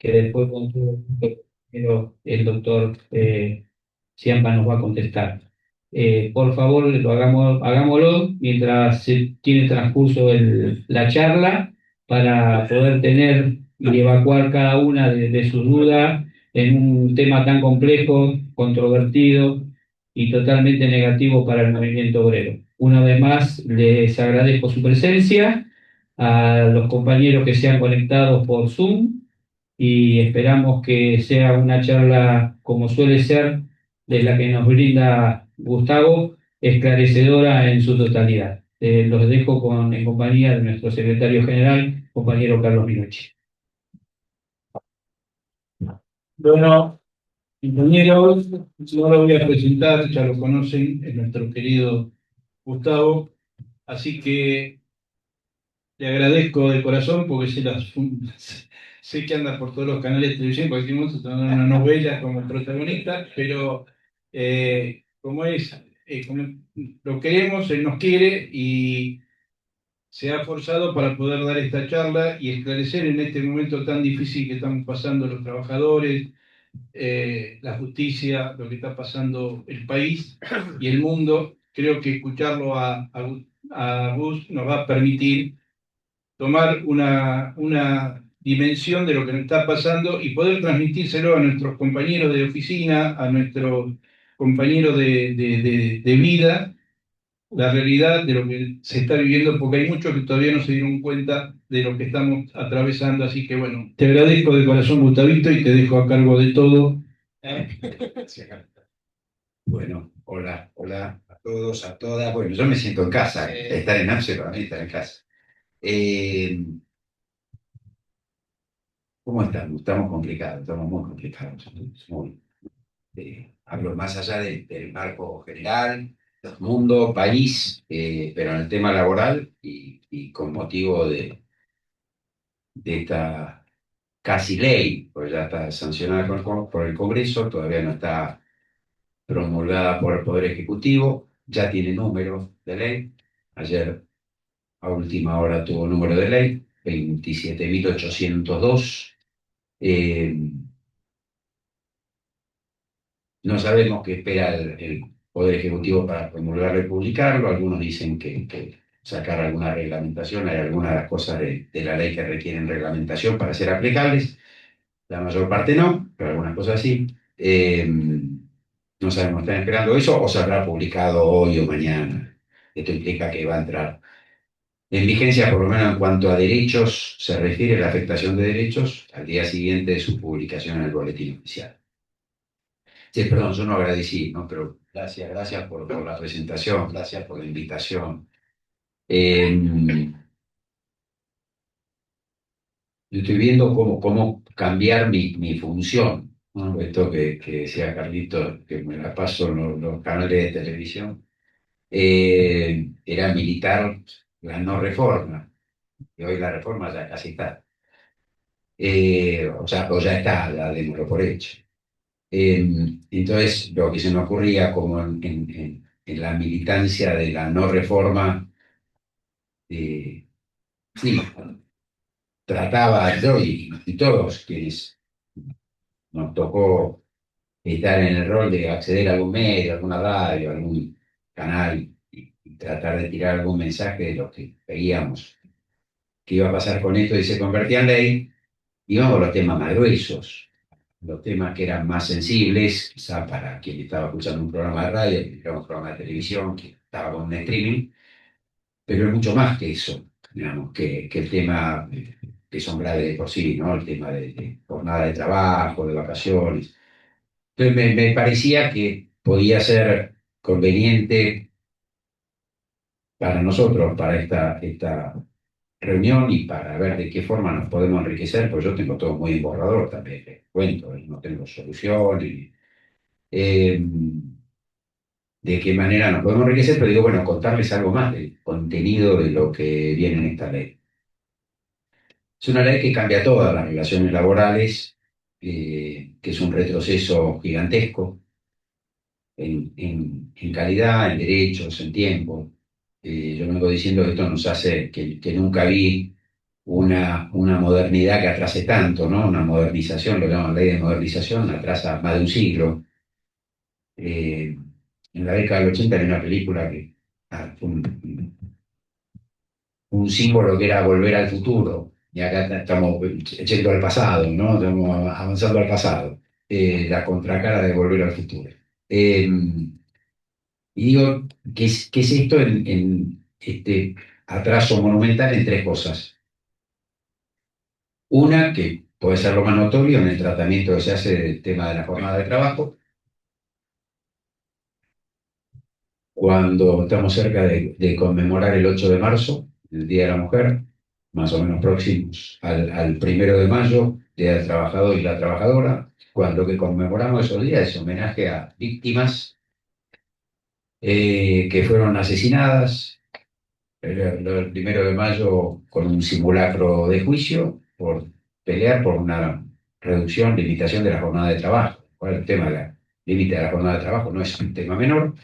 que después con el doctor Ciampa nos va a contestar. Por favor, hagámoslo mientras se tiene transcurso la charla para poder tener y evacuar cada una de sus dudas en un tema tan complejo, controvertido y totalmente negativo para el movimiento obrero. Una vez más, les agradezco su presencia, a los compañeros que se han conectado por Zoom y esperamos que sea una charla, como suele ser, de la que nos brinda Gustavo, esclarecedora en su totalidad. Los dejo en compañía de nuestro secretario general, compañero Carlos Minucci. Bueno, compañeros, no lo voy a presentar, ya lo conocen, es nuestro querido Gustavo, así que le agradezco de corazón porque sé que anda por todos los canales de televisión, porque hicimos una novela como protagonista, pero como lo queremos, él nos quiere y se ha forzado para poder dar esta charla y esclarecer en este momento tan difícil que estamos pasando los trabajadores, la justicia, lo que está pasando el país y el mundo. Creo que escucharlo a Gus nos va a permitir tomar una dimensión de lo que nos está pasando y poder transmitírselo a nuestros compañeros de oficina, a nuestros compañeros de vida, la realidad de lo que se está viviendo, porque hay muchos que todavía no se dieron cuenta de lo que estamos atravesando. Así que bueno, te agradezco de corazón, Gustavito, y te dejo a cargo de todo. Sí, bueno, hola, hola a todos, a todas. Bueno, yo me siento en casa, estar en Amsterdam para mí estar en casa. Eh, ¿Cómo estamos? Estamos complicados, estamos muy complicados. Muy, hablo más allá del marco general, mundo, país, pero en el tema laboral y con motivo de esta casi ley, pues ya está sancionada por el Congreso, todavía no está promulgada por el Poder Ejecutivo, ya tiene número de ley. Ayer a última hora tuvo número de ley, 27.802. Eh, no sabemos qué espera el Poder Ejecutivo para promulgarlo y publicarlo. Algunos dicen que sacar alguna reglamentación, hay algunas de las cosas de la ley que requieren reglamentación para ser aplicables. La mayor parte no, pero algunas cosas sí. No sabemos, están esperando eso o se habrá publicado hoy o mañana. Esto implica que va a entrar en vigencia, por lo menos en cuanto a derechos se refiere, la afectación de derechos, al día siguiente de su publicación en el boletín oficial. Sí, perdón, yo no agradecí, ¿no? Pero gracias, gracias por la presentación, gracias por la invitación. Eh, yo estoy viendo cómo cambiar mi función, ¿no? Esto que decía Carlito, que me la paso en los canales de televisión, era militar la no reforma, y hoy la reforma ya casi está. O ya está, ya démoslo por hecho. Entonces, lo que se me ocurría como en la militancia de la no reforma, eh, sí, trataba yo y todos quienes nos tocó estar en el rol de acceder a algún medio, alguna radio, algún canal y tratar de tirar algún mensaje de lo que veíamos que iba a pasar con esto y se convertía en ley, íbamos a los temas más gruesos, los temas que eran más sensibles, quizá para quien estaba escuchando un programa de radio, que era un programa de televisión, que estaba con un streaming, pero es mucho más que eso, digamos, que el tema que son graves de por sí, ¿no? El tema de jornada de trabajo, de vacaciones. Entonces me parecía que podía ser conveniente para nosotros, para esta reunión y para ver de qué forma nos podemos enriquecer, pues yo tengo todo muy en borrador también, les cuento, y no tengo solución, eh, de qué manera nos podemos enriquecer, pero digo, bueno, contarles algo más del contenido de lo que viene en esta ley. Es una ley que cambia todas las relaciones laborales, que es un retroceso gigantesco en calidad, en derechos, en tiempo. Yo vengo diciendo que esto nos hace que nunca vi una modernidad que atrase tanto, ¿no? Una modernización, lo llaman ley de modernización, atrasa más de un siglo. En la década del 80 había una película que, fue un símbolo que era volver al futuro, y acá estamos yendo al pasado, ¿no? Estamos avanzando al pasado, la contracara de volver al futuro. Eh, y digo, qué es esto en este atraso monumental en tres cosas? Una, que puede ser lo más notorio en el tratamiento que se hace del tema de la jornada de trabajo, cuando estamos cerca de conmemorar el 8 de marzo, el Día de la Mujer, más o menos próximos al 1 de mayo, Día del Trabajador y la Trabajadora, cuando lo que conmemoramos esos días es homenaje a víctimas que fueron asesinadas el 1 de mayo con un simulacro de juicio por pelear por una reducción, limitación de la jornada de trabajo. El tema del límite de la jornada de trabajo no es un tema menor.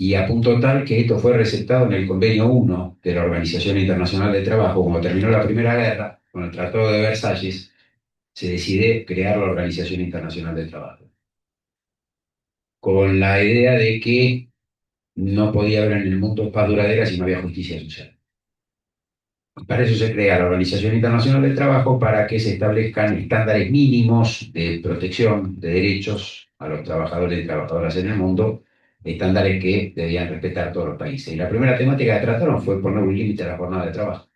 Y a punto tal que esto fue recetado en el Convenio 1 de la Organización Internacional del Trabajo. Cuando terminó la Primera Guerra, con el Tratado de Versalles, se decide crear la Organización Internacional del Trabajo, con la idea de que no podía haber en el mundo paz duradera si no había justicia social. Para eso se crea la Organización Internacional del Trabajo, para que se establezcan estándares mínimos de protección de derechos a los trabajadores y trabajadoras en el mundo, estándares que debían respetar todos los países. Y la primera temática que trataron fue poner un límite a la jornada de trabajo.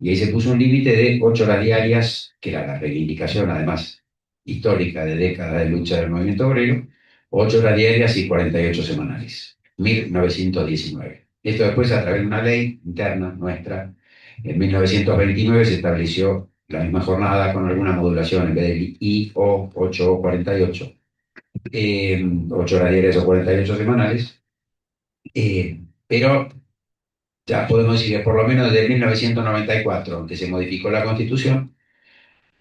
Y ahí se puso un límite de 8 horas diarias, que era la reivindicación, además, histórica de décadas de lucha del movimiento obrero, 8 horas diarias y 48 semanales, 1919. Esto después, a través de una ley interna nuestra, en 1929 se estableció la misma jornada con alguna modulación, en vez del I o 8 o 48, 8 horas diarias o 48 semanales, pero ya podemos decir que por lo menos desde 1994, que se modificó la Constitución,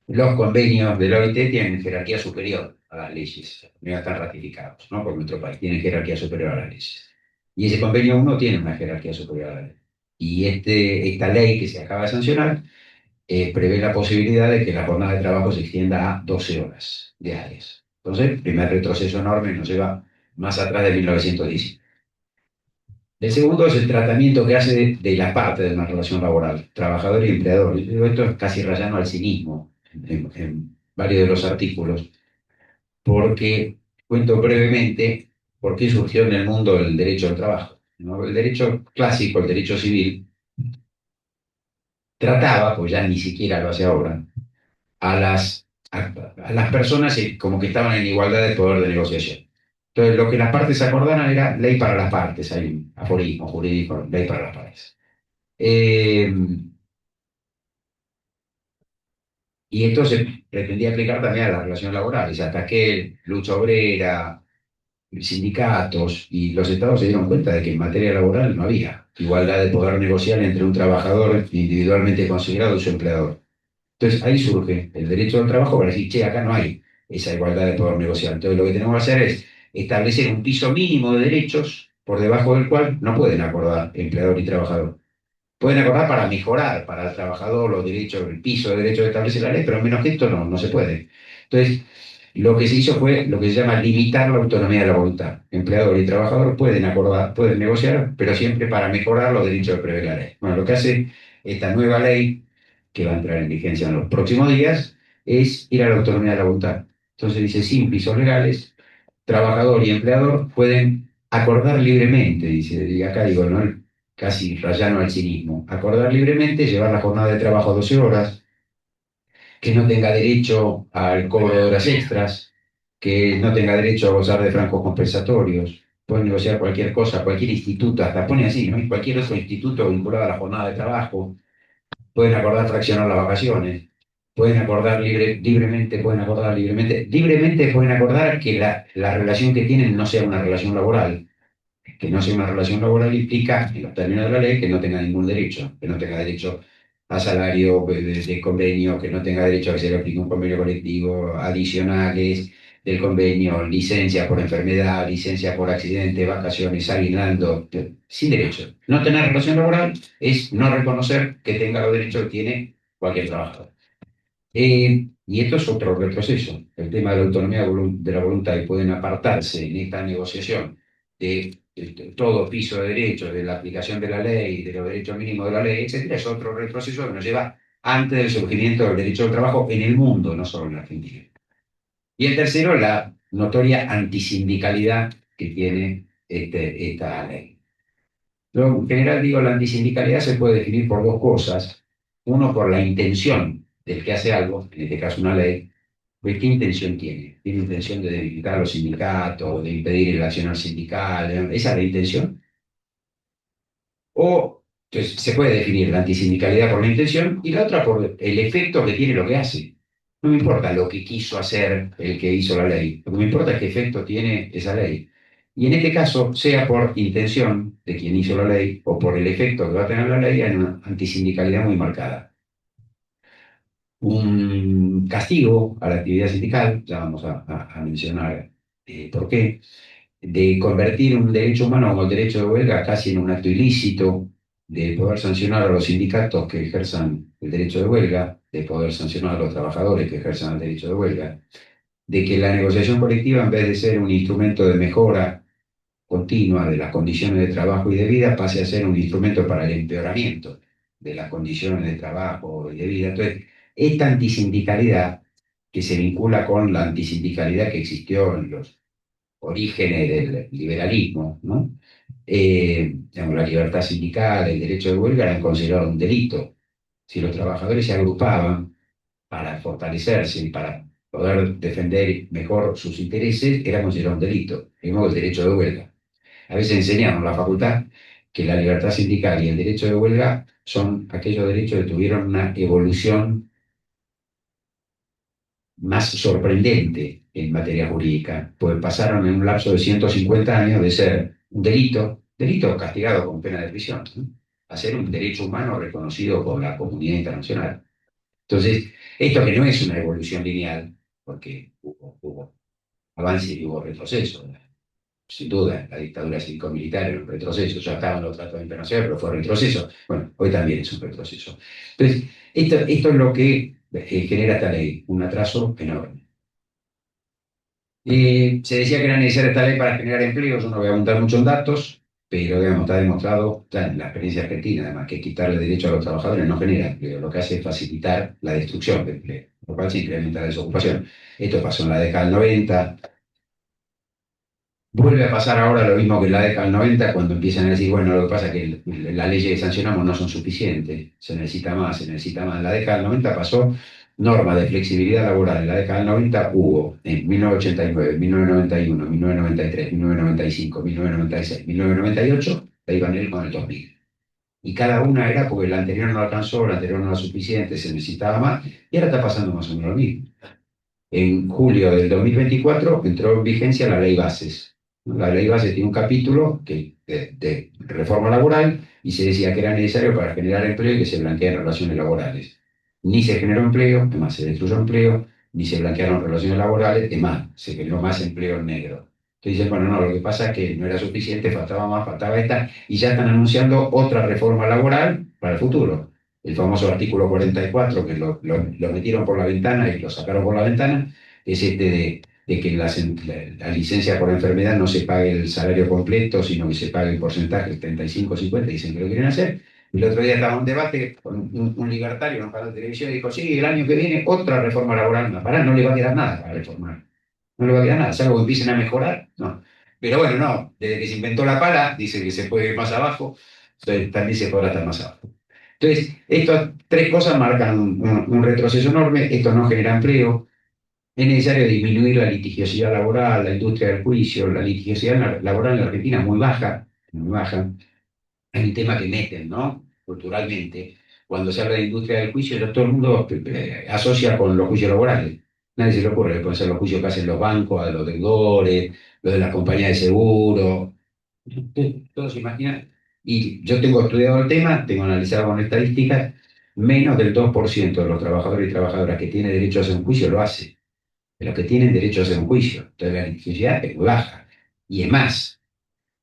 los convenios de la OIT tienen jerarquía superior a las leyes, no están ratificados, ¿no? Por nuestro país, tienen jerarquía superior a las leyes. Y ese Convenio 1 tiene una jerarquía superior a la ley. Y esta ley que se acaba de sancionar prevé la posibilidad de que la jornada de trabajo se extienda a 12 horas diarias. Entonces, primer retroceso enorme, nos lleva más atrás de 1910. El segundo es el tratamiento que hace de la parte de una relación laboral, trabajador y empleador. Yo digo, esto es casi rayano al cinismo en varios de los artículos, porque cuento brevemente por qué surgió en el mundo el derecho al trabajo, ¿no? El derecho clásico, el derecho civil, trataba, pues ya ni siquiera lo hace ahora, a las personas como que estaban en igualdad de poder de negociación. Entonces, lo que las partes acordaran era ley para las partes, hay un aforismo jurídico, ley para las partes. Eh, y esto se pretendía aplicar también a las relaciones laborales, hasta que lucha obrera, sindicatos y los estados se dieron cuenta de que en materia laboral no había igualdad de poder negociar entre un trabajador individualmente considerado y su empleador. Entonces ahí surge el derecho al trabajo para decir, che, acá no hay esa igualdad de poder negociar. Entonces lo que tenemos que hacer es establecer un piso mínimo de derechos por debajo del cual no pueden acordar empleador y trabajador. Pueden acordar para mejorar para el trabajador los derechos, el piso de derechos que establece la ley, pero menos que esto no se puede. Entonces, lo que se hizo fue lo que se llama limitar la autonomía de la voluntad. Empleador y trabajador pueden acordar, pueden negociar, pero siempre para mejorar los derechos que prevé la ley. Bueno, lo que hace esta nueva ley, que va a entrar en vigencia en los próximos días, es ir a la autonomía de la voluntad. Entonces dice, sin pisos legales, trabajador y empleador pueden acordar libremente, dice, y acá digo, ¿no? Casi rayano al cinismo, acordar libremente, llevar la jornada de trabajo a 12 horas, que no tenga derecho al cobro de horas extras, que no tenga derecho a gozar de francos compensatorios, pueden negociar cualquier cosa, cualquier instituto, hasta pone así, ¿no? Y cualquier otro instituto vinculado a la jornada de trabajo, pueden acordar fraccionar las vacaciones, pueden acordar libremente, pueden acordar libremente, libremente pueden acordar que la relación que tienen no sea una relación laboral, que no sea una relación laboral implica, en los términos de la ley, que no tenga ningún derecho, que no tenga derecho a salario de convenio, que no tenga derecho a que se le aplique un convenio colectivo, adicionales. del convenio, licencia por enfermedad, licencia por accidente, vacaciones, aguinaldo, sin derecho. No tener relación laboral es no reconocer que tenga los derechos que tiene cualquier trabajador. Y esto es otro retroceso. El tema de la autonomía de la voluntad y pueden apartarse en esta negociación de todo piso de derechos, de la aplicación de la ley, de los derechos mínimos de la ley, etcétera, es otro retroceso que nos lleva antes del surgimiento del derecho al trabajo en el mundo, no solo en la Argentina. Y el tercero, la notoria antisindicalidad que tiene esta ley. Yo, en general digo, la antisindicalidad se puede definir por dos cosas. Uno, por la intención del que hace algo, en este caso una ley. ¿Pues qué intención tiene? ¿Tiene intención de debilitar a los sindicatos, de impedir el accionar sindical? ¿Esa es la intención? O entonces, se puede definir la antisindicalidad por la intención y la otra por el efecto que tiene lo que hace. No me importa lo que quiso hacer el que hizo la ley, lo que me importa es qué efecto tiene esa ley. Y en este caso, sea por intención de quien hizo la ley o por el efecto que va a tener la ley, hay una antisindicalidad muy marcada. Un castigo a la actividad sindical, ya vamos a mencionar por qué, de convertir un derecho humano como el derecho de huelga casi en un acto ilícito, de poder sancionar a los sindicatos que ejerzan el derecho de huelga, de poder sancionar a los trabajadores que ejerzan el derecho de huelga, de que la negociación colectiva, en vez de ser un instrumento de mejora continua de las condiciones de trabajo y de vida, pase a ser un instrumento para el empeoramiento de las condiciones de trabajo y de vida. Entonces, esta antisindicalidad que se vincula con la antisindicalidad que existió en los orígenes del liberalismo, ¿no? Digamos, la libertad sindical, el derecho de huelga eran considerados un delito. Si los trabajadores se agrupaban para fortalecerse y para poder defender mejor sus intereses, era considerado un delito, mismo que el derecho de huelga. A veces enseñamos en la facultad que la libertad sindical y el derecho de huelga son aquellos derechos que tuvieron una evolución más sorprendente en materia jurídica, pues pasaron en un lapso de 150 años de ser un delito castigado con pena de prisión, ¿no? A ser un derecho humano reconocido por la comunidad internacional. Entonces, esto que no es una evolución lineal, porque hubo avance y hubo retroceso. Sin duda, la dictadura cívico-militar era un retroceso, ya estaban los tratados internacionales, pero fue retroceso. Bueno, hoy también es un retroceso. Entonces, esto es lo que genera esta ley, un atraso enorme. Se decía que era necesaria esta ley para generar empleo, yo no voy a abundar mucho en datos, pero digamos, está demostrado, está en la experiencia argentina, además, que quitarle derecho a los trabajadores no genera empleo, lo que hace es facilitar la destrucción de empleo, lo cual se incrementa la desocupación. Esto pasó en la década del 90. Vuelve a pasar ahora lo mismo que en la década del 90, cuando empiezan a decir, bueno, lo que pasa es que las leyes que sancionamos no son suficientes, se necesita más, se necesita más. En la década del 90 pasó normas de flexibilidad laboral. En la década del 90 hubo en 1989, 1991, 1993, 1995, 1996, 1998, ahí van a ir con el 2000. Y cada una era porque la anterior no alcanzó, la anterior no era suficiente, se necesitaba más, y ahora está pasando más o menos lo mismo. En julio del 2024 entró en vigencia la Ley Bases. La Ley Bases tiene un capítulo de reforma laboral y se decía que era necesario para generar empleo y que se blanquearan relaciones laborales. Ni se generó empleo, además se destruyó empleo, ni se blanquearon relaciones laborales, además se generó más empleo en negro. Entonces dicen, bueno, no, lo que pasa es que no era suficiente, faltaba más, faltaba esta, y ya están anunciando otra reforma laboral para el futuro. El famoso artículo 44, que lo metieron por la ventana y lo sacaron por la ventana, es este de que la licencia por enfermedad no se pague el salario completo, sino que se pague el porcentaje, el 35-50, dicen que lo quieren hacer. El otro día estaba en un debate con un libertario en un canal de televisión y dijo, sí, el año que viene otra reforma laboral. No, pará, no le va a quedar nada para reformar. No le va a quedar nada, salvo que empiecen a mejorar. No. Pero bueno, no, desde que se inventó la pala, dice que se puede ir más abajo, entonces también se podrá estar más abajo. Entonces, estas tres cosas marcan un retroceso enorme, esto no genera empleo, es necesario disminuir la litigiosidad laboral, la industria del juicio, la litigiosidad laboral en la Argentina es muy baja, muy baja. Es un tema que meten, ¿no? Culturalmente. Cuando se habla de industria del juicio, ya todo el mundo asocia con los juicios laborales. Nadie se le ocurre que pueden ser los juicios que hacen los bancos, a los deudores, los de las compañías de seguro. Todos se imaginan. Y yo tengo estudiado el tema, tengo analizado con estadísticas, menos del 2% de los trabajadores y trabajadoras que tienen derecho a hacer un juicio lo hace. los que tienen derecho a hacer un juicio. Entonces la litigiosidad es muy baja. Y es más,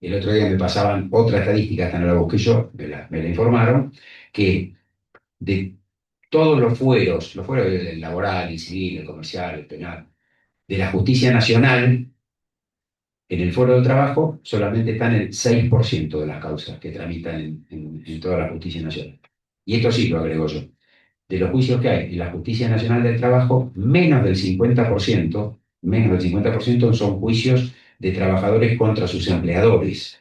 el otro día me pasaban otra estadística, esta no la busqué yo, me la informaron, que de todos los fueros el laboral, el civil, el comercial, el penal, de la justicia nacional, en el foro del trabajo solamente están el 6% de las causas que tramitan en toda la justicia nacional. Y esto sí lo agrego yo. De los juicios que hay en la Justicia Nacional del Trabajo, menos del 50% son juicios de trabajadores contra sus empleadores,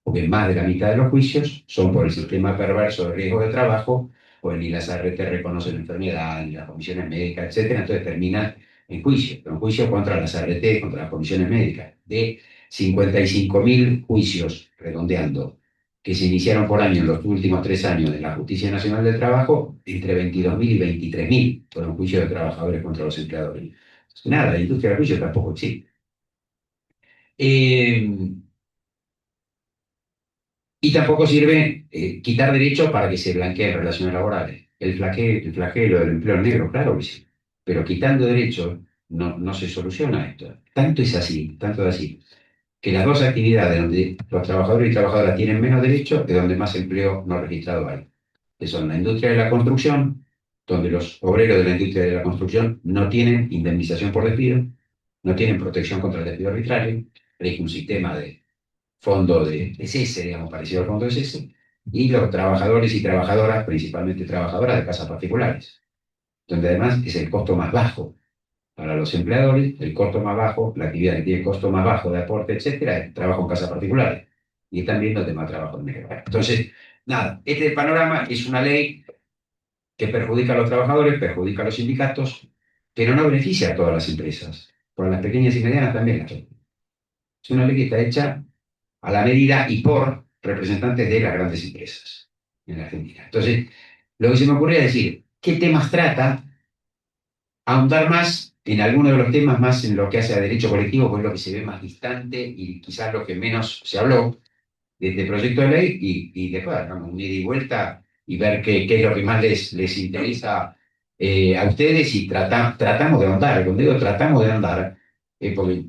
porque más de la mitad de los juicios son por el sistema perverso de riesgo de trabajo, pues ni las ART reconocen la enfermedad, ni las comisiones médicas, etcétera, entonces terminan en juicio contra las ART, contra las comisiones médicas. De 55.000 juicios, redondeando, que se iniciaron por año en los últimos 3 años de la Justicia Nacional del Trabajo, entre 22.000 y 23.000 fueron juicios de trabajadores contra los empleadores. Nada, la industria del juicio tampoco existe. Eh, Y tampoco sirve quitar derechos para que se blanqueen relaciones laborales. El flagelo del empleo negro, claro que sí. Pero quitando derechos no se soluciona esto. Tanto es así, que las dos actividades donde los trabajadores y trabajadoras tienen menos derechos es donde más empleo no registrado hay. Que son la industria de la construcción, donde los obreros de la industria de la construcción no tienen indemnización por despido, no tienen protección contra el despido arbitrario, hay un sistema de fondo de cese, digamos, parecido al fondo de cese, y los trabajadores y trabajadoras, principalmente trabajadoras de casas particulares, donde además es el costo más bajo para los empleadores, el costo más bajo, la actividad que tiene el costo más bajo de aporte, etcétera, es trabajo en casas particulares. Y están viendo el tema de trabajo en negro. Entonces, nada, este panorama es una ley que perjudica a los trabajadores, perjudica a los sindicatos, pero no beneficia a todas las empresas. Por las pequeñas y medianas también las hay. Es una ley que está hecha a la medida y por representantes de las grandes empresas en la Argentina. Entonces, lo que se me ocurría es decir, ¿qué temas trata? Ahondar más en alguno de los temas, más en lo que hace a derecho colectivo, que es lo que se ve más distante y quizás lo que menos se habló de este proyecto de ley, y después hagamos un ida y vuelta y ver qué es lo que más les interesa a ustedes y tratamos de ahondar. Cuando digo tratamos de ahondar, porque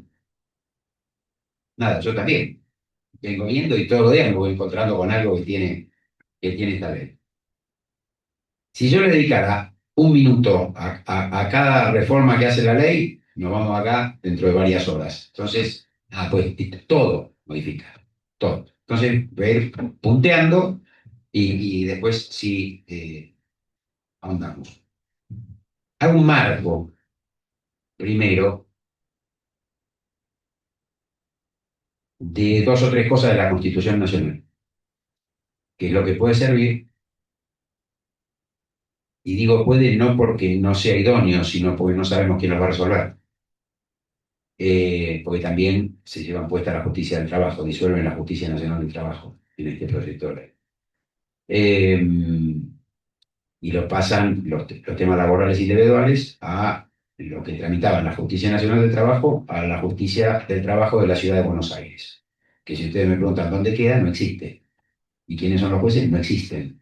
nada, yo también vengo viendo y todos los días me voy encontrando con algo que tiene esta ley. Si yo le dedicara un minuto a cada reforma que hace la ley, nos vamos acá dentro de varias horas. Entonces, pues todo modifica, todo. Entonces, voy a ir punteando y después sí ahondamos. Hago un marco primero de dos o tres cosas de la Constitución Nacional, que es lo que puede servir. Y digo puede no porque no sea idóneo, sino porque no sabemos quién lo va a resolver. Porque también se llevan puesta la justicia del trabajo, disuelven la Justicia Nacional del Trabajo en este proyecto de ley. Eh, y lo pasan los temas laborales individuales a lo que tramitaban la Justicia Nacional del Trabajo a la Justicia del Trabajo de la Ciudad de Buenos Aires. Que si ustedes me preguntan dónde queda, no existe. ¿Y quiénes son los jueces? No existen.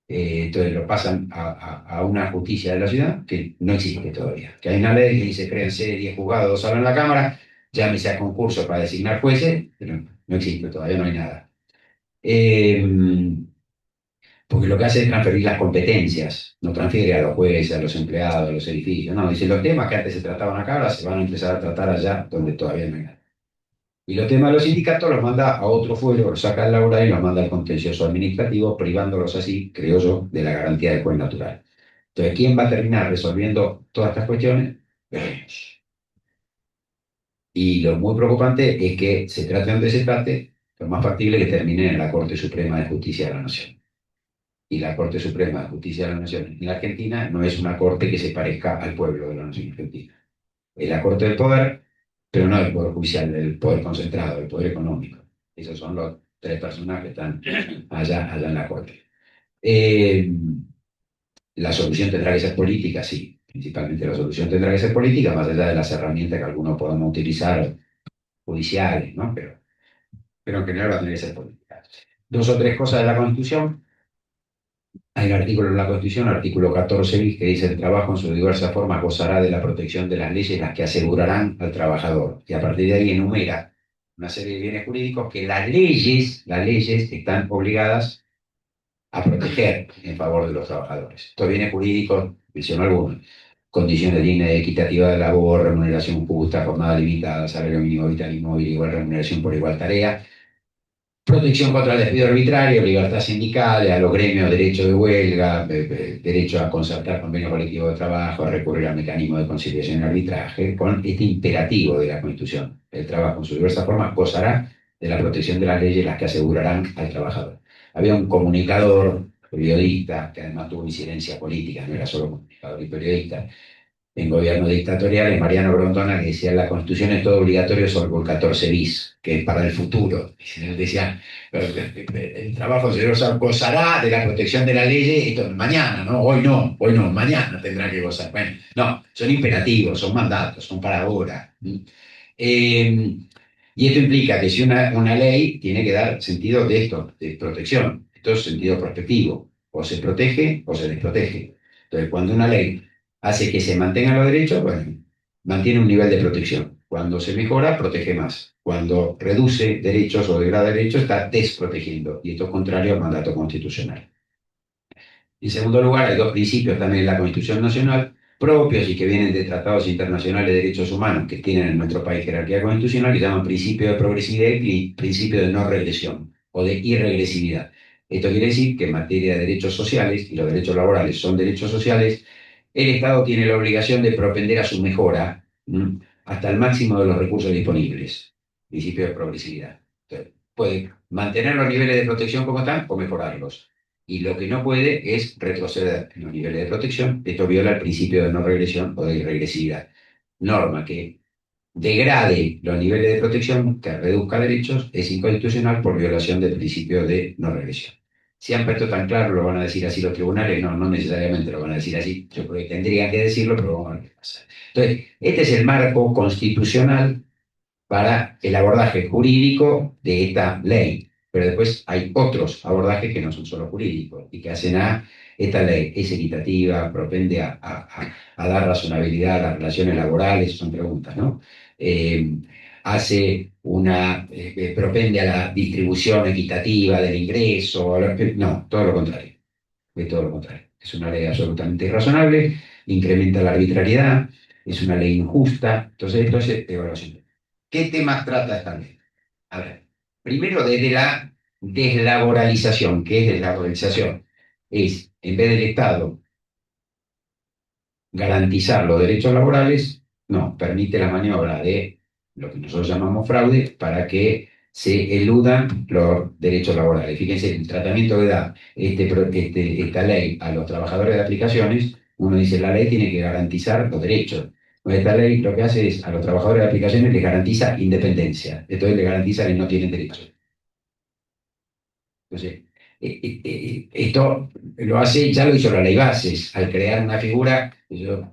Entonces lo pasan a una justicia de la ciudad que no existe todavía. Que hay una ley que dice créanse 10 juzgados, 2 salas en la Cámara, llámese a concurso para designar jueces, pero no existe, todavía no hay nada. Eh, Porque lo que hace es transferir las competencias, no transfiere a los jueces, a los empleados, a los edificios, no, dice los temas que antes se trataban acá ahora se van a empezar a tratar allá donde todavía no hay nada. Y los temas de los sindicatos los manda a otro fuero, los saca del laboral y los manda al contencioso administrativo, privándolos así, creo yo, de la garantía del juez natural. Entonces, ¿quién va a terminar resolviendo todas estas cuestiones? Veremos. Y lo muy preocupante es que se trate donde se trate, lo más factible es que termine en la Corte Suprema de Justicia de la Nación. Y la Corte Suprema de Justicia de la Nación en la Argentina no es una corte que se parezca al pueblo de la Nación Argentina. Es la Corte del Poder, pero no del Poder Judicial, del Poder Concentrado, del Poder Económico. Esos son los tres personajes que están allá en la Corte. Eh, la solución tendrá que ser política, sí. Principalmente la solución tendrá que ser política, más allá de las herramientas que algunos podamos utilizar, judiciales, ¿no? Pero en general va a tener que ser política. Dos o tres cosas de la Constitución. Hay un artículo en la Constitución, artículo 14 bis, que dice: el trabajo en sus diversas formas gozará de la protección de las leyes, las que asegurarán al trabajador. Y a partir de ahí enumera una serie de bienes jurídicos que las leyes están obligadas a proteger en favor de los trabajadores. Estos bienes jurídicos, menciono algunos: condiciones dignas y equitativas de labor, remuneración justa, jornada limitada, salario mínimo vital y móvil, igual remuneración por igual tarea, protección contra el despido arbitrario, libertad sindical, a los gremios, derecho de huelga, derecho a concertar convenio colectivo de trabajo, a recurrir al mecanismo de conciliación y arbitraje, con este imperativo de la Constitución. El trabajo en sus diversas formas gozará de la protección de las leyes, las que asegurarán al trabajador. Había un comunicador, periodista, que además tuvo incidencia política, no era solo comunicador y periodista, en gobiernos dictatoriales, Mariano Grondona, que decía: la Constitución es todo obligatorio salvo el 14 bis, que es para el futuro. Él decía: el trabajo se gozará de la protección de la ley, esto mañana, ¿no? Hoy no, mañana tendrá que gozar. Bueno, no, son imperativos, son mandatos, son para ahora. Eh, y esto implica que si una ley tiene que dar sentido de esto, de protección, esto es sentido prospectivo, o se protege o se desprotege. Entonces, cuando una ley hace que se mantengan los derechos, bueno, mantiene un nivel de protección. Cuando se mejora, protege más. Cuando reduce derechos o degrada derechos, está desprotegiendo. Y esto es contrario al mandato constitucional. En segundo lugar, hay dos principios también en la Constitución Nacional propios y que vienen de tratados internacionales de derechos humanos que tienen en nuestro país jerarquía constitucional, que llaman principio de progresividad y principio de no regresión o de irregresividad. Esto quiere decir que en materia de derechos sociales, y los derechos laborales son derechos sociales, el Estado tiene la obligación de propender a su mejora, hasta el máximo de los recursos disponibles. Principio de progresividad. Entonces, puede mantener los niveles de protección como están o mejorarlos. Y lo que no puede es retroceder en los niveles de protección. Esto viola el principio de no regresión o de irregresividad. Norma que degrade los niveles de protección, que reduzca derechos, es inconstitucional por violación del principio de no regresión. Siempre esto tan claro, lo van a decir así los tribunales, no, no necesariamente lo van a decir así, yo creo que tendrían que decirlo, pero vamos a ver qué pasa. Entonces, este es el marco constitucional para el abordaje jurídico de esta ley. Pero después hay otros abordajes que no son solo jurídicos y que hacen a esta ley: es equitativa, propende a dar razonabilidad a las relaciones laborales, son preguntas, ¿no? Eh, propende a la distribución equitativa del ingreso, no, todo lo contrario, es todo lo contrario. Es una ley absolutamente irrazonable, incrementa la arbitrariedad, es una ley injusta. Entonces, esto es evaluación. ¿Qué temas trata esta ley? A ver, primero, desde la deslaboralización. ¿Qué es deslaboralización? Es, en vez del Estado garantizar los derechos laborales, no, permite la maniobra de lo que nosotros llamamos fraude para que se eludan los derechos laborales. Fíjense el tratamiento que da esta ley a los trabajadores de aplicaciones. Uno dice: la ley tiene que garantizar los derechos. Pues esta ley lo que hace es, a los trabajadores de aplicaciones les garantiza independencia, entonces les garantiza que no tienen derechos. Entonces, esto lo hace, ya lo hizo la ley Bases, al crear una figura. Yo,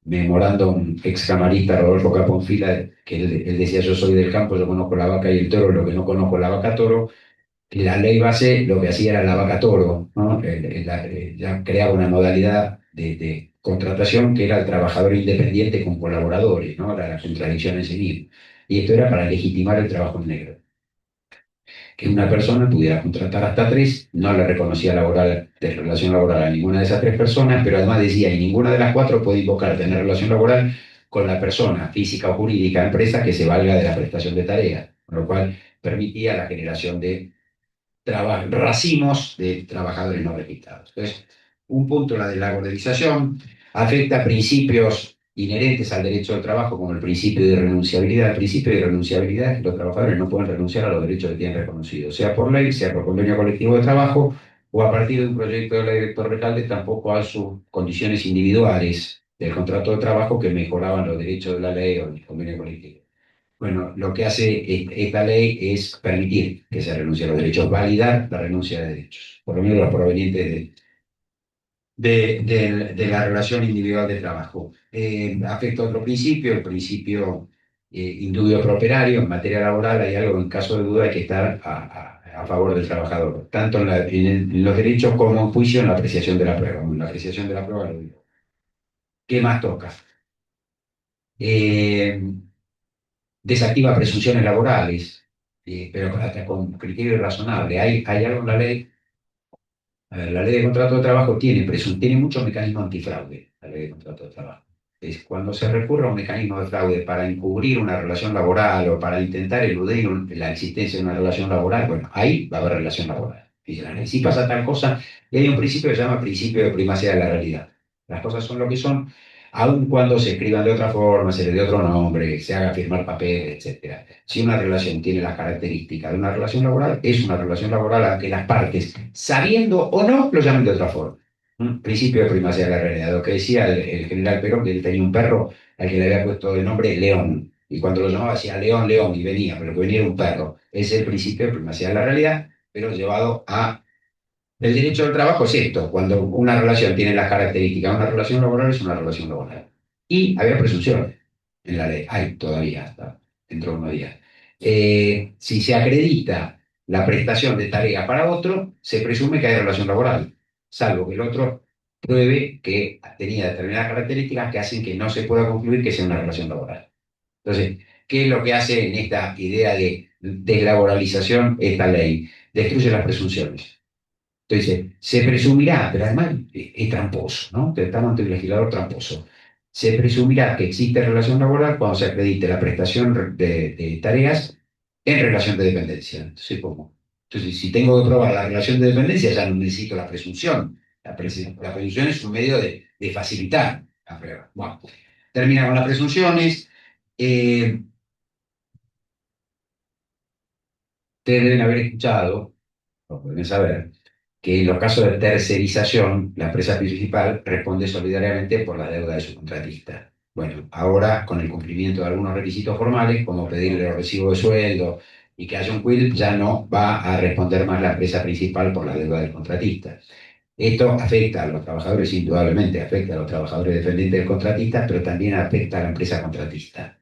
memorando un ex camarista, Rodolfo Caponfila, que él decía: yo soy del campo, yo conozco la vaca y el toro, lo que no conozco es la vaca toro. La ley base lo que hacía era la vaca toro, ¿no? Ya creaba una modalidad de contratación que era el trabajador independiente con colaboradores, ¿no? Era la contradicción en sí mismo. Y esto era para legitimar el trabajo en negro, que una persona pudiera contratar hasta tres. No le reconocía relación laboral a ninguna de esas tres personas, pero además decía: y ninguna de las cuatro puede invocar tener relación laboral con la persona física o jurídica empresa que se valga de la prestación de tareas, con lo cual permitía la generación de racimos de trabajadores no registrados. Entonces, un punto, la de la globalización, afecta principios inherentes al derecho al trabajo, como el principio de renunciabilidad. El principio de renunciabilidad es que los trabajadores no pueden renunciar a los derechos que tienen reconocidos, sea por ley, sea por convenio colectivo de trabajo, o a partir de un proyecto de ley de Héctor Recalde, tampoco a sus condiciones individuales del contrato de trabajo que mejoraban los derechos de la ley o del convenio colectivo. Bueno, lo que hace esta ley es permitir que se renuncie a los derechos, validar la renuncia de derechos, por lo menos los provenientes de la relación individual de trabajo. Afecta otro principio, el principio indubio pro operario. En materia laboral hay algo: en caso de duda hay que estar a favor del trabajador, tanto en los derechos como en juicio en la apreciación de la prueba. En la apreciación de la prueba lo digo. ¿Qué más toca? Eh, Desactiva presunciones laborales, pero hasta con criterio razonable. Hay algo en la ley. A ver, la ley de contrato de trabajo tiene muchos mecanismos antifraude, la ley de contrato de trabajo. Es cuando se recurre a un mecanismo de fraude para encubrir una relación laboral o para intentar eludir la existencia de una relación laboral, bueno, ahí va a haber relación laboral. Y la ley, si pasa tal cosa, y hay un principio que se llama principio de primacía de la realidad. Las cosas son lo que son, aun cuando se escriban de otra forma, se le dé otro nombre, se haga firmar papeles, etcétera. Si una relación tiene las características de una relación laboral, es una relación laboral a que las partes, sabiendo o no, lo llamen de otra forma. Principio de primacía de la realidad. Lo que decía el general Perón, que él tenía un perro al que le había puesto de nombre León. Y cuando lo llamaba decía León, León, y venía, pero que venía era un perro. Es el principio de primacía de la realidad, pero llevado a el derecho del trabajo es esto, cuando una relación tiene las características de una relación laboral, es una relación laboral. Y había presunciones en la ley, hay todavía hasta dentro de unos días. Si se acredita la prestación de tarea para otro, se presume que hay relación laboral, salvo que el otro pruebe que tenía determinadas características que hacen que no se pueda concluir que sea una relación laboral. Entonces, ¿qué es lo que hace en esta idea de deslaboralización esta ley? Destruye las presunciones. Entonces, se presumirá, pero además es tramposo, ¿no? Estamos ante un legislador tramposo. Se presumirá que existe relación laboral cuando se acredite la prestación de tareas en relación de dependencia. Entonces, ¿cómo? Entonces, si tengo que probar la relación de dependencia, ya no necesito la presunción. La presunción es un medio de facilitar la prueba. Bueno, termina con las presunciones. Ustedes deben haber escuchado, o pueden saber, que en los casos de tercerización, la empresa principal responde solidariamente por la deuda de su contratista. Bueno, ahora con el cumplimiento de algunos requisitos formales, como pedirle los recibos de sueldo y que haya un quit, ya no va a responder más la empresa principal por la deuda del contratista. Esto afecta a los trabajadores, indudablemente afecta a los trabajadores dependientes del contratista, pero también afecta a la empresa contratista.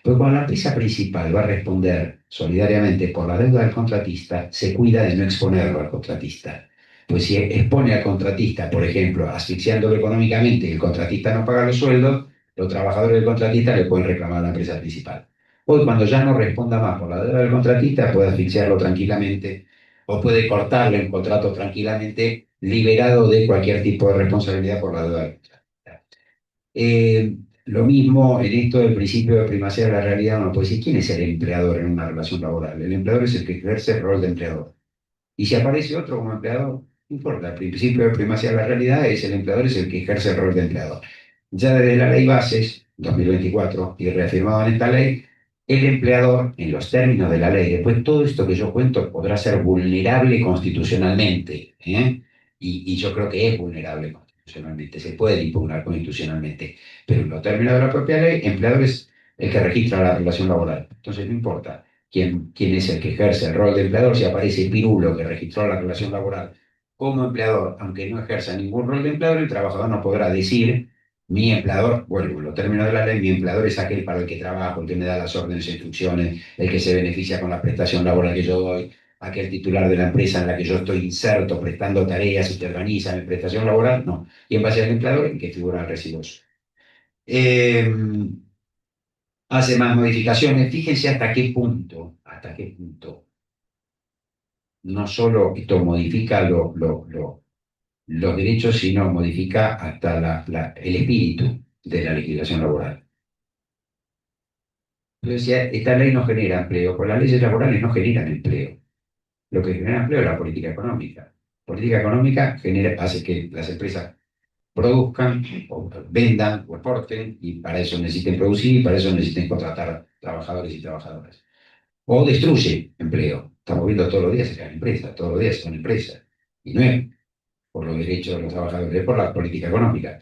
Porque cuando la empresa principal va a responder solidariamente por la deuda del contratista, se cuida de no exponerlo al contratista. Pues si expone al contratista, por ejemplo, asfixiándolo económicamente y el contratista no paga los sueldos, los trabajadores del contratista le pueden reclamar a la empresa principal. Hoy, cuando ya no responda más por la deuda del contratista, puede asfixiarlo tranquilamente o puede cortarle el contrato tranquilamente, liberado de cualquier tipo de responsabilidad por la deuda del contratista. Lo mismo en esto del principio de primacía de la realidad, uno puede decir, ¿quién es el empleador en una relación laboral? El empleador es el que ejerce el rol de empleador. Y si aparece otro como empleador, no importa, el principio de primacía de la realidad es el empleador, es el que ejerce el rol de empleador. Ya desde la ley Bases 2024 y reafirmado en esta ley, el empleador, en los términos de la ley, después todo esto que yo cuento podrá ser vulnerable constitucionalmente, ¿eh? Y yo creo que es vulnerable constitucionalmente, se puede impugnar constitucionalmente, pero en los términos de la propia ley, empleador es el que registra la relación laboral. Entonces no importa quién es el que ejerce el rol de empleador, si aparece Pirulo que registró la relación laboral como empleador, aunque no ejerza ningún rol de empleador, el trabajador no podrá decir, mi empleador, vuelvo, lo término de la ley, mi empleador es aquel para el que trabajo, el que me da las órdenes e instrucciones, el que se beneficia con la prestación laboral que yo doy, aquel titular de la empresa en la que yo estoy inserto, prestando tareas y que organiza mi prestación laboral, no. Y en base al empleador, en que figura el recibo. Eh, Hace más modificaciones. Fíjense hasta qué punto, no solo esto modifica los derechos, sino modifica hasta el espíritu de la legislación laboral. Yo decía, esta ley no genera empleo, pues las leyes laborales no generan empleo. Lo que genera empleo es la política económica. Política económica hace que las empresas produzcan, o vendan, o exporten, y para eso necesiten producir, y para eso necesiten contratar trabajadores y trabajadoras. O destruye empleo. Estamos viendo todos los días se crean empresas, todos los días son empresas. Y no es por los derechos de los trabajadores, es por la política económica.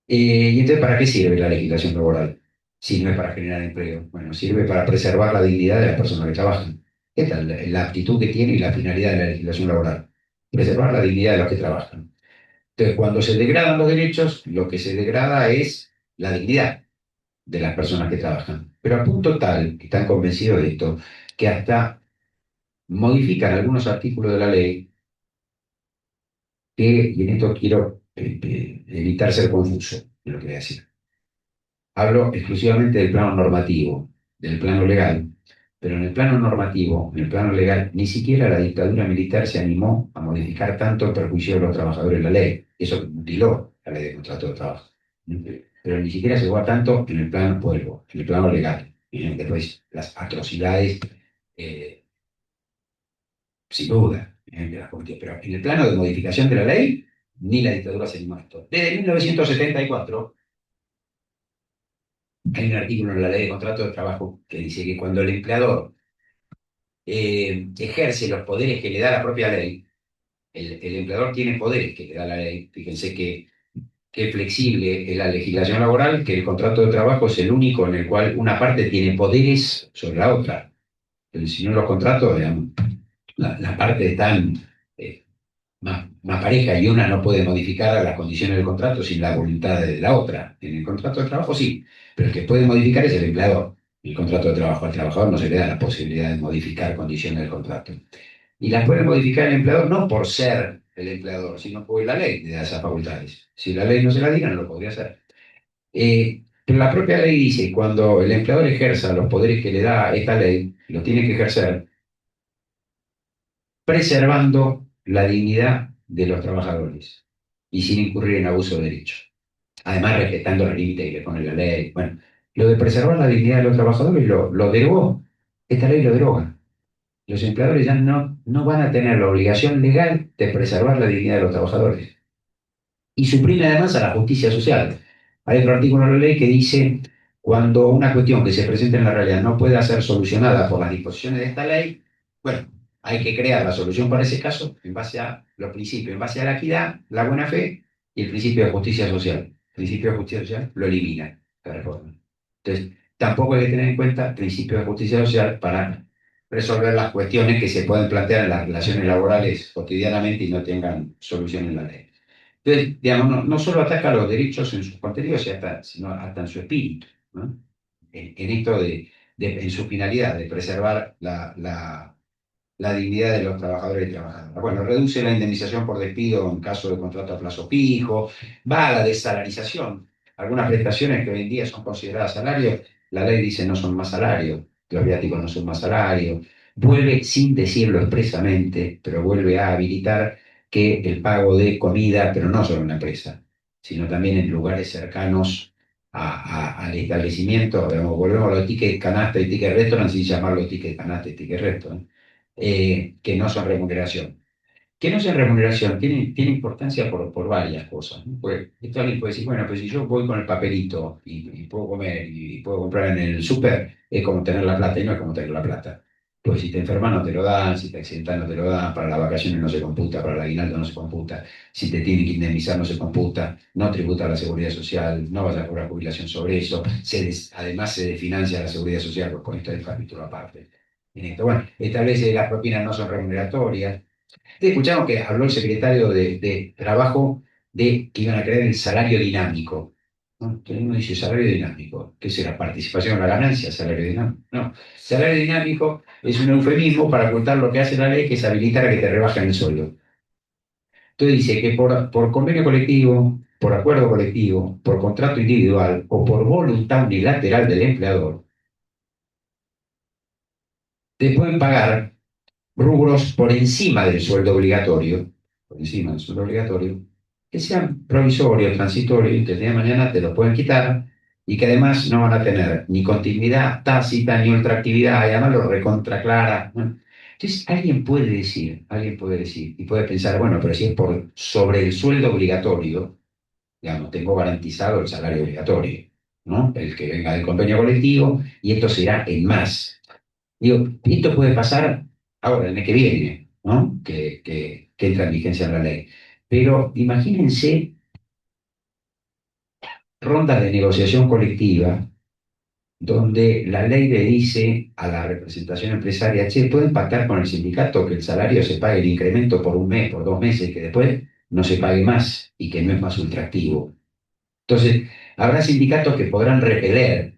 Y entonces, ¿para qué sirve la legislación laboral? Si no es para generar empleo. Bueno, sirve para preservar la dignidad de las personas que trabajan. Esta es la actitud que tiene y la finalidad de la legislación laboral. Preservar la dignidad de los que trabajan. Entonces, cuando se degradan los derechos, lo que se degrada es la dignidad de las personas que trabajan. Pero a punto tal, que están convencidos de esto, que hasta modifican algunos artículos de la ley que, y en esto quiero evitar ser confuso en lo que voy a decir. Hablo exclusivamente del plano normativo, del plano legal, pero en el plano normativo, en el plano legal, ni siquiera la dictadura militar se animó a modificar tanto el perjuicio de los trabajadores la ley. Eso mutiló la ley de contrato de trabajo. Pero ni siquiera se llegó a tanto en el plano, vuelvo, en el plano legal. Y después las atrocidades, eh, sin duda, de las comités. Pero en el plano de modificación de la ley, ni la dictadura se animó a esto. Desde 1974 hay un artículo en la ley de contrato de trabajo que dice que cuando el empleador ejerce los poderes que le da la propia ley, el empleador tiene poderes que le da la ley. Fíjense que flexible es la legislación laboral, que el contrato de trabajo es el único en el cual una parte tiene poderes sobre la otra. Pero si no los contratos, digamos, las partes están más pareja y una no puede modificar las condiciones del contrato sin la voluntad de la otra. En el contrato de trabajo sí, pero el que puede modificar es el empleador. El contrato de trabajo al trabajador no se le da la posibilidad de modificar condiciones del contrato. Y las puede modificar el empleador no por ser el empleador, sino por la ley de esas facultades. Si la ley no se la diera, no lo podría hacer. Pero la propia ley dice, cuando el empleador ejerza los poderes que le da esta ley, lo tiene que ejercer preservando la dignidad de los trabajadores y sin incurrir en abuso de derechos. Además, respetando los límites que le pone la ley. Bueno, lo de preservar la dignidad de los trabajadores lo derogó. Esta ley lo deroga. Los empleadores ya no van a tener la obligación legal de preservar la dignidad de los trabajadores. Y suprime además a la justicia social. Hay otro artículo de la ley que dice, cuando una cuestión que se presenta en la realidad no pueda ser solucionada por las disposiciones de esta ley, bueno, hay que crear la solución para ese caso en base a los principios, en base a la equidad, la buena fe y el principio de justicia social. El principio de justicia social lo elimina la reforma. Entonces, tampoco hay que tener en cuenta el principio de justicia social para resolver las cuestiones que se pueden plantear en las relaciones laborales cotidianamente y no tengan solución en la ley. Entonces, digamos, no solo ataca los derechos en sus contenidos, sino hasta en su espíritu, ¿no? En esto en su finalidad, de preservar la dignidad de los trabajadores y trabajadoras. Bueno, reduce la indemnización por despido en caso de contrato a plazo fijo, va a la desalarización. Algunas prestaciones que hoy en día son consideradas salarios, la ley dice no son más salarios, los viáticos no son más salarios. Vuelve, sin decirlo expresamente, pero vuelve a habilitar que el pago de comida, pero no solo en la empresa, sino también en lugares cercanos al establecimiento, digamos, volvemos a los tickets canasta y ticket restaurant sin llamarlo ticket canasta y ticket restaurant, que no son remuneración. Que no sean remuneración tiene importancia por varias cosas, ¿no? Pues, esto alguien puede decir, bueno, pues si yo voy con el papelito y puedo comer y puedo comprar en el súper, es como tener la plata y no es como tener la plata. Pues si te enfermas no te lo dan, si te accidentas no te lo dan, para las vacaciones no se computa, para el aguinaldo no se computa, si te tienen que indemnizar no se computa, no tributa a la seguridad social, no vas a cobrar jubilación sobre eso, además se desfinancia la seguridad social, pues con esto es capítulo aparte. En esto, bueno, establece que las propinas no son remuneratorias. Escuchamos que habló el secretario de Trabajo de que iban a crear el salario dinámico. ¿No? Entonces uno dice salario dinámico. ¿Qué será? ¿Participación en la ganancia? ¿Salario dinámico? No. Salario dinámico es un eufemismo para ocultar lo que hace la ley, que es habilitar a que te rebajen el sueldo. Entonces dice que por convenio colectivo, por acuerdo colectivo, por contrato individual o por voluntad unilateral del empleador, te pueden pagar rubros por encima del sueldo obligatorio, por encima del sueldo obligatorio, que sean provisorios, transitorios, y que el día de mañana te lo pueden quitar y que además no van a tener ni continuidad tácita ni ultraactividad, y además lo recontraclara, ¿no? Entonces, alguien puede decir, y puede pensar, bueno, pero si es por sobre el sueldo obligatorio, digamos, tengo garantizado el salario obligatorio, ¿no? El que venga del convenio colectivo, y esto será en más. Digo, esto puede pasar ahora, el mes que viene, ¿no? Que entra en vigencia la ley. Pero imagínense rondas de negociación colectiva donde la ley le dice a la representación empresaria, che, pueden pactar con el sindicato que el salario se pague el incremento por un mes, por 2 meses, que después no se pague más y que no es más ultractivo. Entonces, habrá sindicatos que podrán repeler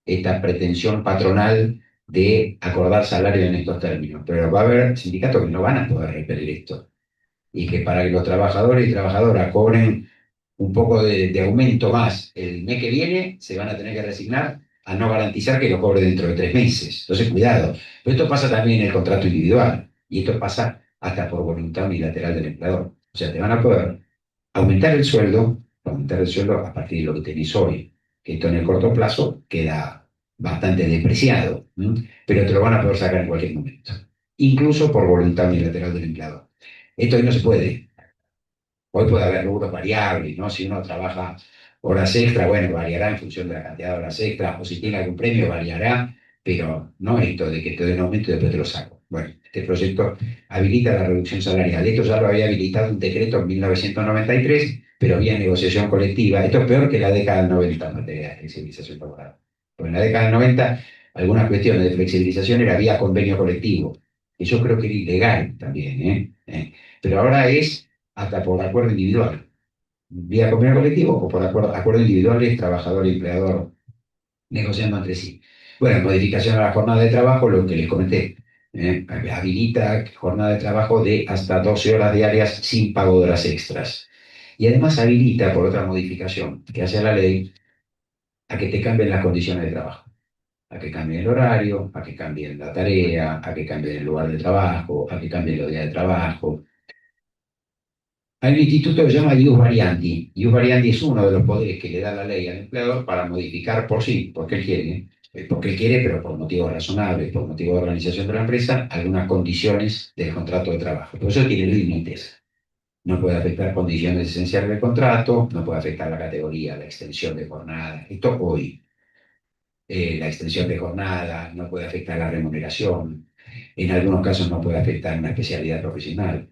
esta pretensión patronal de acordar salario en estos términos, pero va a haber sindicatos que no van a poder repeler esto y que para que los trabajadores y trabajadoras cobren un poco de aumento más el mes que viene, se van a tener que resignar a no garantizar que lo cobre dentro de 3 meses. Entonces, cuidado. Pero esto pasa también en el contrato individual y esto pasa hasta por voluntad unilateral del empleador. O sea, te van a poder aumentar el sueldo a partir de lo que tenés hoy, que esto en el corto plazo queda bastante depreciado, ¿no? Pero te lo van a poder sacar en cualquier momento, incluso por voluntad unilateral del empleador. Esto hoy no se puede. Hoy puede haber rubros variables, ¿no? Si uno trabaja horas extra, bueno, variará en función de la cantidad de horas extra, o si tiene algún premio, variará, pero no esto de que te den aumento y después te lo saco. Bueno, este proyecto habilita la reducción salarial. Esto ya lo había habilitado un decreto en 1993, pero vía negociación colectiva. Esto es peor que la década del 90 en materia de flexibilización laboral. Porque en la década del 90, algunas cuestiones de flexibilización era vía convenio colectivo, que yo creo que era ilegal también, ¿eh? Pero ahora es hasta por acuerdo individual, vía convenio colectivo o por acuerdo individuales, trabajador y empleador negociando entre sí. Bueno, modificación a la jornada de trabajo, lo que les comenté, habilita jornada de trabajo de hasta 12 horas diarias sin pago de horas extras. Y además habilita, por otra modificación que hace la ley, a que te cambien las condiciones de trabajo, a que cambien el horario, a que cambien la tarea, a que cambien el lugar de trabajo, a que cambien los días de trabajo. Hay un instituto que se llama Ius Variandi. Ius Variandi es uno de los poderes que le da la ley al empleador para modificar por sí, porque él quiere, pero por motivos razonables, por motivos de organización de la empresa, algunas condiciones del contrato de trabajo. Por eso tiene límites. No puede afectar condiciones esenciales del contrato, no puede afectar la categoría, la extensión de jornada. Esto hoy, la extensión de jornada, no puede afectar la remuneración. En algunos casos no puede afectar una especialidad profesional.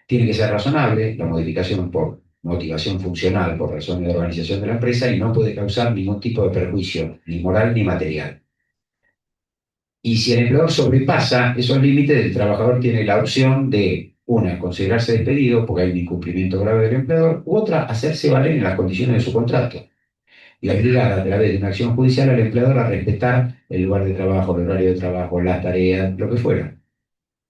Tiene que ser razonable la modificación por motivación funcional, por razones de organización de la empresa y no puede causar ningún tipo de perjuicio, ni moral ni material. Y si el empleador sobrepasa esos límites, el trabajador tiene la opción de, una, considerarse despedido porque hay un incumplimiento grave del empleador, u otra, hacerse valer en las condiciones de su contrato y obligar a través de una acción judicial al empleador a respetar el lugar de trabajo, el horario de trabajo, las tareas, lo que fuera.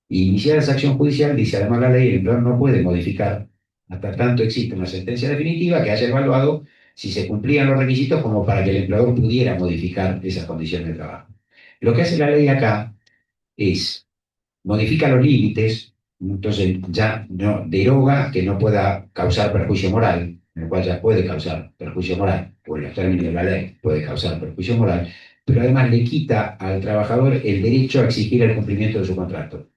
Y iniciar esa acción judicial, dice además la ley, el empleador no puede modificar hasta tanto existe una sentencia definitiva que haya evaluado si se cumplían los requisitos como para que el empleador pudiera modificar esas condiciones de trabajo. Lo que hace la ley acá es modifica los límites, entonces ya no deroga que no pueda causar perjuicio moral, en el cual ya puede causar perjuicio moral, o en los términos de la ley puede causar perjuicio moral, pero además le quita al trabajador el derecho a exigir el cumplimiento de su contrato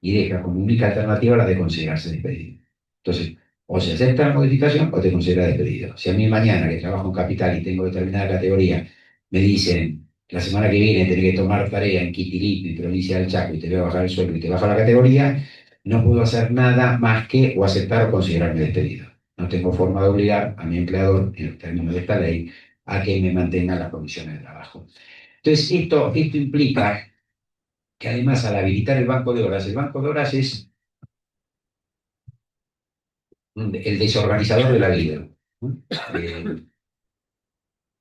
y deja como única alternativa la de considerarse despedido. Entonces, o se acepta la modificación o te considera despedido. Si a mí mañana que trabajo en capital y tengo determinada categoría, me dicen la semana que viene tenés que tomar tarea en Quitilipi, provincia del Chaco, y te voy a bajar el sueldo y te baja la categoría, no puedo hacer nada más que o aceptar o considerarme despedido. No tengo forma de obligar a mi empleador, en los términos de esta ley, a que me mantenga las condiciones de trabajo. Entonces, esto implica que además al habilitar el banco de horas es el desorganizador de la vida, ¿no?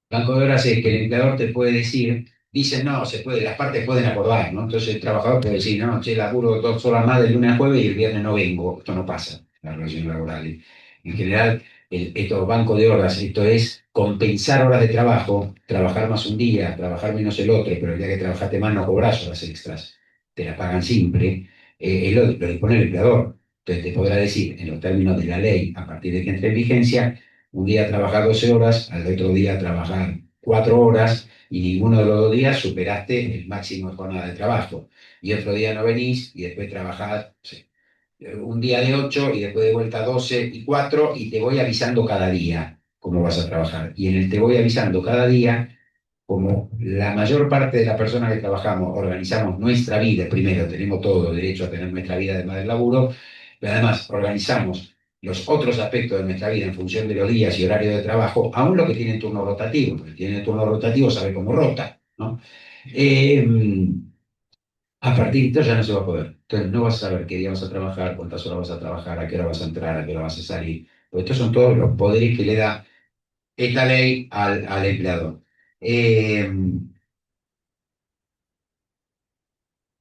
Banco de horas es que el empleador te puede decir, dicen, no, se puede, las partes pueden acordar, ¿no? Entonces el trabajador puede decir, no, che, laburo 2 horas más de lunes a jueves y el viernes no vengo. Esto no pasa en las relaciones laborales. En general, estos bancos de horas, esto es compensar horas de trabajo, trabajar más un día, trabajar menos el otro, pero el día que trabajaste más no cobras horas extras, te las pagan siempre, lo dispone el empleador. Entonces te podrá decir, en los términos de la ley, a partir de que entre en vigencia, un día trabajar 12 horas, al otro día trabajar 4 horas y ninguno de los 2 días superaste el máximo de jornada de trabajo. Y otro día no venís y después trabajás, no sé, un día de 8 y después de vuelta 12 y 4 y te voy avisando cada día cómo vas a trabajar. Y en el te voy avisando cada día, como la mayor parte de las personas que trabajamos organizamos nuestra vida, primero tenemos todo derecho a tener nuestra vida además del laburo, pero además organizamos los otros aspectos de nuestra vida en función de los días y horarios de trabajo, aún los que tienen turno rotativo, porque tienen turno rotativo sabe cómo rota, ¿no? Eh, a partir de esto ya no se va a poder. Entonces no vas a saber qué día vas a trabajar, cuántas horas vas a trabajar, a qué hora vas a entrar, a qué hora vas a salir. Pues estos son todos los poderes que le da esta ley al empleador. Eh,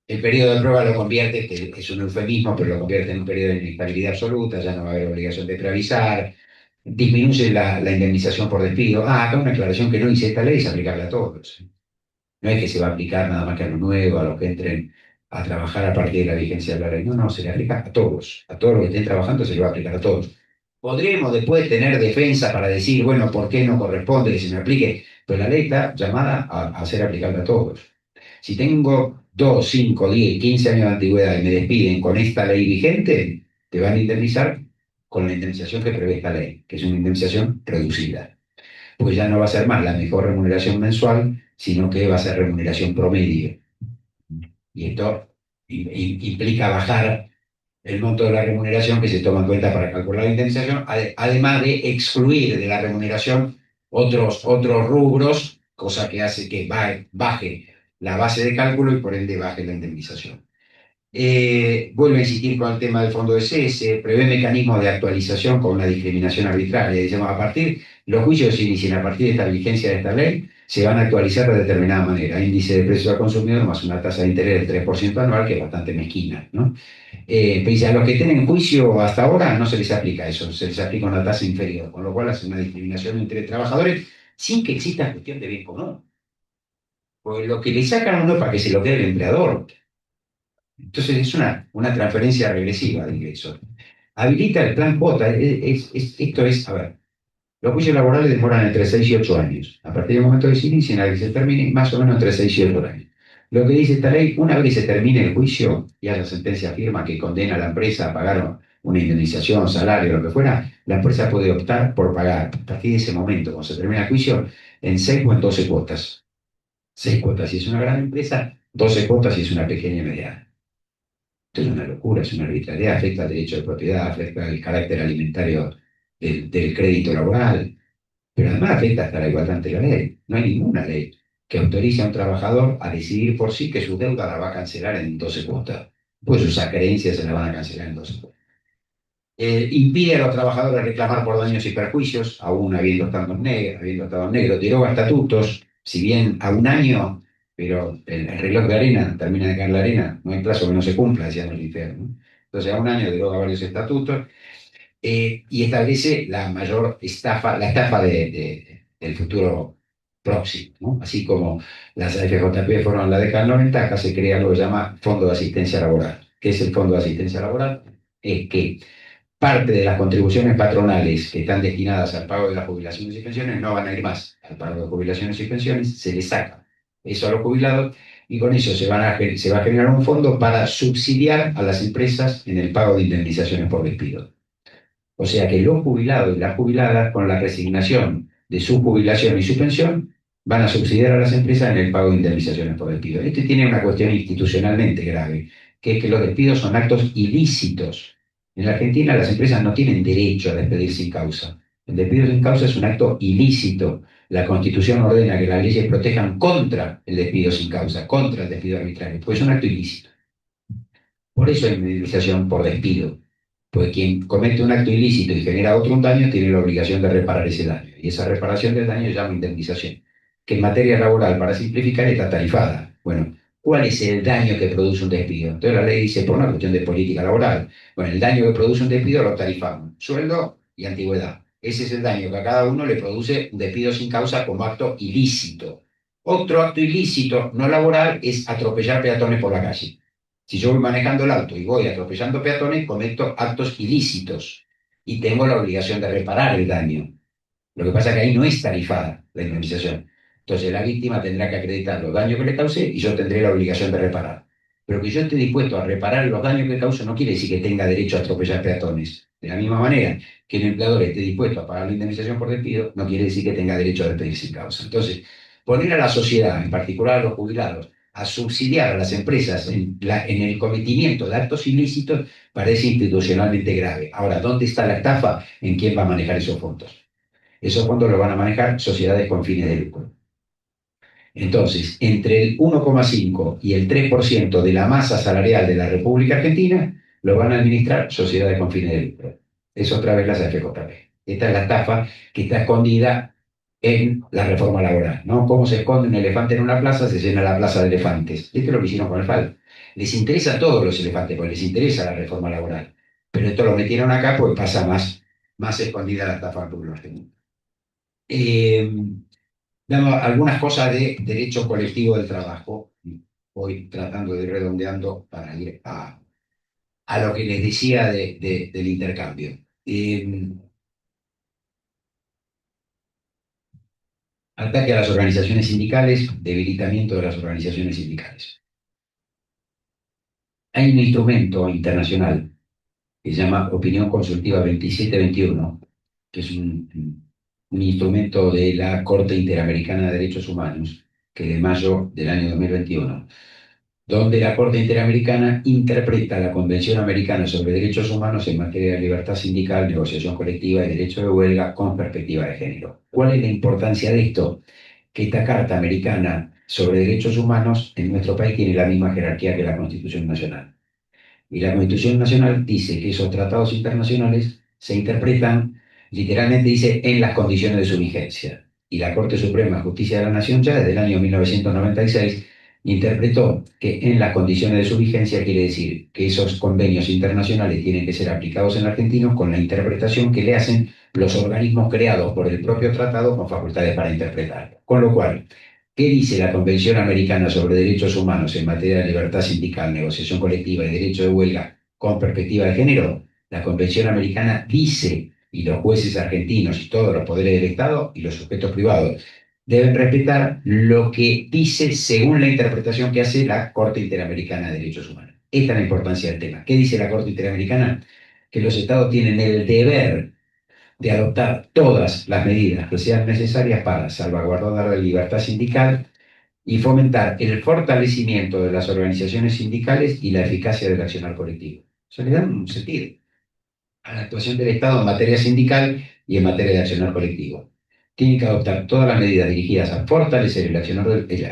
el periodo de prueba lo convierte, que es un eufemismo, pero lo convierte en un periodo de inestabilidad absoluta, ya no va a haber obligación de preavisar, disminuye la indemnización por despido. Ah, acá una aclaración que no hice, esta ley es aplicable a todos. No es que se va a aplicar nada más que a los nuevos, a los que entren a trabajar a partir de la vigencia de la ley. No, no, se le aplica a todos los que estén trabajando se le va a aplicar a todos. Podremos después tener defensa para decir, bueno, ¿por qué no corresponde que se me aplique? Pero la ley está llamada a ser aplicable a todos. Si tengo 2, 5, 10, 15 años de antigüedad y me despiden con esta ley vigente, te van a indemnizar con la indemnización que prevé esta ley, que es una indemnización reducida. Pues ya no va a ser más la mejor remuneración mensual, sino que va a ser remuneración promedio. Y esto implica bajar el monto de la remuneración que se toma en cuenta para calcular la indemnización, además de excluir de la remuneración otros rubros, cosa que hace que baje la base de cálculo y por ende baje la indemnización. Vuelve a insistir con el tema del fondo de cese, prevé mecanismos de actualización con una discriminación arbitraria. Decimos, a partir, los juicios se inician a partir de esta vigencia de esta ley, se van a actualizar de determinada manera. Índice de precios al consumidor más una tasa de interés del 3% anual, que es bastante mezquina, ¿no? Pese a los que tienen juicio hasta ahora, no se les aplica eso, se les aplica una tasa inferior, con lo cual hace una discriminación entre trabajadores sin que exista cuestión de bien común. Pues lo que le sacan a uno es para que se lo quede el empleador. Entonces es una transferencia regresiva de ingresos. Habilita el plan cuota. Esto es, a ver, los juicios laborales demoran entre 6 y 8 años. A partir del momento que se inician a que se termine, más o menos entre 6 y 8 años. Lo que dice esta ley, una vez que se termine el juicio y haya sentencia firme que condena a la empresa a pagar una indemnización, salario, lo que fuera, la empresa puede optar por pagar a partir de ese momento, cuando se termina el juicio, en 6 o en 12 cuotas. 6 cuotas si es una gran empresa, 12 cuotas si es una pequeña y mediana. Esto es una locura, es una arbitrariedad, afecta al derecho de propiedad, afecta al carácter alimentario del crédito laboral, pero además afecta hasta la igualdad ante la ley. No hay ninguna ley que autorice a un trabajador a decidir por sí que su deuda la va a cancelar en 12 cuotas, pues sus acreencias se la van a cancelar en 12 cuotas. Impide a los trabajadores reclamar por daños y perjuicios, aún habiendo estado en negro, deroga estatutos, si bien a un año, pero el reloj de arena termina de caer la arena, no hay plazo que no se cumpla, decíamos el infierno, ¿no? Entonces a un año deroga varios estatutos y establece la mayor estafa, la estafa del futuro próximo, ¿no? Así como las FJP fueron en la década del 90, acá se crea lo que se llama Fondo de Asistencia Laboral. ¿Qué es el Fondo de Asistencia Laboral? Es que parte de las contribuciones patronales que están destinadas al pago de las jubilaciones y pensiones no van a ir más al pago de jubilaciones y pensiones, se les saca eso a los jubilados y con eso se va a generar un fondo para subsidiar a las empresas en el pago de indemnizaciones por despido. O sea que los jubilados y las jubiladas, con la resignación de su jubilación y su pensión, van a subsidiar a las empresas en el pago de indemnizaciones por despido. Este tiene una cuestión institucionalmente grave, que es que los despidos son actos ilícitos. En la Argentina las empresas no tienen derecho a despedir sin causa. El despido sin causa es un acto ilícito. La Constitución ordena que las leyes protejan contra el despido sin causa, contra el despido arbitrario, pues es un acto ilícito. Por eso hay indemnización por despido. Pues quien comete un acto ilícito y genera otro un daño tiene la obligación de reparar ese daño. Y esa reparación del daño se llama indemnización, que en materia laboral, para simplificar, está tarifada. Bueno, ¿cuál es el daño que produce un despido? Entonces la ley dice, por una cuestión de política laboral, bueno, el daño que produce un despido lo tarifamos, sueldo y antigüedad. Ese es el daño que a cada uno le produce un despido sin causa como acto ilícito. Otro acto ilícito no laboral es atropellar peatones por la calle. Si yo voy manejando el auto y voy atropellando peatones, cometo actos ilícitos y tengo la obligación de reparar el daño. Lo que pasa es que ahí no es tarifada la indemnización. Entonces la víctima tendrá que acreditar los daños que le causé y yo tendré la obligación de reparar. Pero que yo esté dispuesto a reparar los daños que causo no quiere decir que tenga derecho a atropellar peatones. De la misma manera que el empleador esté dispuesto a pagar la indemnización por despido, no quiere decir que tenga derecho a despedir sin causa. Entonces, poner a la sociedad, en particular a los jubilados, a subsidiar a las empresas en el cometimiento de actos ilícitos parece institucionalmente grave. Ahora, ¿dónde está la estafa? ¿En quién va a manejar esos fondos? Esos fondos los van a manejar sociedades con fines de lucro. Entonces, entre el 1,5 y el 3% de la masa salarial de la República Argentina lo van a administrar sociedades con fines de lucro. Es otra vez la CFJP. Esta es la estafa que está escondida en la reforma laboral, ¿no? Cómo se esconde un elefante en una plaza, se llena la plaza de elefantes. Esto es lo que hicieron con el FAL. Les interesa a todos los elefantes, porque les interesa la reforma laboral. Pero esto lo metieron acá porque pasa más escondida la estafa por los demás. Eh, Damos algunas cosas de derecho colectivo del trabajo. Voy tratando de ir redondeando para ir a lo que les decía del intercambio. Ataque a las organizaciones sindicales, debilitamiento de las organizaciones sindicales. Hay un instrumento internacional que se llama Opinión Consultiva 2721, que es un instrumento de la Corte Interamericana de Derechos Humanos, que de mayo del año 2021, donde la Corte Interamericana interpreta la Convención Americana sobre Derechos Humanos en materia de libertad sindical, negociación colectiva y derecho de huelga con perspectiva de género. ¿Cuál es la importancia de esto? Que esta Carta Americana sobre Derechos Humanos en nuestro país tiene la misma jerarquía que la Constitución Nacional. Y la Constitución Nacional dice que esos tratados internacionales se interpretan, literalmente dice, en las condiciones de su vigencia. Y la Corte Suprema de Justicia de la Nación ya desde el año 1996 interpretó que en las condiciones de su vigencia quiere decir que esos convenios internacionales tienen que ser aplicados en argentinos con la interpretación que le hacen los organismos creados por el propio tratado con facultades para interpretar. Con lo cual, ¿qué dice la Convención Americana sobre Derechos Humanos en materia de libertad sindical, negociación colectiva y derecho de huelga con perspectiva de género? La Convención Americana dice, y los jueces argentinos y todos los poderes del Estado y los sujetos privados deben respetar lo que dice según la interpretación que hace la Corte Interamericana de Derechos Humanos. Esta es la importancia del tema. ¿Qué dice la Corte Interamericana? Que los Estados tienen el deber de adoptar todas las medidas que sean necesarias para salvaguardar la libertad sindical y fomentar el fortalecimiento de las organizaciones sindicales y la eficacia del accionar colectivo. Se le da un sentido a la actuación del Estado en materia sindical y en materia de accionar colectivo. Tiene que adoptar todas las medidas dirigidas a fortalecer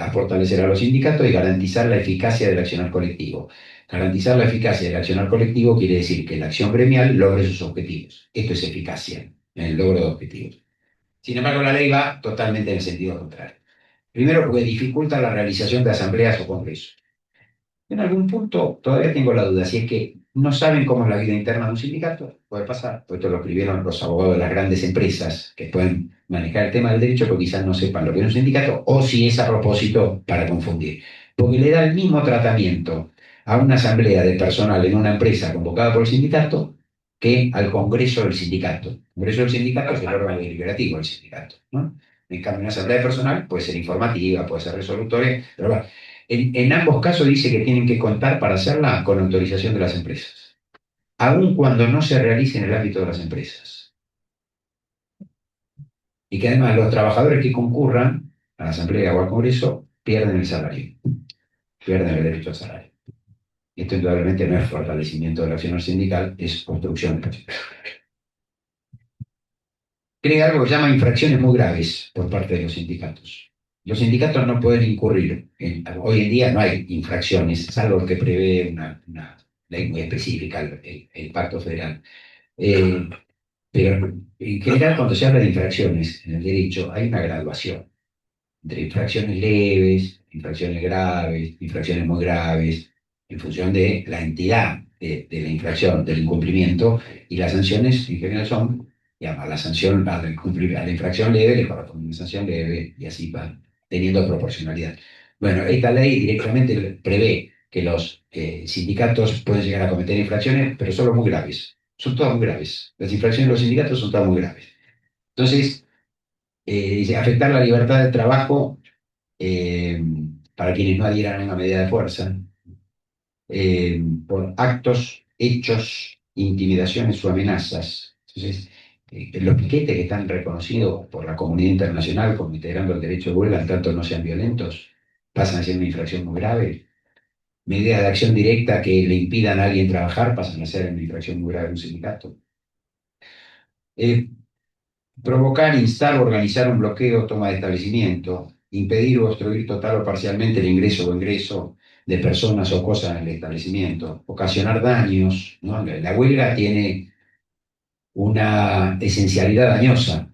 a fortalecer a los sindicatos y garantizar la eficacia del accionar colectivo. Garantizar la eficacia del accionar colectivo quiere decir que la acción gremial logre sus objetivos. Esto es eficacia en el logro de objetivos. Sin embargo, la ley va totalmente en el sentido contrario. Primero, porque dificulta la realización de asambleas o congresos. En algún punto todavía tengo la duda, si es que no saben cómo es la vida interna de un sindicato, puede pasar, pues esto lo escribieron los abogados de las grandes empresas que pueden manejar el tema del derecho, pero quizás no sepan lo que es un sindicato, o si es a propósito para confundir. Porque le da el mismo tratamiento a una asamblea de personal en una empresa convocada por el sindicato que al Congreso del sindicato. El Congreso del sindicato es el órgano deliberativo del sindicato, ¿no? En cambio, una asamblea de personal puede ser informativa, puede ser resolutoria, pero bueno, en ambos casos dice que tienen que contar para hacerla con autorización de las empresas, aun cuando no se realice en el ámbito de las empresas. Y que además los trabajadores que concurran a la asamblea o al congreso pierden el salario, pierden el derecho al salario. Esto indudablemente no es fortalecimiento de la acción sindical, es construcción de la acción. Crea algo que llama infracciones muy graves por parte de los sindicatos. Los sindicatos no pueden incurrir, hoy en día no hay infracciones, salvo que prevé una ley muy específica, el Pacto Federal. Eh, pero en general, cuando se habla de infracciones en el derecho, hay una graduación entre infracciones leves, infracciones graves, infracciones muy graves, en función de la entidad de la infracción, del incumplimiento, y las sanciones en general son, digamos, la sanción a la infracción leve le corresponde una sanción leve y así va teniendo proporcionalidad. Bueno, esta ley directamente prevé que los sindicatos pueden llegar a cometer infracciones, pero solo muy graves. Son todas muy graves. Las infracciones de los sindicatos son todas muy graves. Entonces, dice, afectar la libertad de trabajo eh, para quienes no adhieran a una medida de fuerza, por actos, hechos, intimidaciones o amenazas. Entonces, los piquetes que están reconocidos por la comunidad internacional como integrando el derecho de huelga, en tanto no sean violentos, pasan a ser una infracción muy grave. Medidas de acción directa que le impidan a alguien trabajar pasan a ser una infracción muy grave en un sindicato. Eh, Provocar, instar o organizar un bloqueo o toma de establecimiento, impedir o obstruir total o parcialmente el ingreso o ingreso de personas o cosas en el establecimiento, ocasionar daños, ¿no? La huelga tiene una esencialidad dañosa.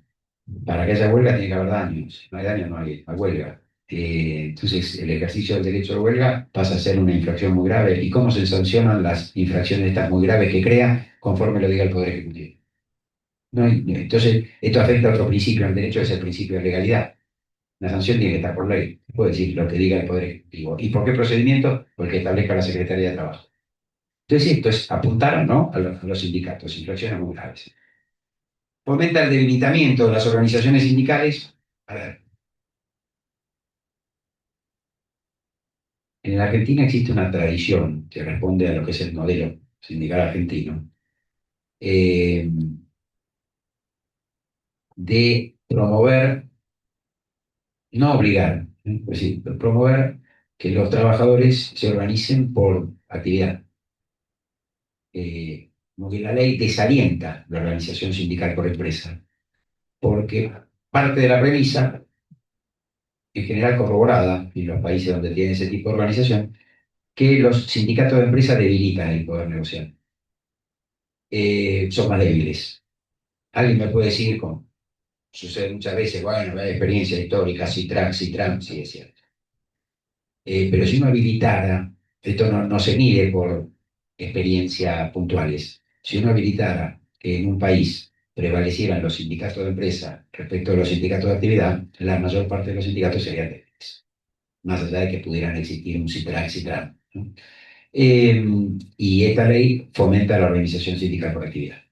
Para que haya huelga tiene que haber daños. Si no hay daños, no hay huelga. Entonces, el ejercicio del derecho de huelga pasa a ser una infracción muy grave. ¿Y cómo se sancionan las infracciones estas muy graves que crea conforme lo diga el Poder Ejecutivo? Entonces, esto afecta a otro principio del derecho, es el principio de legalidad. La sanción tiene que estar por ley, puede decir lo que diga el Poder Ejecutivo. ¿Y por qué procedimiento? Porque establezca la Secretaría de Trabajo. Entonces, esto es apuntar, ¿no?, a los sindicatos, infracciones muy graves. Fomenta el debilitamiento de las organizaciones sindicales. A ver, en la Argentina existe una tradición que responde a lo que es el modelo sindical argentino, eh, de promover, no obligar, es decir, promover que los trabajadores se organicen por actividad. Como que la ley desalienta la organización sindical por empresa, porque parte de la premisa, en general corroborada en los países donde tiene ese tipo de organización, que los sindicatos de empresa debilitan el poder negocial, son más débiles. Alguien me puede decir, como sucede muchas veces, bueno, hay experiencia histórica, si Trump, sí es cierto. Pero si uno habilitara, esto no se mide por experiencias puntuales, si uno habilitara que en un país prevalecieran los sindicatos de empresa respecto a los sindicatos de actividad, la mayor parte de los sindicatos serían débiles, más allá de que pudieran existir un Citran, ¿no? Y esta ley fomenta la organización sindical por actividad.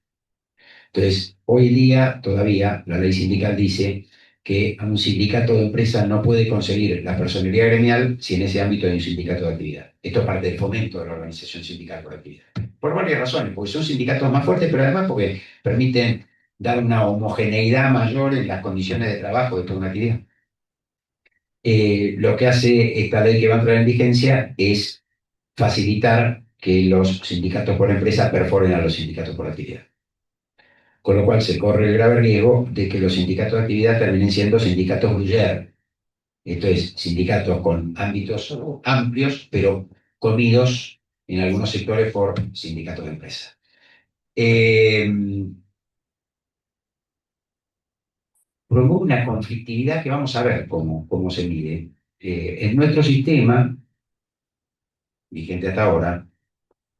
Entonces, hoy día todavía la ley sindical dice que un sindicato de empresa no puede conseguir la personería gremial si en ese ámbito hay un sindicato de actividad. Esto es parte del fomento de la organización sindical por actividad. Por varias razones, porque son sindicatos más fuertes, pero además porque permiten dar una homogeneidad mayor en las condiciones de trabajo de toda una actividad. Lo que hace esta ley que va a entrar en vigencia es facilitar que los sindicatos por empresa perforen a los sindicatos por actividad. Con lo cual se corre el grave riesgo de que los sindicatos de actividad terminen siendo sindicatos gruyère, esto es, sindicatos con ámbitos amplios, pero comidos en algunos sectores por sindicatos de empresa. Eh, Promueve una conflictividad que vamos a ver cómo se mide. En nuestro sistema, vigente hasta ahora,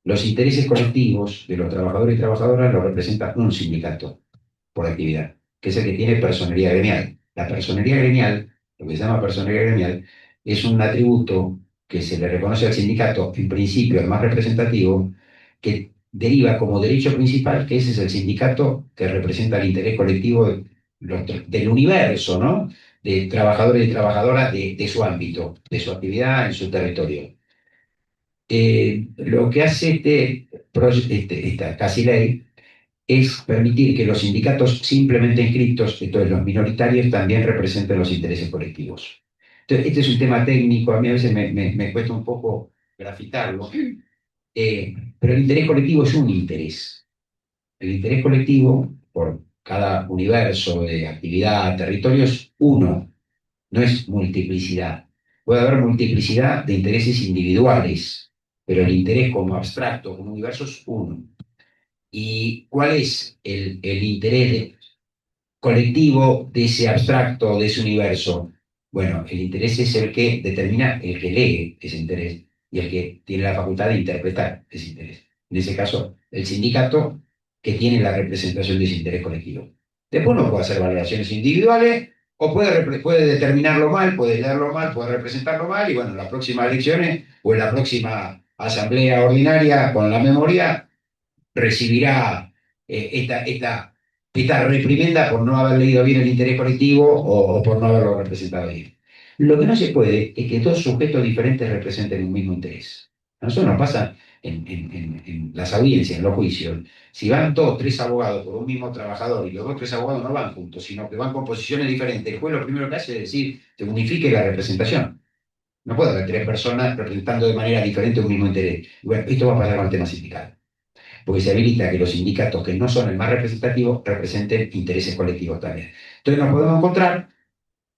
los intereses colectivos de los trabajadores y trabajadoras los representa un sindicato por actividad, que es el que tiene personería gremial. La personería gremial, lo que se llama personería gremial, es un atributo que se le reconoce al sindicato, en principio el más representativo, que deriva como derecho principal que ese es el sindicato que representa el interés colectivo del universo, ¿no?, de trabajadores y trabajadoras de su ámbito, de su actividad en su territorio. Lo que hace esta casi ley es permitir que los sindicatos simplemente inscritos, entonces los minoritarios, también representen los intereses colectivos. Entonces, este es un tema técnico, a mí a veces me cuesta un poco graficarlo, pero el interés colectivo es un interés. El interés colectivo, por cada universo de actividad, territorio, es uno, no es multiplicidad. Puede haber multiplicidad de intereses individuales, pero el interés como abstracto, como universo, es uno. ¿Y cuál es el interés colectivo de ese abstracto, de ese universo? Bueno, el interés es el que determina el que lee ese interés y el que tiene la facultad de interpretar ese interés. En ese caso, el sindicato que tiene la representación de ese interés colectivo. Después uno puede hacer valoraciones individuales o puede determinarlo mal, puede leerlo mal, puede representarlo mal y bueno, en las próximas elecciones o en la próxima asamblea ordinaria con la memoria recibirá esta reprimenda por no haber leído bien el interés colectivo o por no haberlo representado bien. Lo que no se puede es que dos sujetos diferentes representen un mismo interés. A nosotros nos pasa en las audiencias, en los juicios. Si van dos, tres abogados por un mismo trabajador y los dos, tres abogados no van juntos, sino que van con posiciones diferentes, el juez lo primero que hace es decir, que unifique la representación. No puede haber tres personas representando de manera diferente un mismo interés. Y bueno, esto va a pasar con el tema sindical, porque se habilita que los sindicatos que no son el más representativo representen intereses colectivos también. Entonces nos podemos encontrar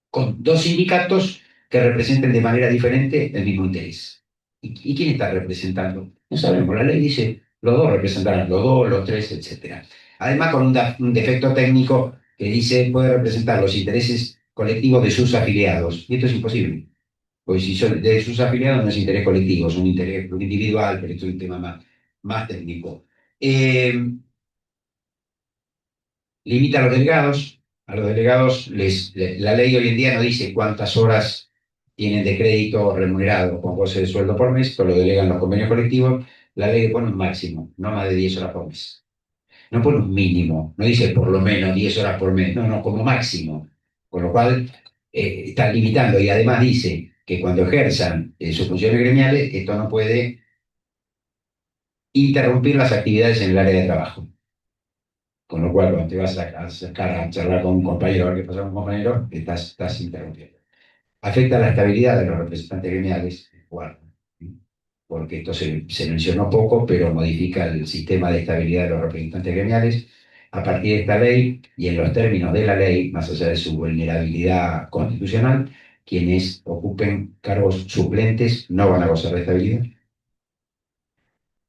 con dos sindicatos que representen de manera diferente el mismo interés. ¿Y quién está representando? No sabemos, la ley dice los dos representarán, los dos, los tres, etc. Además con un defecto técnico que dice puede representar los intereses colectivos de sus afiliados, y esto es imposible. Pues si son de sus afiliados no es interés colectivo, es un interés individual, pero esto es un tema más técnico. Eh, Limita a los delegados la ley hoy en día no dice cuántas horas tienen de crédito remunerado con goce de sueldo por mes, esto lo delegan los convenios colectivos, la ley pone un máximo, no más de 10 horas por mes. No pone un mínimo, no dice por lo menos 10 horas por mes, no, no, como máximo. Con lo cual, está limitando y además dice que cuando ejerzan sus funciones gremiales, esto no puede interrumpir las actividades en el área de trabajo. Con lo cual, cuando te vas a sacar a charlar con un compañero, a ver qué pasa con un compañero, estás interrumpiendo. Afecta la estabilidad de los representantes gremiales, bueno, porque esto se mencionó poco, pero modifica el sistema de estabilidad de los representantes gremiales. A partir de esta ley y en los términos de la ley, más allá de su vulnerabilidad constitucional, quienes ocupen cargos suplentes no van a gozar de estabilidad.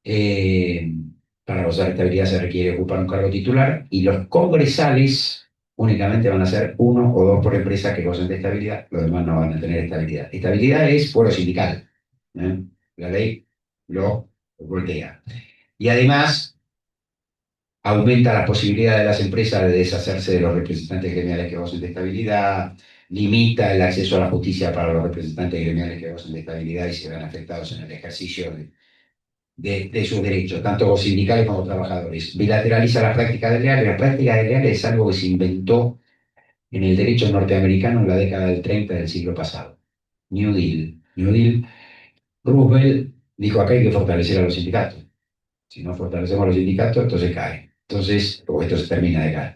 Eh, para gozar de estabilidad se requiere ocupar un cargo titular y los congresales únicamente van a ser uno o dos por empresa que gocen de estabilidad, los demás no van a tener estabilidad. Estabilidad es fuero sindical. ¿Eh? La ley lo voltea. Y además aumenta la posibilidad de las empresas de deshacerse de los representantes gremiales que gocen de estabilidad, limita el acceso a la justicia para los representantes gremiales que gocen de estabilidad y se ven afectados en el ejercicio de sus derechos, tanto sindicales como trabajadores. Bilateraliza las prácticas desleales. Las prácticas desleales es algo que se inventó en el derecho norteamericano en la década del 30 del siglo pasado. New Deal. New Deal. Roosevelt dijo acá hay que fortalecer a los sindicatos. Si no fortalecemos a los sindicatos, entonces cae. Entonces, o esto se termina de caer.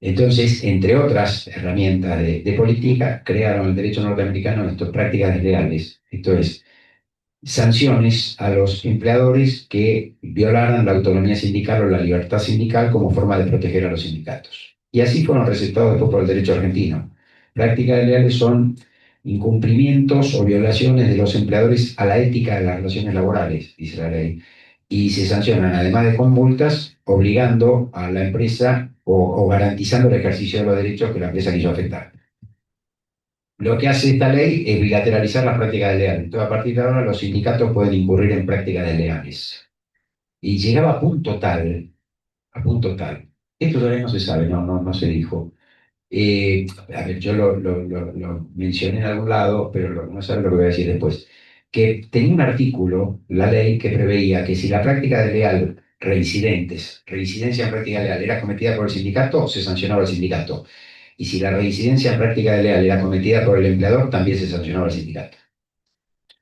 Entonces, entre otras herramientas de política, crearon el derecho norteamericano estas prácticas desleales. Esto es, sanciones a los empleadores que violaran la autonomía sindical o la libertad sindical como forma de proteger a los sindicatos. Y así fueron recetados después por el derecho argentino. Prácticas legales son incumplimientos o violaciones de los empleadores a la ética de las relaciones laborales, dice la ley, y se sancionan además de con multas, obligando a la empresa o garantizando el ejercicio de los derechos que la empresa quiso afectar. Lo que hace esta ley es bilateralizar las prácticas desleales. Entonces, a partir de ahora, los sindicatos pueden incurrir en prácticas desleales. Y llegaba a punto tal. Esto todavía no se sabe, no se dijo. A ver, yo lo mencioné en algún lado, pero no saben lo que voy a decir después. Que tenía un artículo, la ley, que preveía que si la práctica desleal, reincidencia en práctica desleal, era cometida por el sindicato, se sancionaba el sindicato. Y si la reincidencia en práctica desleal era cometida por el empleador, también se sancionaba al sindicato.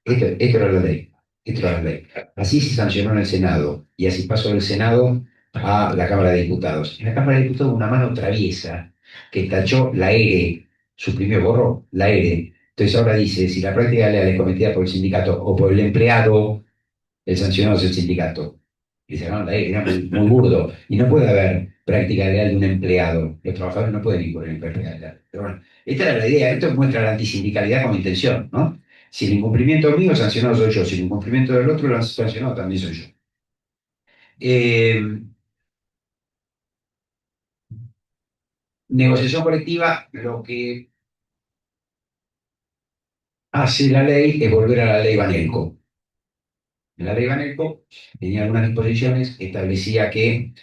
Esto era la ley. Esto era la ley. Así se sancionó en el Senado y así pasó del Senado a la Cámara de Diputados. En la Cámara de Diputados una mano traviesa que tachó la ERE, suprimió, borró la ERE. Entonces ahora dice, si la práctica desleal es cometida por el sindicato o por el empleado, el sancionado es el sindicato. Y se llama la ERE, era muy burdo. Y no puede haber práctica leal de un empleado. Los trabajadores no pueden incurrir en práctica leal. Pero bueno, esta era la idea. Esto muestra la antisindicalidad como intención, ¿no? Si el incumplimiento mío, sancionado soy yo. Si el incumplimiento del otro, lo sancionado también soy yo. Eh, Negociación colectiva, lo que hace la ley es volver a la ley Banelco. En la ley Banelco tenía algunas disposiciones que establecía que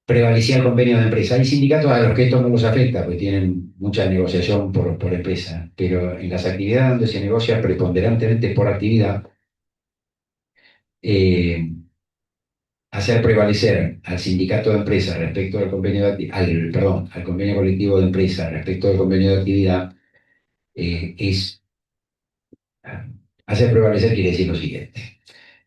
prevalecía el convenio de empresa. Hay sindicatos a los que esto no los afecta, porque tienen mucha negociación por empresa, pero en las actividades donde se negocia preponderantemente por actividad, eh, hacer prevalecer al sindicato de empresa respecto al convenio al convenio colectivo de empresa respecto al convenio de actividad, es hacer prevalecer quiere decir lo siguiente.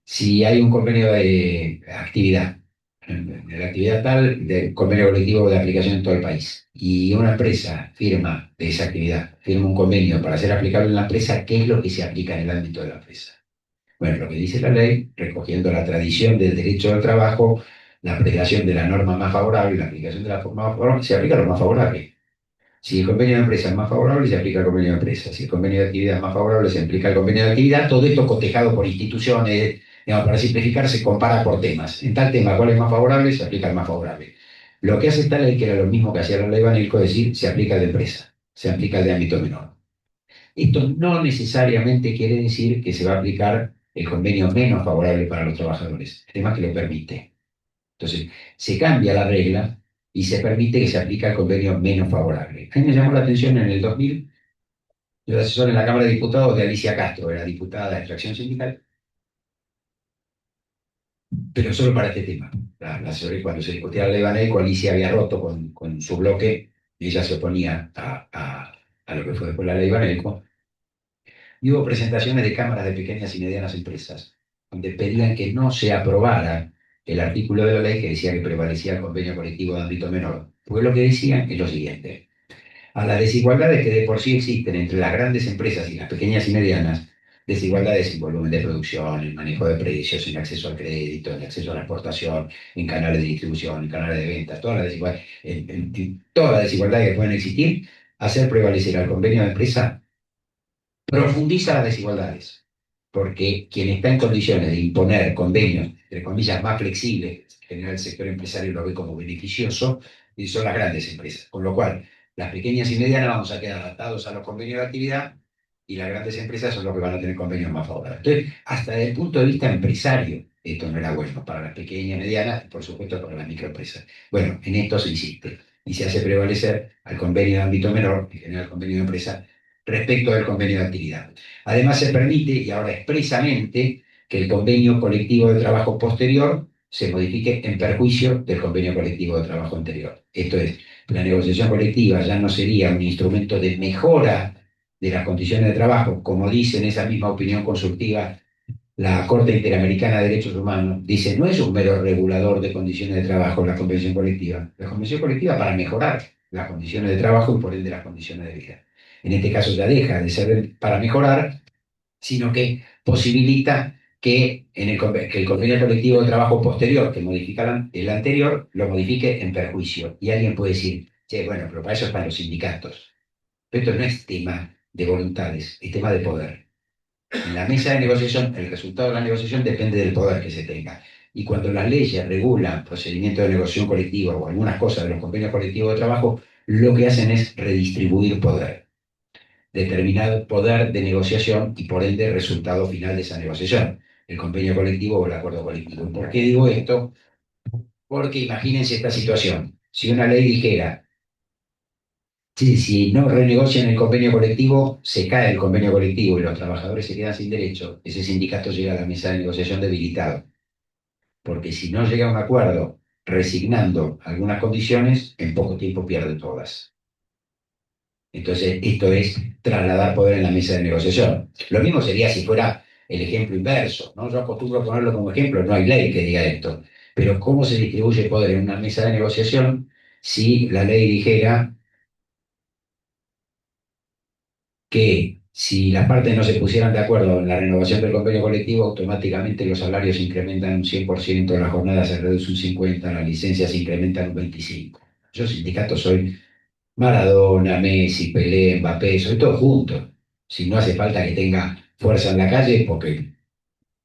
Si hay un convenio de actividad, de la actividad tal, de convenio colectivo de aplicación en todo el país, y una empresa firma de esa actividad, firma un convenio para ser aplicable en la empresa, ¿qué es lo que se aplica en el ámbito de la empresa? Bueno, lo que dice la ley, recogiendo la tradición del derecho al trabajo, la aplicación de la norma más favorable, la aplicación de la forma más favorable, se aplica lo más favorable. Si el convenio de empresa es más favorable, se aplica el convenio de empresa. Si el convenio de actividad es más favorable, se aplica el convenio de actividad. Todo esto cotejado por instituciones, digamos, para simplificar, se compara por temas. En tal tema, ¿cuál es más favorable? Se aplica el más favorable. Lo que hace esta ley, que era lo mismo que hacía la ley Banelco, es decir, se aplica el de empresa, se aplica el de ámbito menor. Esto no necesariamente quiere decir que se va a aplicar el convenio menos favorable para los trabajadores, el tema es que lo permite. Entonces, se cambia la regla y se permite que se aplique el convenio menos favorable. A mí me llamó la atención en el 2000, yo era asesor en la Cámara de Diputados de Alicia Castro, era diputada de extracción sindical, pero solo para este tema. La asesoré cuando se discutía la ley Baneco, Alicia había roto con su bloque y ella se oponía a lo que fue después la ley Baneco. Y hubo presentaciones de cámaras de pequeñas y medianas empresas, donde pedían que no se aprobara el artículo de la ley que decía que prevalecía el convenio colectivo de ámbito menor. Porque lo que decían es lo siguiente: a las desigualdades que de por sí existen entre las grandes empresas y las pequeñas y medianas, desigualdades en volumen de producción, en manejo de precios, en acceso al crédito, en acceso a la exportación, en canales de distribución, en canales de ventas, en todas las desigualdades que pueden existir, hacer prevalecer al convenio de empresa profundiza las desigualdades, porque quien está en condiciones de imponer convenios, entre comillas, más flexibles, en general el sector empresario lo ve como beneficioso, y son las grandes empresas. Con lo cual, las pequeñas y medianas vamos a quedar adaptados a los convenios de actividad y las grandes empresas son los que van a tener convenios más favorables. Entonces, hasta desde el punto de vista empresario, esto no era bueno para las pequeñas y medianas y, por supuesto, para las microempresas. Bueno, en esto se insiste y se hace prevalecer al convenio de ámbito menor, en general el convenio de empresa, respecto del convenio de actividad. Además, se permite, y ahora expresamente, que el convenio colectivo de trabajo posterior se modifique en perjuicio del convenio colectivo de trabajo anterior. Esto es, la negociación colectiva ya no sería un instrumento de mejora de las condiciones de trabajo, como dice en esa misma opinión consultiva la Corte Interamericana de Derechos Humanos, dice, no es un mero regulador de condiciones de trabajo la convención colectiva. La convención colectiva para mejorar las condiciones de trabajo y por ende las condiciones de vida. En este caso ya deja de ser para mejorar, sino que posibilita que, que el convenio colectivo de trabajo posterior que modifica el anterior lo modifique en perjuicio. Y alguien puede decir, che, bueno, pero para eso están los sindicatos. Pero esto no es tema de voluntades, es tema de poder. En la mesa de negociación, el resultado de la negociación depende del poder que se tenga. Y cuando las leyes regulan procedimientos de negociación colectiva o algunas cosas de los convenios colectivos de trabajo, lo que hacen es redistribuir poder, determinado poder de negociación y por ende resultado final de esa negociación, el convenio colectivo o el acuerdo colectivo. ¿Y por qué digo esto? Porque imagínense esta situación. Si una ley dijera, sí, si no renegocian el convenio colectivo, se cae el convenio colectivo y los trabajadores se quedan sin derecho, ese sindicato llega a la mesa de negociación debilitado. Porque si no llega a un acuerdo resignando algunas condiciones, en poco tiempo pierde todas. Entonces, esto es trasladar poder en la mesa de negociación. Lo mismo sería si fuera el ejemplo inverso, ¿no? Yo acostumbro a ponerlo como ejemplo, no hay ley que diga esto. Pero ¿cómo se distribuye el poder en una mesa de negociación si la ley dijera que si las partes no se pusieran de acuerdo en la renovación del convenio colectivo, automáticamente los salarios se incrementan un 100%, la jornada se reduce un 50%, las licencias se incrementan un 25%? Yo sindicato soy Maradona, Messi, Pelé, Mbappé, soy todo juntos. Si no hace falta que tenga fuerza en la calle, porque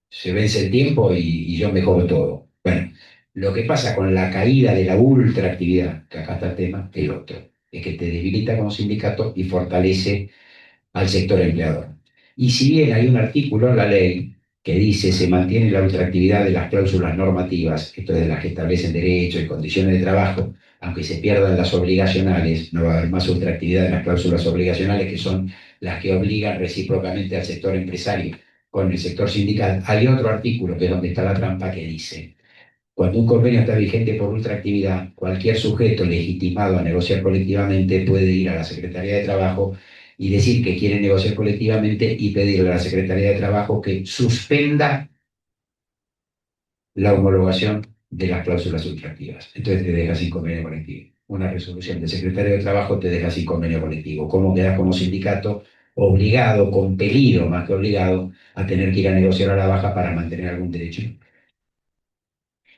se vence el tiempo y yo mejoro todo. Bueno, lo que pasa con la caída de la ultraactividad, que acá está el tema, el otro, es que te debilita como sindicato y fortalece al sector empleador. Y si bien hay un artículo en la ley que dice se mantiene la ultraactividad de las cláusulas normativas, esto es de las que establecen derechos y condiciones de trabajo, aunque se pierdan las obligacionales, no va a haber más ultraactividad en las cláusulas obligacionales, que son las que obligan recíprocamente al sector empresario con el sector sindical. Hay otro artículo, que es donde está la trampa, que dice: cuando un convenio está vigente por ultraactividad, cualquier sujeto legitimado a negociar colectivamente puede ir a la Secretaría de Trabajo y decir que quiere negociar colectivamente y pedirle a la Secretaría de Trabajo que suspenda la homologación de las cláusulas ultraactivas. Entonces te deja sin convenio colectivo. Una resolución del secretario de Trabajo te deja sin convenio colectivo. ¿Cómo quedas como sindicato? Obligado, compelido más que obligado, a tener que ir a negociar a la baja para mantener algún derecho.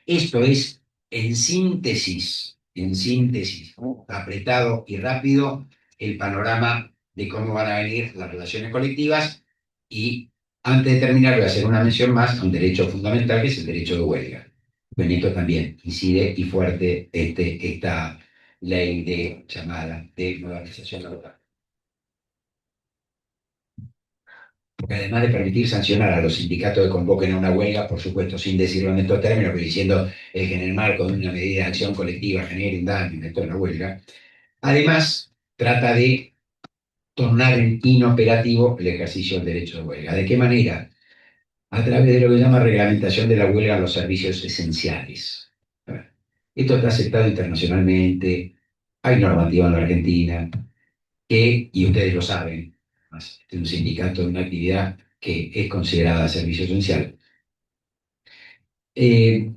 Esto es, en síntesis, ¿no? Apretado y rápido, el panorama de cómo van a venir las relaciones colectivas. Y antes de terminar, voy a hacer una mención más a un derecho fundamental, que es el derecho de huelga. Benito también incide y fuerte esta ley de llamada de modernización laboral. porque además de permitir sancionar a los sindicatos que convoquen a una huelga, por supuesto, sin decirlo en estos términos, pero diciendo que en el marco de una medida de acción colectiva genere un daño en esto de la huelga, además trata de tornar en inoperativo el ejercicio del derecho de huelga. ¿De qué manera? A través de lo que se llama reglamentación de la huelga en los servicios esenciales. A ver, esto está aceptado internacionalmente, hay normativa en la Argentina, que, y ustedes lo saben, es un sindicato de una actividad que es considerada servicio esencial, que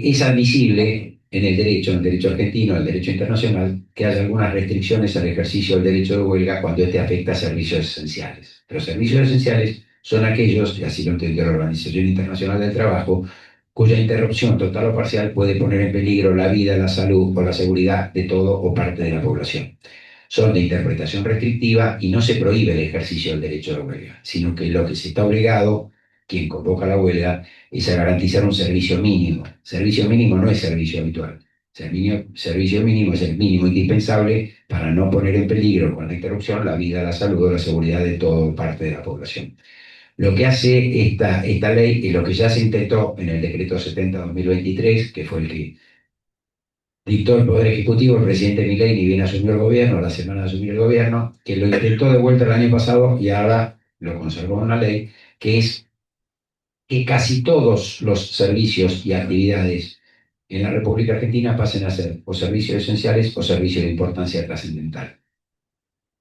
es admisible en el derecho argentino, en el derecho internacional, que haya algunas restricciones al ejercicio del derecho de huelga cuando éste afecta a servicios esenciales. Los servicios esenciales son aquellos, y así lo entendió la Organización Internacional del Trabajo, cuya interrupción total o parcial puede poner en peligro la vida, la salud o la seguridad de todo o parte de la población. Son de interpretación restrictiva y no se prohíbe el ejercicio del derecho de huelga, sino que lo que se está obligado, quien convoca la huelga, es a garantizar un servicio mínimo. Servicio mínimo no es servicio habitual. Servicio mínimo es el mínimo indispensable para no poner en peligro con la interrupción la vida, la salud o la seguridad de toda parte de la población. Lo que hace esta ley y lo que ya se intentó en el decreto 70-2023, que fue el que dictó el Poder Ejecutivo, el presidente Milei ni bien asumió el gobierno, la semana de asumir el gobierno, que lo intentó de vuelta el año pasado y ahora lo conservó en una ley, que es que casi todos los servicios y actividades en la República Argentina pasen a ser o servicios esenciales o servicios de importancia trascendental.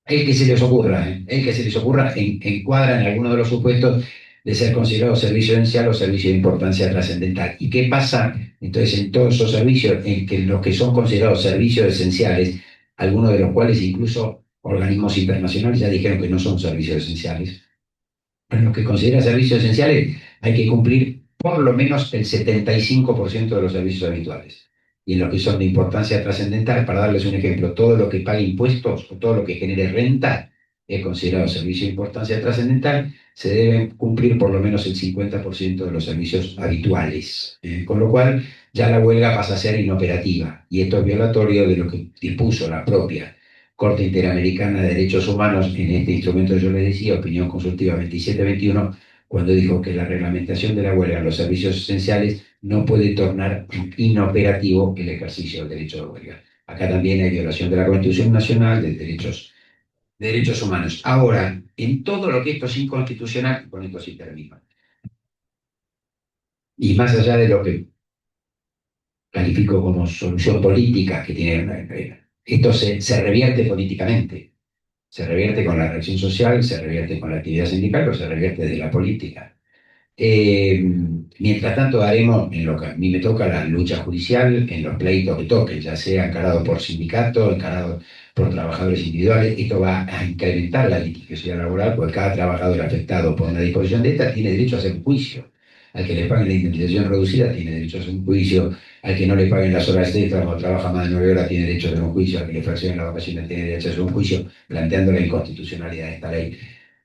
El que se les ocurra, el que se les ocurra encuadra en alguno de los supuestos de ser considerado servicio esencial o servicio de importancia trascendental. ¿Y qué pasa entonces en todos esos servicios en que los que son considerados servicios esenciales, algunos de los cuales incluso organismos internacionales ya dijeron que no son servicios esenciales? En los que considera servicios esenciales hay que cumplir por lo menos el 75% de los servicios habituales. Y en los que son de importancia trascendental, para darles un ejemplo, todo lo que pague impuestos o todo lo que genere renta es considerado servicio de importancia trascendental, se deben cumplir por lo menos el 50% de los servicios habituales. Con lo cual ya la huelga pasa a ser inoperativa y esto es violatorio de lo que dispuso la propia Corte Interamericana de Derechos Humanos en este instrumento, yo les decía, opinión consultiva 2721, cuando dijo que la reglamentación de la huelga en los servicios esenciales no puede tornar inoperativo el ejercicio del derecho de huelga. Acá también hay violación de la Constitución Nacional, de derechos humanos. Ahora, en todo lo que esto es inconstitucional, con esto sí termino, y más allá de lo que califico como solución política que tiene esto se revierte políticamente. Se revierte con la reacción social, se revierte con la actividad sindical, pero se revierte desde la política. Eh, Mientras tanto, haremos en lo que a mí me toca la lucha judicial, en los pleitos que toquen, ya sea encarado por sindicatos, encarado por trabajadores individuales. Esto va a incrementar la litigiosidad laboral, porque cada trabajador afectado por una disposición de esta tiene derecho a hacer un juicio. Al que le paguen la indemnización reducida tiene derecho a hacer un juicio. Al que no le paguen las horas extras o trabaja más de 9 horas tiene derecho a hacer un juicio. Al que le fraccionen las vacaciones tiene derecho a hacer un juicio, planteando la inconstitucionalidad de esta ley.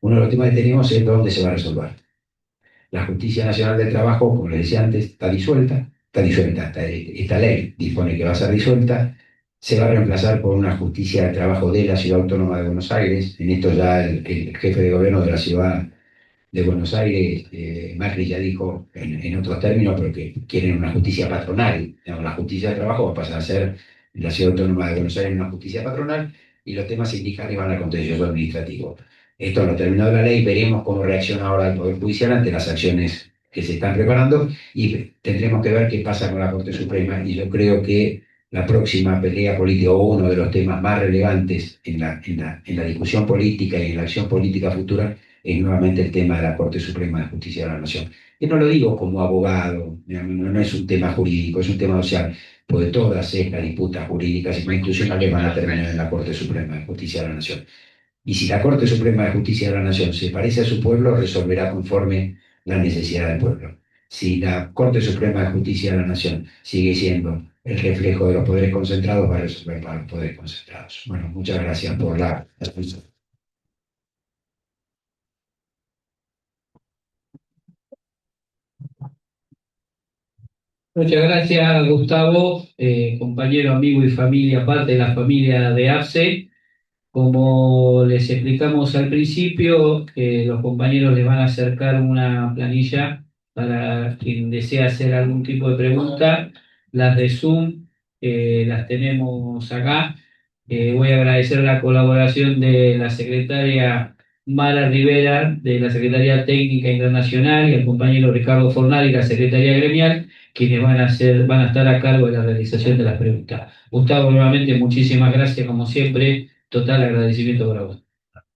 Uno de los temas que tenemos es dónde se va a resolver. La Justicia Nacional del Trabajo, como les decía antes, está disuelta, esta ley dispone que va a ser disuelta, se va a reemplazar por una Justicia del Trabajo de la Ciudad Autónoma de Buenos Aires. En esto ya el jefe de gobierno de la ciudad de Buenos Aires, Macri ya dijo en otros términos, pero que quieren una justicia patronal. Digamos, la justicia del trabajo va a pasar a ser en la Ciudad Autónoma de Buenos Aires una justicia patronal y los temas sindicales van al contencioso administrativo. Esto lo terminado la ley, veremos cómo reacciona ahora el Poder Judicial ante las acciones que se están preparando y tendremos que ver qué pasa con la Corte Suprema. Y yo creo que la próxima pelea política o uno de los temas más relevantes en la discusión política y en la acción política futura es nuevamente el tema de la Corte Suprema de Justicia de la Nación. Y no lo digo como abogado, no es un tema jurídico, es un tema social, porque todas estas disputas jurídicas y más institucionales van a terminar en la Corte Suprema de Justicia de la Nación. Y si la Corte Suprema de Justicia de la Nación se parece a su pueblo, resolverá conforme la necesidad del pueblo. Si la Corte Suprema de Justicia de la Nación sigue siendo el reflejo de los poderes concentrados, va a resolver para los poderes concentrados. Bueno, muchas gracias por la atención. Muchas gracias, Gustavo, compañero, amigo y familia, parte de la familia de APSE. Como les explicamos al principio, los compañeros les van a acercar una planilla para quien desea hacer algún tipo de pregunta. Las de Zoom las tenemos acá. Voy a agradecer la colaboración de la secretaria Mara Rivera, de la Secretaría Técnica Internacional, y el compañero Ricardo Fornal y la Secretaría Gremial, quienes van a estar a cargo de la realización de las preguntas. Gustavo, nuevamente, muchísimas gracias, como siempre. Total agradecimiento para vos.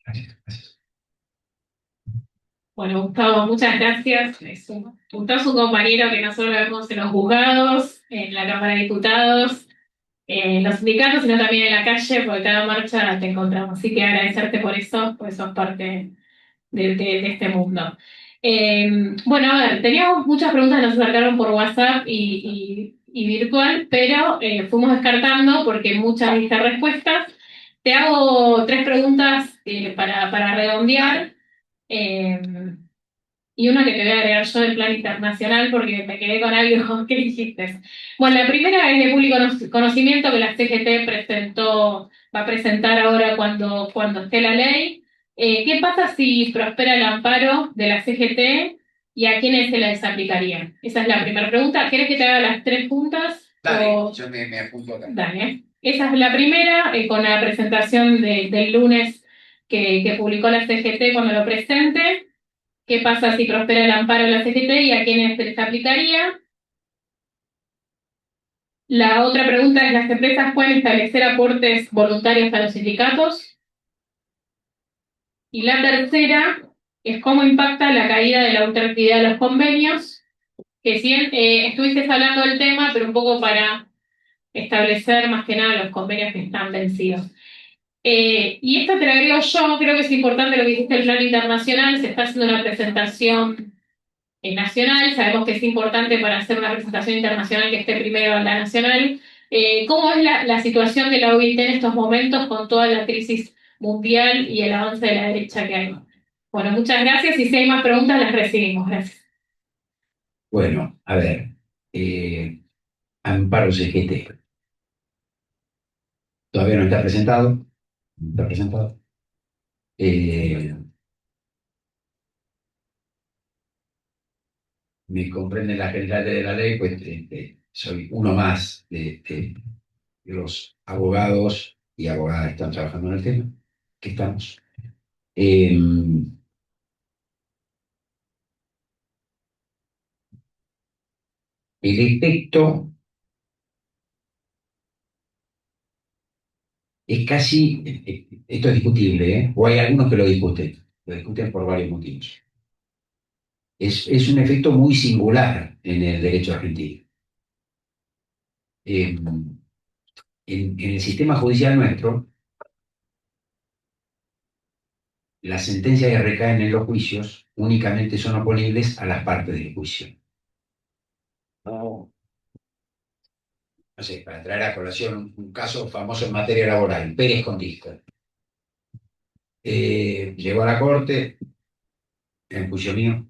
Gracias, gracias. Bueno, Gustavo, muchas gracias. Gustavo es un compañero que nosotros vemos en los juzgados, en la Cámara de Diputados, en los sindicatos, sino también en la calle, porque cada marcha te encontramos. Así que agradecerte por eso, porque sos parte de este mundo. Bueno, a ver, teníamos muchas preguntas que nos acercaron por WhatsApp y virtual, pero fuimos descartando porque muchas de estas respuestas. Te hago tres preguntas para redondear. Eh, y una que te voy a agregar yo del plan internacional porque me quedé con algo que dijiste. Bueno, la primera es de público conocimiento que la CGT va a presentar ahora cuando esté la ley. ¿Qué pasa si prospera el amparo de la CGT y a quiénes se les aplicaría? Esa es la primera pregunta. ¿Quieres que te haga las tres juntas? Dale, yo me apunto acá. Dale. Esa es la primera, con la presentación del lunes que publicó la CGT cuando lo presente. ¿Qué pasa si prospera el amparo de la CGT y a quiénes se les aplicaría? La otra pregunta es, ¿las empresas pueden establecer aportes voluntarios a los sindicatos? Y la tercera es, ¿cómo impacta la caída de la ultraactividad de los convenios? Que si bien estuviste hablando del tema, pero un poco para establecer más que nada los convenios que están vencidos. Y esto te lo agrego yo, creo que es importante lo que dijiste del plan internacional, se está haciendo una presentación nacional, sabemos que es importante para hacer una presentación internacional que esté primero en la nacional. ¿Cómo es la situación de la OIT en estos momentos con toda la crisis mundial y el avance de la derecha que hay? Bueno, muchas gracias y si hay más preguntas las recibimos. Gracias. Bueno, a ver, Amparo CGT. Todavía no está presentado. No está presentado. Me comprenden las generales de la ley, pues soy uno más de los abogados y abogadas que están trabajando en el tema, que estamos. Eh, el efecto es casi, esto es discutible, ¿eh? O hay algunos que lo discuten por varios motivos. Es un efecto muy singular en el derecho argentino. En el sistema judicial nuestro, las sentencias que recaen en los juicios únicamente son oponibles a las partes del juicio. No, no sé, para traer a colación un caso famoso en materia laboral, Pérez con Disco. Llegó a la corte, en juicio mío,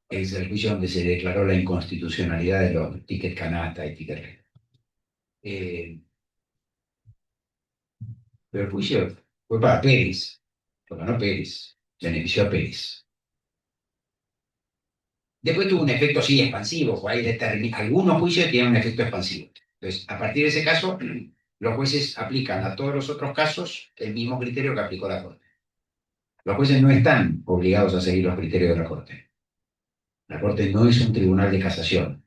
es el juicio donde se declaró la inconstitucionalidad de los tickets canasta y tickets red. Pero el juicio fue para Pérez, lo ganó Pérez, benefició a Pérez. Después tuvo un efecto, sí, expansivo, por ahí algunos juicios tienen un efecto expansivo. Entonces, a partir de ese caso, los jueces aplican a todos los otros casos el mismo criterio que aplicó la Corte. Los jueces no están obligados a seguir los criterios de la Corte. La Corte no es un tribunal de casación.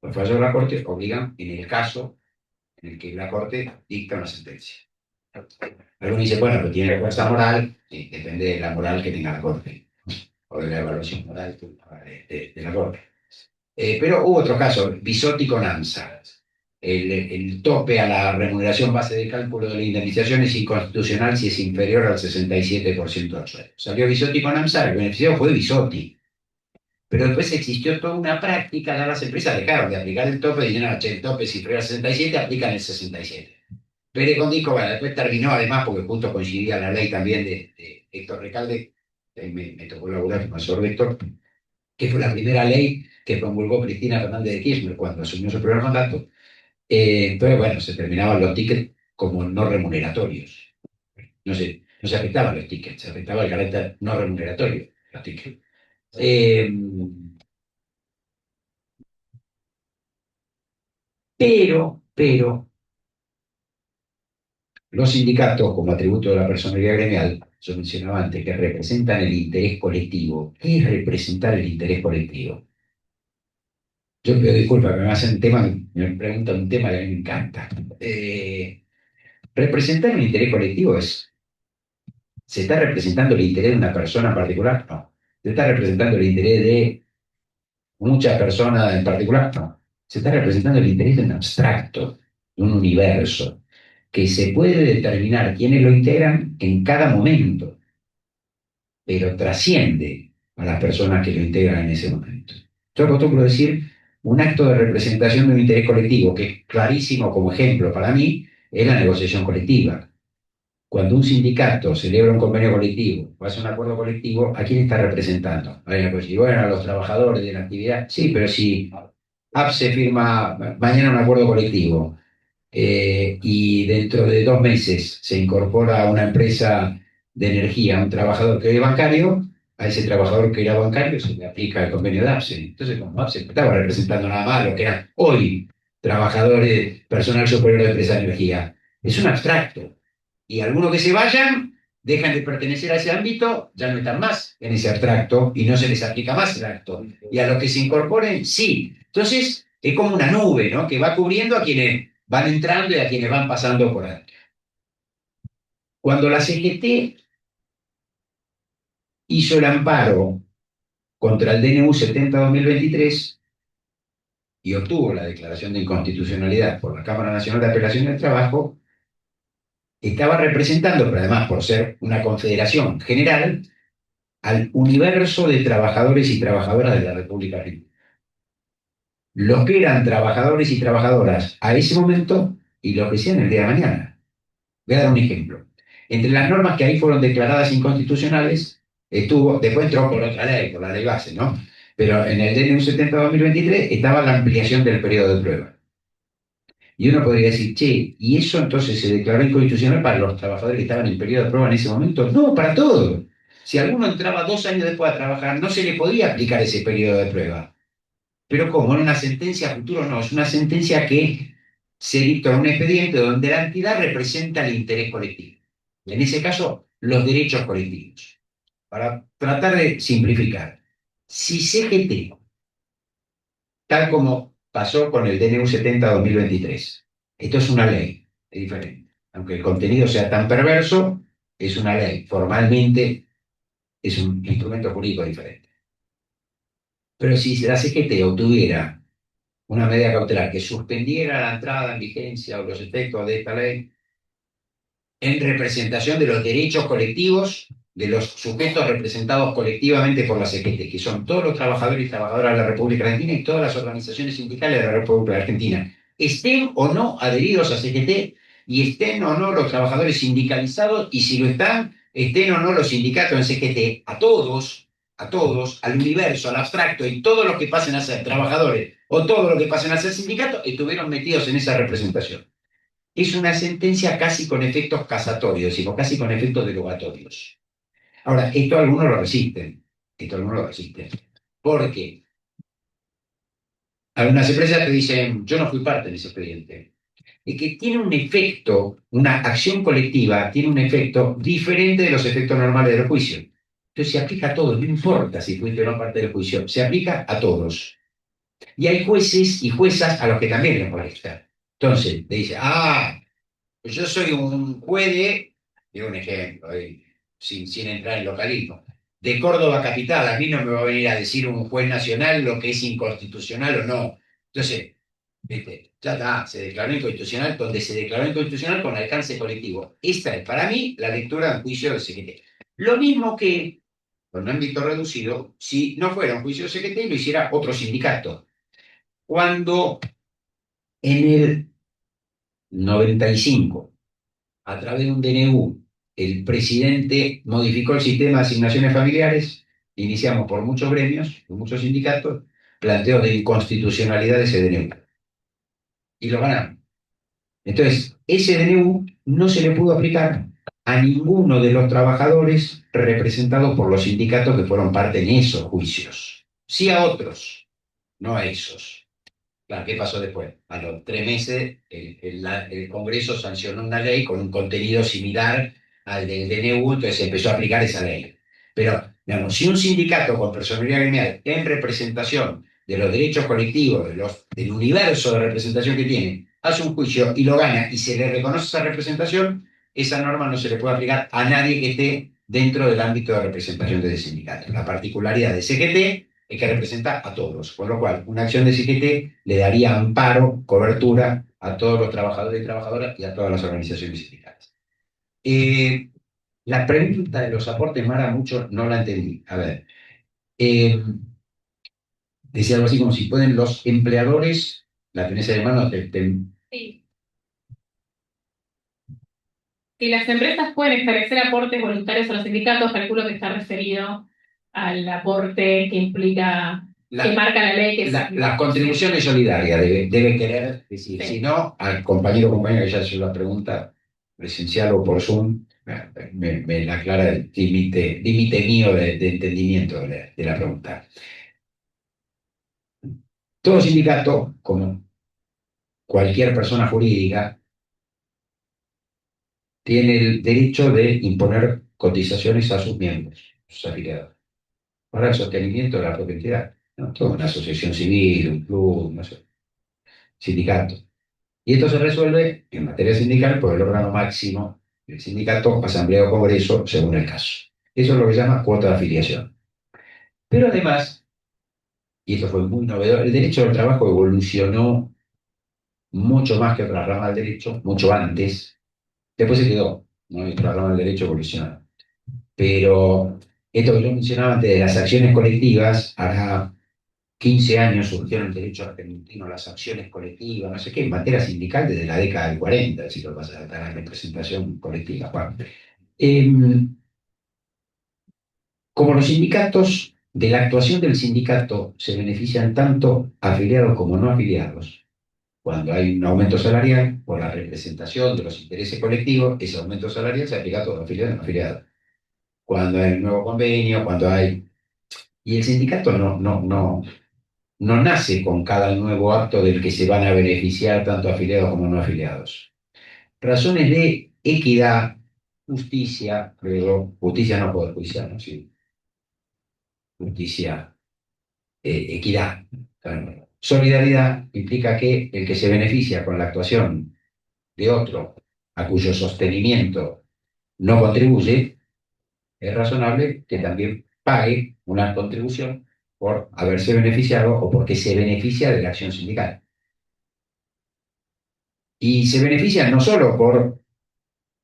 Los fallos de la Corte obligan en el caso en el que la Corte dicta una sentencia. Algunos dicen, bueno, pero tiene fuerza moral, sí, depende de la moral que tenga la Corte, o de la evaluación moral de la Corte. Pero hubo otro caso, Bisotti con ANSA. El tope a la remuneración base de cálculo de la indemnización es inconstitucional si es inferior al 67% del sueldo. Salió Bisotti con ANSA, el beneficiado fue Bisotti. Pero después existió toda una práctica, ya las empresas dejaron de aplicar el tope, y dijeron, che, el tope es inferior al 67, aplican el 67. Pérez con Disco, bueno, después terminó además, porque justo coincidía la ley también de Héctor Recalde, que ahí me tocó laburar con el profesor Héctor, que fue la primera ley que promulgó Cristina Fernández de Kirchner cuando asumió su primer mandato. Entonces, bueno, se terminaban los tickets como no remuneratorios. no se afectaban los tickets, se afectaba el carácter no remuneratorio de los tickets. Eh, pero, los sindicatos, como atributo de la personalidad gremial, yo mencionaba antes, que representan el interés colectivo. ¿Qué es representar el interés colectivo? Yo pido disculpas, me hacen un tema, me preguntan un tema que a mí me encanta. Representar el interés colectivo es, ¿se está representando el interés de una persona en particular? No. ¿Se está representando el interés de muchas personas en particular? No. Se está representando el interés de un abstracto, de un universo, que se puede determinar quiénes lo integran en cada momento, pero trasciende a las personas que lo integran en ese momento. Yo acostumbro decir, un acto de representación de un interés colectivo, que es clarísimo como ejemplo para mí, es la negociación colectiva. Cuando un sindicato celebra un convenio colectivo o hace un acuerdo colectivo, ¿a quién está representando? Pues, y bueno, a los trabajadores de la actividad. Sí, pero si APSE firma mañana un acuerdo colectivo y dentro de 2 meses se incorpora a una empresa de energía un trabajador que es bancario, a ese trabajador que era bancario se le aplica el convenio de APSE. Entonces, como APSE no estaba representando nada más lo que eran hoy trabajadores, personal superior de empresa de energía, es un abstracto. Y algunos que se vayan dejan de pertenecer a ese ámbito, ya no están más en ese abstracto y no se les aplica más el acto. Y a los que se incorporen, sí. Entonces, es como una nube, ¿no? Que va cubriendo a quienes van entrando y a quienes van pasando por ahí. Cuando la CGT hizo el amparo contra el DNU 70-2023 y obtuvo la declaración de inconstitucionalidad por la Cámara Nacional de Apelación del Trabajo, estaba representando, pero además por ser una confederación general, al universo de trabajadores y trabajadoras de la República Argentina. Los que eran trabajadores y trabajadoras a ese momento y los que sean el día de mañana. Voy a dar un ejemplo. Entre las normas que ahí fueron declaradas inconstitucionales, después entró por otra ley, por la ley base, ¿no? Pero en el DNU 70-2023 estaba la ampliación del periodo de prueba. Y uno podría decir, che, ¿y eso entonces se declaró inconstitucional para los trabajadores que estaban en periodo de prueba en ese momento? No, para todos. Si alguno entraba 2 años después a trabajar, no se le podía aplicar ese periodo de prueba. Pero como en una sentencia a futuro, no, es una sentencia que se dicta en un expediente donde la entidad representa el interés colectivo. En ese caso, los derechos colectivos. Para tratar de simplificar, si CGT, tal como pasó con el DNU 70-2023, esto es una ley, es diferente. Aunque el contenido sea tan perverso, es una ley. Formalmente es un instrumento jurídico diferente. Pero si la CGT obtuviera una medida cautelar que suspendiera la entrada en vigencia o los efectos de esta ley en representación de los derechos colectivos de los sujetos representados colectivamente por la CGT, que son todos los trabajadores y trabajadoras de la República Argentina y todas las organizaciones sindicales de la República Argentina, estén o no adheridos a CGT y estén o no los trabajadores sindicalizados, y si lo están, estén o no los sindicatos en CGT, a todos, al universo, al abstracto, y todos los que pasen a ser trabajadores o todos los que pasen a ser sindicatos, estuvieron metidos en esa representación. Es una sentencia casi con efectos casatorios, sino casi con efectos derogatorios. Ahora, esto algunos lo resisten, porque algunas empresas te dicen, yo no fui parte de ese expediente. Es que tiene un efecto, una acción colectiva tiene un efecto diferente de los efectos normales del juicio. Entonces se aplica a todos, no importa si fuiste o no parte del juicio, se aplica a todos. Y hay jueces y juezas a los que también les molesta. Entonces, te dice, yo soy un juez de un ejemplo, sin entrar en localismo, de Córdoba Capital. A mí no me va a venir a decir un juez nacional lo que es inconstitucional o no. Entonces, ya está, se declaró inconstitucional donde se declaró inconstitucional con alcance colectivo. Esta es, para mí, la lectura del juicio de CGT. Lo mismo que, con un ámbito reducido, si no fuera un juicio de CGT y lo hiciera otro sindicato. Cuando en el 95, a través de un DNU, el presidente modificó el sistema de asignaciones familiares, iniciamos por muchos gremios, por muchos sindicatos, planteos de inconstitucionalidad de ese DNU. Y lo ganaron. Entonces, ese DNU no se le pudo aplicar a ninguno de los trabajadores representados por los sindicatos que fueron parte en esos juicios. Sí a otros, no a esos. Claro, ¿qué pasó después? A los 3 meses, el Congreso sancionó una ley con un contenido similar al del DNU, entonces se empezó a aplicar esa ley. Pero, digamos, si un sindicato con personalidad gremial en representación de los derechos colectivos, del universo de representación que tiene, hace un juicio y lo gana y se le reconoce esa representación, esa norma no se le puede aplicar a nadie que esté dentro del ámbito de representación de ese sindicato. La particularidad de CGT es que representa a todos, con lo cual una acción de CGT le daría amparo, cobertura a todos los trabajadores y trabajadoras y a todas las organizaciones sindicales. La pregunta de los aportes, Mara, mucho no la entendí. A ver, decía algo así como si pueden los empleadores, la tenés en mano, Sí. Si las empresas pueden establecer aportes voluntarios a los sindicatos, calculo que está referido al aporte que implica, que marca la ley. Las contribuciones solidarias debe querer decir, Sí. si no, al compañero que ya hizo la pregunta, presencial o por Zoom, me la aclara el límite mío de entendimiento de la pregunta. Todo sindicato, como cualquier persona jurídica, tiene el derecho de imponer cotizaciones a sus miembros, sus afiliados, para el sostenimiento de la propia entidad, ¿no? Toda una asociación civil, un club, no sé, sindicato. Y esto se resuelve en materia sindical por el órgano máximo del sindicato, asamblea o congreso, según el caso. Eso es lo que se llama cuota de afiliación. Pero además, y esto fue muy novedoso, el derecho al trabajo evolucionó mucho más que otras ramas del derecho, mucho antes. Después se quedó, ¿no? Y otras ramas del derecho evolucionaron. Pero esto que yo mencionaba antes de las acciones colectivas, hará 15 años surgieron el derecho argentino a las acciones colectivas, no sé qué, en materia sindical desde la década del 40, si lo vas a tratar a la representación colectiva. Bueno, como los sindicatos, de la actuación del sindicato se benefician tanto afiliados como no afiliados. Cuando hay un aumento salarial por la representación de los intereses colectivos, ese aumento salarial se aplica a todos, afiliados y no afiliados. Cuando hay un nuevo convenio, cuando hay... Y el sindicato no nace con cada nuevo acto del que se van a beneficiar tanto afiliados como no afiliados. Razones de equidad, justicia, luego, justicia no poder judicial, ¿no? Sí. Justicia, equidad. Solidaridad implica que el que se beneficia con la actuación de otro a cuyo sostenimiento no contribuye, es razonable que también pague una contribución por haberse beneficiado o porque se beneficia de la acción sindical. Y se beneficia no solo por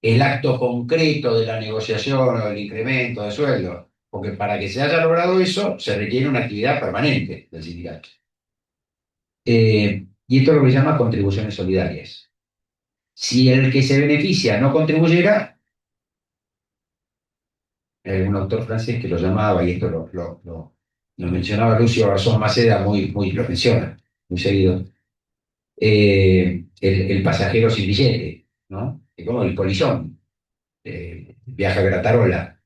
el acto concreto de la negociación o del incremento de sueldo, porque para que se haya logrado eso se requiere una actividad permanente del sindicato. Y esto es lo que se llama contribuciones solidarias. Si el que se beneficia no contribuyera, hay un autor francés que lo llamaba, y esto lo mencionaba Lucio Garzón Maceda, lo menciona muy seguido, el pasajero sin billete, ¿no? Es como el polizón, viaja gratarola.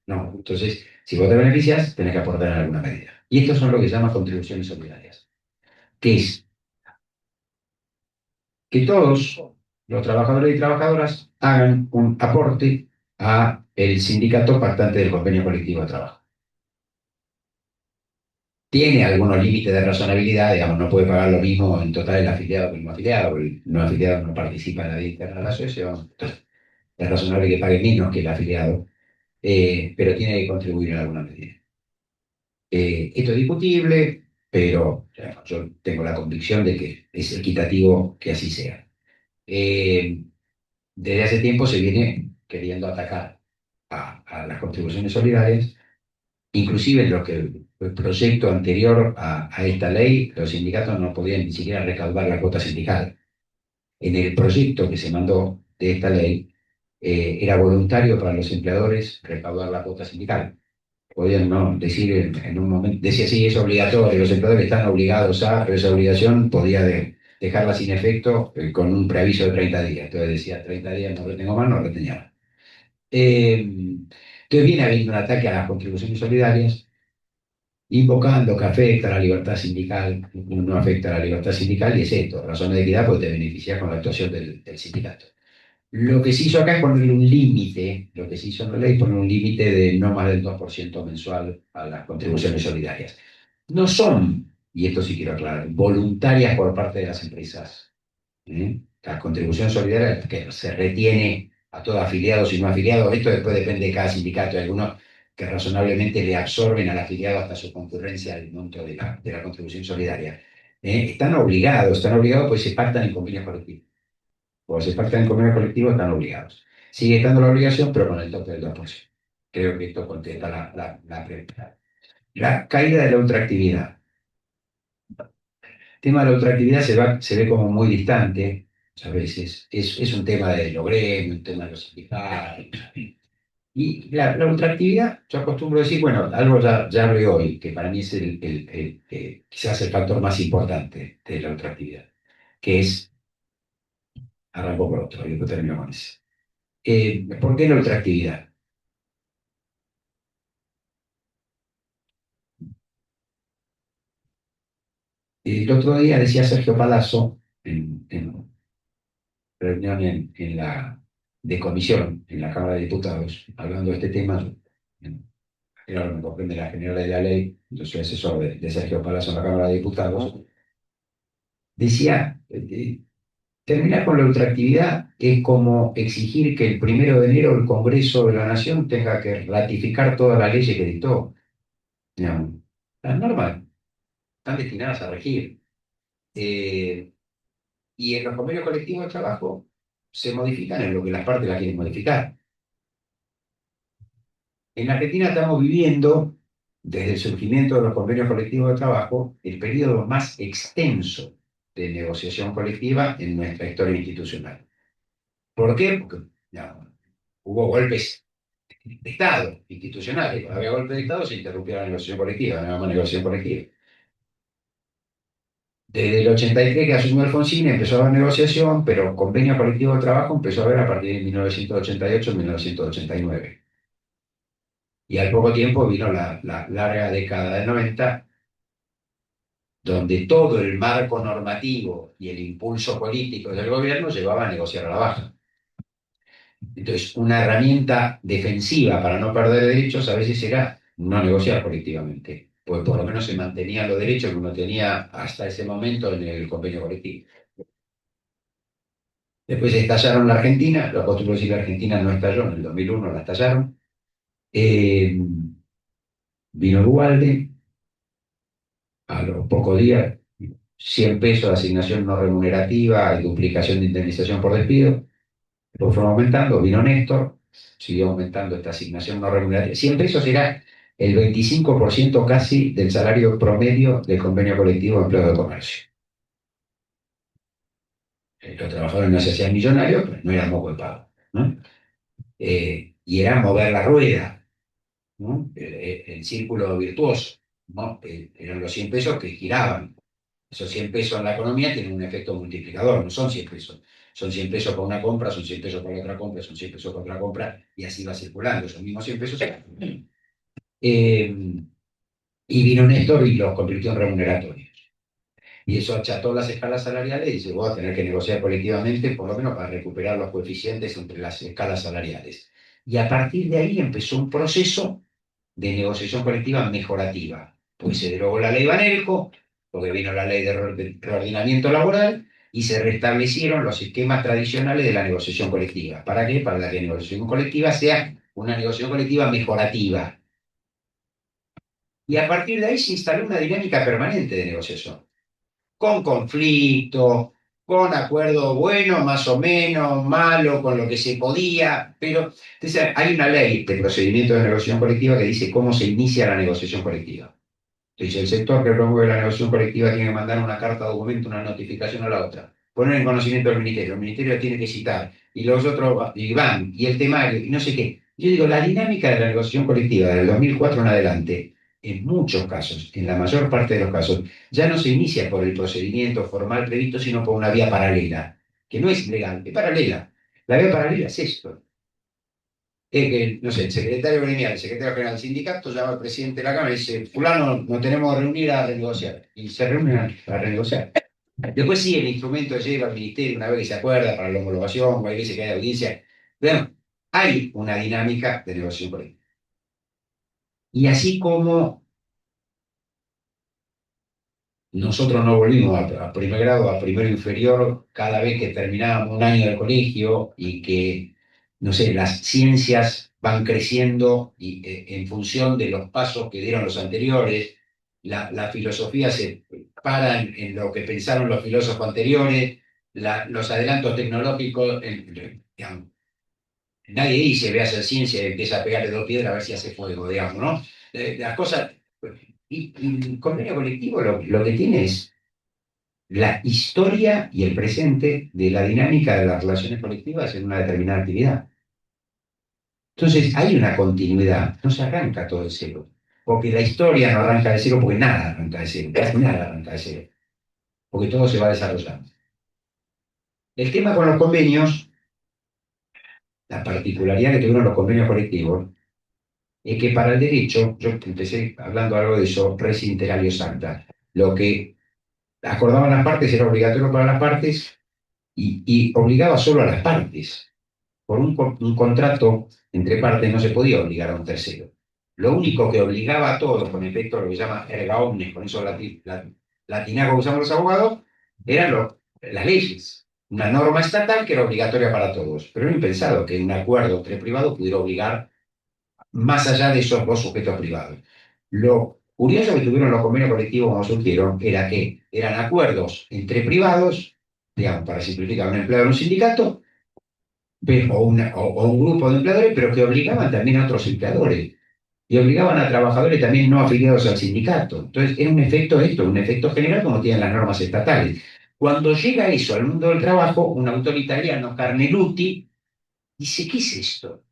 No. Entonces, si vos te beneficias, tenés que aportar en alguna medida. Y estos son lo que se llama contribuciones solidarias, que es que todos los trabajadores y trabajadoras hagan un aporte a el sindicato pactante del convenio colectivo de trabajo. Tiene algunos límites de razonabilidad, digamos, no puede pagar lo mismo en total el afiliado que el no afiliado, porque el no afiliado no participa en la vida interna de la asociación, entonces es razonable que pague menos que el afiliado, pero tiene que contribuir en alguna medida. Esto es discutible, pero yo tengo la convicción de que es equitativo que así sea. Desde hace tiempo se viene queriendo atacar a las contribuciones solidarias, inclusive en lo que el proyecto anterior a esta ley, los sindicatos no podían ni siquiera recaudar la cuota sindical. En el proyecto que se mandó de esta ley, era voluntario para los empleadores recaudar la cuota sindical. Podían no decir en un momento, decía sí, es obligatorio, los empleadores están obligados a, pero esa obligación podía dejarla sin efecto con un preaviso de 30 días. Entonces decía, 30 días no retengo más, no retenía más. Entonces viene habiendo un ataque a las contribuciones solidarias, invocando que afecta a la libertad sindical, no afecta a la libertad sindical, y es esto, razón de equidad, porque te beneficias con la actuación del sindicato. Lo que se hizo acá es ponerle un límite, lo que se hizo en la ley es poner un límite de no más del 2% mensual a las contribuciones solidarias. No son, y esto sí quiero aclarar, voluntarias por parte de las empresas. La contribución solidaria que se retiene a todos afiliados y no afiliados, esto después depende de cada sindicato. Hay algunos que razonablemente le absorben al afiliado hasta su concurrencia al monto de la contribución solidaria. Están obligados pues se pactan en convenios colectivos. Cuando se pactan en convenios colectivos están obligados. Sigue estando la obligación, pero con el tope del 2%. Creo que esto contesta la pregunta. La caída de la ultraactividad. El tema de la ultraactividad se ve como muy distante a veces. Es un tema de los gremios, un tema de los sindicatos. Y la ultraactividad, yo acostumbro decir, bueno, algo ya hablé hoy, que para mí es quizás el factor más importante de la ultraactividad, que es, arranco por otro, y después termino con ese. ¿Por qué la ultraactividad? El otro día decía Sergio Palazzo, en reunión de comisión en la Cámara de Diputados, hablando de este tema, claro, me comprende la general de la ley, yo soy asesor de Sergio Palazzo en la Cámara de Diputados, decía, terminar con la ultraactividad es como exigir que el 1 de enero el Congreso de la Nación tenga que ratificar todas las leyes que dictó. Digamos, las normas están destinadas a regir. Y en los convenios colectivos de trabajo se modifican en lo que las partes la quieren modificar. En Argentina estamos viviendo, desde el surgimiento de los convenios colectivos de trabajo, el periodo más extenso de negociación colectiva en nuestra historia institucional. ¿Por qué? Porque hubo golpes de Estado institucionales. Cuando había golpes de Estado se interrumpió la negociación colectiva, no había más negociación colectiva. Desde el 83 que asumió Alfonsín empezó a haber negociación, pero convenio colectivo de trabajo empezó a haber a partir de 1988-1989. Y al poco tiempo vino la larga década del 90, donde todo el marco normativo y el impulso político del gobierno llevaba a negociar a la baja. Entonces, una herramienta defensiva para no perder derechos a veces era no negociar colectivamente, pues por lo menos se mantenían los derechos que uno tenía hasta ese momento en el convenio colectivo. Después estallaron la Argentina, lo acostumbro decir, la Argentina no estalló, en el 2001 la estallaron. Vino Dualde, a los pocos días, 100 pesos de asignación no remunerativa y duplicación de indemnización por despido. Después fue aumentando, vino Néstor, siguió aumentando esta asignación no remunerativa. 100 pesos era el 25% casi del salario promedio del convenio colectivo de empleo de comercio. Los trabajadores no se hacían millonarios, pero no era moco de pago, ¿no? Y era mover la rueda, ¿no? El círculo virtuoso, ¿no? Eran los 100 pesos que giraban. Esos 100 pesos en la economía tienen un efecto multiplicador, no son 100 pesos. Son 100 pesos para una compra, son 100 pesos para otra compra, son 100 pesos para otra compra, y así va circulando. Esos mismos 100 pesos. Y vino Néstor y los convirtió en remuneratorios. Y eso acható las escalas salariales y dice, voy a tener que negociar colectivamente, por lo menos para recuperar los coeficientes entre las escalas salariales. Y a partir de ahí empezó un proceso de negociación colectiva mejorativa. Pues se derogó la ley Banelco, porque vino la ley de reordenamiento laboral, y se restablecieron los esquemas tradicionales de la negociación colectiva. ¿Para qué? Para que la negociación colectiva sea una negociación colectiva mejorativa. Y a partir de ahí se instaló una dinámica permanente de negociación, con conflicto, con acuerdo bueno, más o menos, malo, con lo que se podía, pero entonces, hay una ley de procedimiento de negociación colectiva que dice cómo se inicia la negociación colectiva. Entonces, el sector que promueve la negociación colectiva tiene que mandar una carta, documento, una notificación a la otra, poner en conocimiento del ministerio, el ministerio tiene que citar, y los otros y van, y el temario, y no sé qué. Yo digo, la dinámica de la negociación colectiva del 2004 en adelante, en muchos casos, en la mayor parte de los casos, ya no se inicia por el procedimiento formal previsto, sino por una vía paralela, que no es legal, es paralela. La vía paralela es esto. es que, no sé, el secretario gremial, el secretario general del sindicato llama al presidente de la Cámara y dice, fulano, nos tenemos que reunir a renegociar. Y se reúnen a renegociar. Después sí, el instrumento llega al ministerio una vez que se acuerda para la homologación, o hay veces que hay audiencia. Vean, hay una dinámica de negociación colectiva. Y así como nosotros no volvimos a primer grado, a primero inferior, cada vez que terminábamos un año de colegio y que, no sé, las ciencias van creciendo y, en función de los pasos que dieron los anteriores, la filosofía se para en lo que pensaron los filósofos anteriores, los adelantos tecnológicos, digamos, nadie dice ve a hacer ciencia y empieza a pegarle dos piedras a ver si hace fuego, digamos, ¿no? Las cosas, y el convenio colectivo lo que tiene es la historia y el presente de la dinámica de las relaciones colectivas en una determinada actividad. Entonces, hay una continuidad, no se arranca todo de cero, porque la historia no arranca de cero, porque nada arranca de cero, casi nada arranca de cero, porque todo se va desarrollando. El tema con los convenios, la particularidad que tuvieron los convenios colectivos, es que para el derecho, yo empecé hablando algo de eso, res inter alios acta, lo que acordaban las partes era obligatorio para las partes y obligaba solo a las partes. Por un contrato entre partes no se podía obligar a un tercero. Lo único que obligaba a todos, con efecto lo que se llama erga omnes, con eso latinaco que usamos los abogados, eran las leyes. Una norma estatal que era obligatoria para todos. Pero era impensado que un acuerdo entre privados pudiera obligar más allá de esos dos sujetos privados. Lo curioso que tuvieron los convenios colectivos cuando surgieron era que eran acuerdos entre privados, digamos, para simplificar, un empleado en un sindicato, o un grupo de empleadores, pero que obligaban también a otros empleadores y obligaban a trabajadores también no afiliados al sindicato. Entonces, era un efecto esto, un efecto general como tienen las normas estatales. Cuando llega eso al mundo del trabajo, un autor italiano, Carneluti, dice, ¿qué es esto?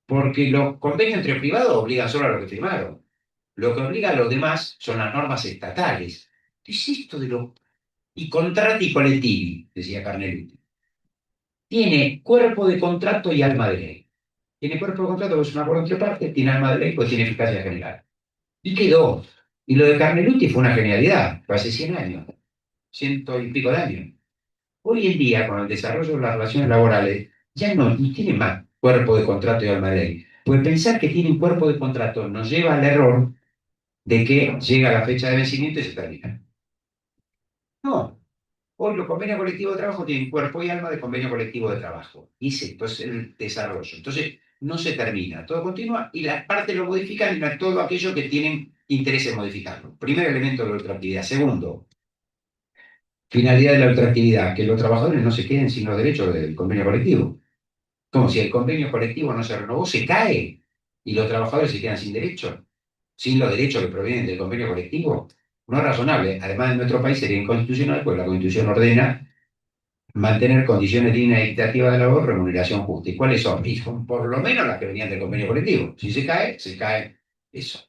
Porque los convenios entre privados obligan solo a los que firmaron. Lo que obliga a los demás son las normas estatales. ¿Qué es esto de los... Y contratti collettivi, decía Carneluti. Tiene cuerpo de contrato y alma de ley. Tiene cuerpo de contrato, pues es un acuerdo entre partes, tiene alma de ley, pues tiene eficacia general. Y quedó. Y lo de Carneluti fue una genialidad, fue hace 100 años, ciento y pico de años. Hoy en día, con el desarrollo de las relaciones laborales, ya no tiene más cuerpo de contrato y alma de ley. Pues pensar que tiene un cuerpo de contrato nos lleva al error de que llega la fecha de vencimiento y se termina. No, hoy los convenios colectivos de trabajo tienen cuerpo y alma de convenio colectivo de trabajo. Y sí, pues el desarrollo. Entonces, no se termina, todo continúa y las partes lo modifican y no es todo aquello que tienen interés en modificarlo. Primer elemento de la ultraactividad. Segundo, finalidad de la ultraactividad, que los trabajadores no se queden sin los derechos del convenio colectivo. Como si el convenio colectivo no se renovó, se cae y los trabajadores se quedan sin derechos, sin los derechos que provienen del convenio colectivo. No es razonable. Además, en nuestro país sería inconstitucional, pues la Constitución ordena mantener condiciones dignas y equitativas de labor, remuneración justa. ¿Y cuáles son? Y son por lo menos las que venían del convenio colectivo. Si se cae eso.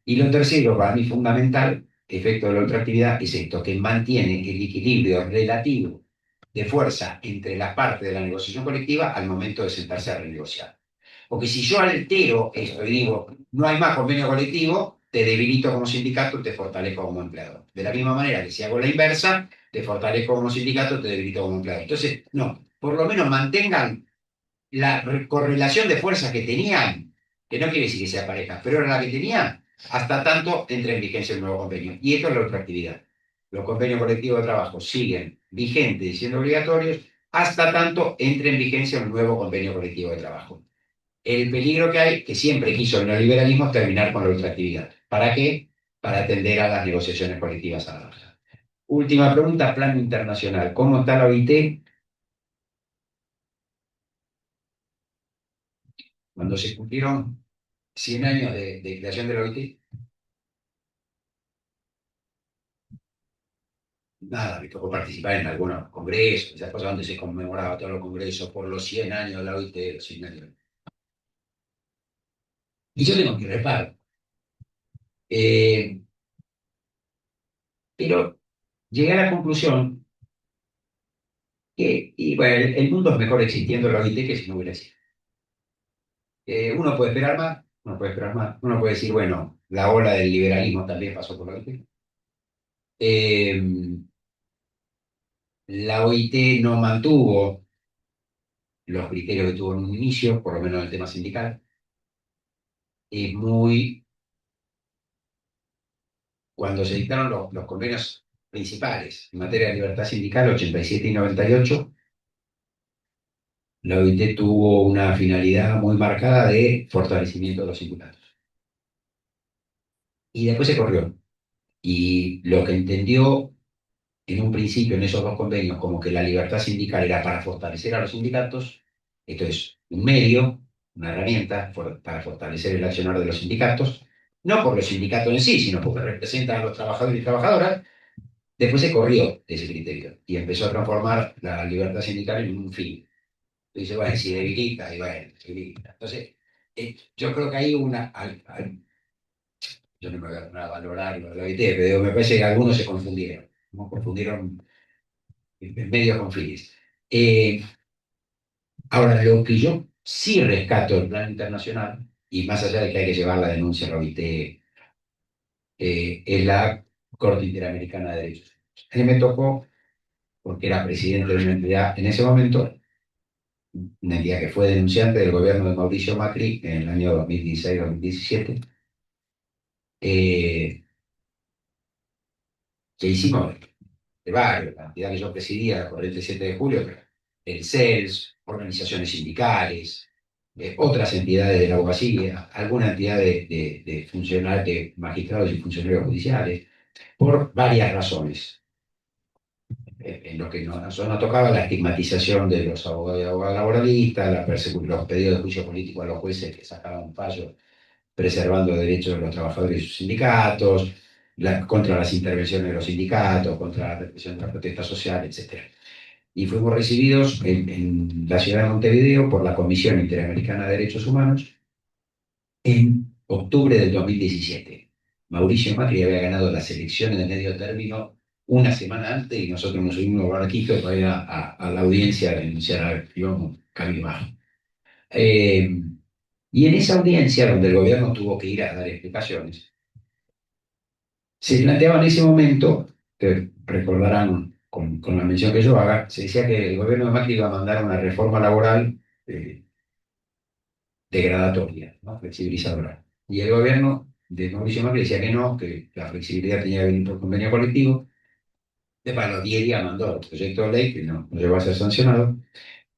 Y lo tercero, para mí fundamental, efecto de la ultraactividad, es esto, que mantiene el equilibrio relativo de fuerza entre las partes de la negociación colectiva al momento de sentarse a renegociar. Porque si yo altero esto y digo, no hay más convenio colectivo, te debilito como sindicato, te fortalezco como empleador. De la misma manera que si hago la inversa, te fortalezco como sindicato, te debilito como empleador. Entonces, no, por lo menos mantengan la correlación de fuerzas que tenían, que no quiere decir que sea pareja, pero era la que tenían, hasta tanto entre en vigencia el nuevo convenio. Y esto es la otra actividad. Los convenios colectivos de trabajo siguen vigentes y siendo obligatorios hasta tanto entre en vigencia un nuevo convenio colectivo de trabajo. El peligro que hay, que siempre quiso el neoliberalismo, es terminar con la ultraactividad. ¿Para qué? Para atender a las negociaciones colectivas a la baja. Última pregunta, plano internacional. ¿Cómo está la OIT? Cuando se cumplieron 100 años de creación de la OIT, nada, me tocó participar en algunos congresos, esas cosas donde se conmemoraba todos los congresos por los 100 años de la OIT, los 100 años. Y yo tengo que reparo. Eh, pero llegué a la conclusión que, y bueno, el mundo es mejor existiendo la OIT que si no hubiera sido. Uno puede esperar más, uno puede esperar más, uno puede decir, bueno, la ola del liberalismo también pasó por la OIT. La OIT no mantuvo los criterios que tuvo en un inicio, por lo menos en el tema sindical. Es muy, cuando se dictaron los convenios principales en materia de libertad sindical, 87 y 98, la OIT tuvo una finalidad muy marcada de fortalecimiento de los sindicatos. Y después se corrió. Y lo que entendió en un principio en esos dos convenios como que la libertad sindical era para fortalecer a los sindicatos, esto es un medio, una herramienta para fortalecer el accionar de los sindicatos, no por los sindicatos en sí, sino porque representan a los trabajadores y trabajadoras. Después se corrió de ese criterio y empezó a transformar la libertad sindical en un fin. Dice, bueno, si debilita, y bueno, debilita. Entonces, yo creo que hay yo no me voy a poner a valorar lo de la OIT, pero me parece que algunos se confundieron, ¿no? Confundieron medios con fines. Ahora, lo que yo sí rescato del plan internacional, y más allá de que hay que llevar la denuncia a la OIT, es la Corte Interamericana de Derechos Humanos. A mí me tocó, porque era presidente de una entidad en ese momento, una entidad que fue denunciante del gobierno de Mauricio Macri en el año 2016-2017, que hicimos de varios, la entidad que yo presidía, la Corriente 7 de Julio, el CELS, organizaciones sindicales, otras entidades de la abogacía, alguna entidad de funcionarios, de magistrados y funcionarios judiciales, por varias razones. En lo que nos tocaba la estigmatización de los abogados y abogadas laboralistas, los pedidos de juicio político a los jueces que sacaban fallos preservando derechos de los trabajadores y sus sindicatos, contra las intervenciones de los sindicatos, contra la represión de la protesta social, etc. Y fuimos recibidos en la ciudad de Montevideo por la Comisión Interamericana de Derechos Humanos en octubre del 2017. Mauricio Macri había ganado las elecciones de medio término una semana antes y nosotros nos subimos a barquito para ir a la audiencia a denunciar a íbamos cabizbajo. Y en esa audiencia, donde el gobierno tuvo que ir a dar explicaciones, se planteaba en ese momento, que recordarán con la mención que yo haga, se decía que el gobierno de Macri iba a mandar una reforma laboral degradatoria, ¿no? Flexibilizadora. Y el gobierno de Mauricio Macri decía que no, que la flexibilidad tenía que venir por convenio colectivo. Después a los 10 días mandó el proyecto de ley que no llegó a ser sancionado.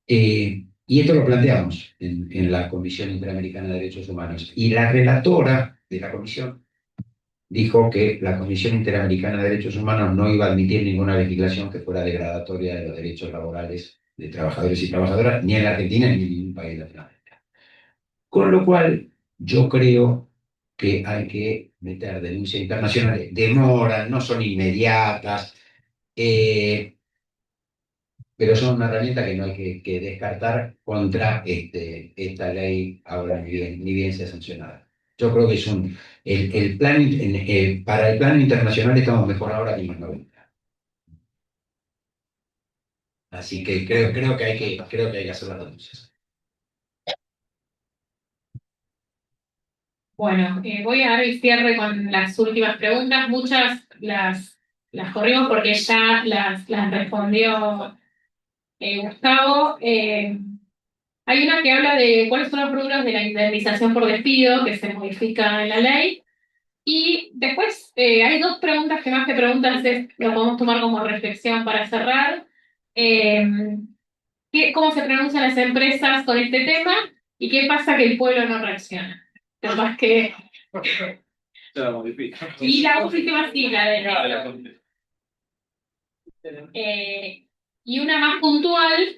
Y esto lo planteamos en la Comisión Interamericana de Derechos Humanos. Y la relatora de la comisión dijo que la Comisión Interamericana de Derechos Humanos no iba a admitir ninguna legislación que fuera degradatoria de los derechos laborales de trabajadores y trabajadoras, ni en la Argentina ni en ningún país latinoamericano. Con lo cual, yo creo que hay que meter denuncias internacionales. Demoran, no son inmediatas, pero son una herramienta que no hay que descartar contra esta ley ahora ni bien sea sancionada. Yo creo que es el plan, para el plano internacional estamos mejor ahora que en los 90. Así que creo que hay que hacer las denuncias. Bueno, voy a dar el cierre con las últimas preguntas. Muchas las corrimos porque ya las respondió Gustavo. Hay una que habla de cuáles son los rubros de la indemnización por despido que se modifica en la ley. Y después hay dos preguntas que más que preguntas lo podemos tomar como reflexión para cerrar. Eh, ¿Cómo se pronuncian las empresas con este tema? ¿Y qué pasa que el pueblo no reacciona? Capaz que... Y la última sigla de y una más puntual,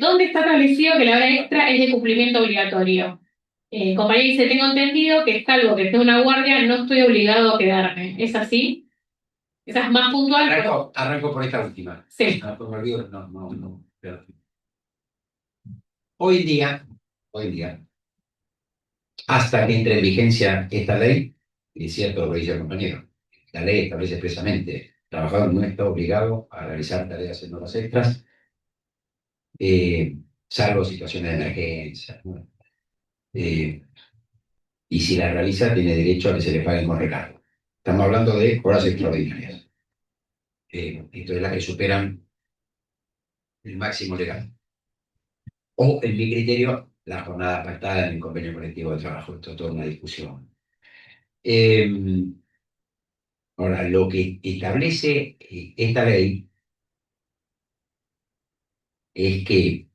¿dónde está establecido que la hora extra es de cumplimiento obligatorio? Compañía dice, tengo entendido que es algo que esté una guardia, no estoy obligado a quedarme. ¿Es así? Esa es más puntual. Arranco por esta última. Sí. Me olvido, no. Hoy en día, hasta que entre en vigencia esta ley, y es cierto lo que dice el compañero, la ley establece expresamente, el trabajador no está obligado a realizar tareas en horas extras. salvo situaciones de emergencia, ¿no? Eh, y si la realiza, tiene derecho a que se le paguen con recargo. Estamos hablando de horas extraordinarias, entonces las que superan el máximo legal. O, en mi criterio, la jornada pactada en el convenio colectivo de trabajo. Esto es toda una discusión. Eh, Ahora, lo que establece esta ley es que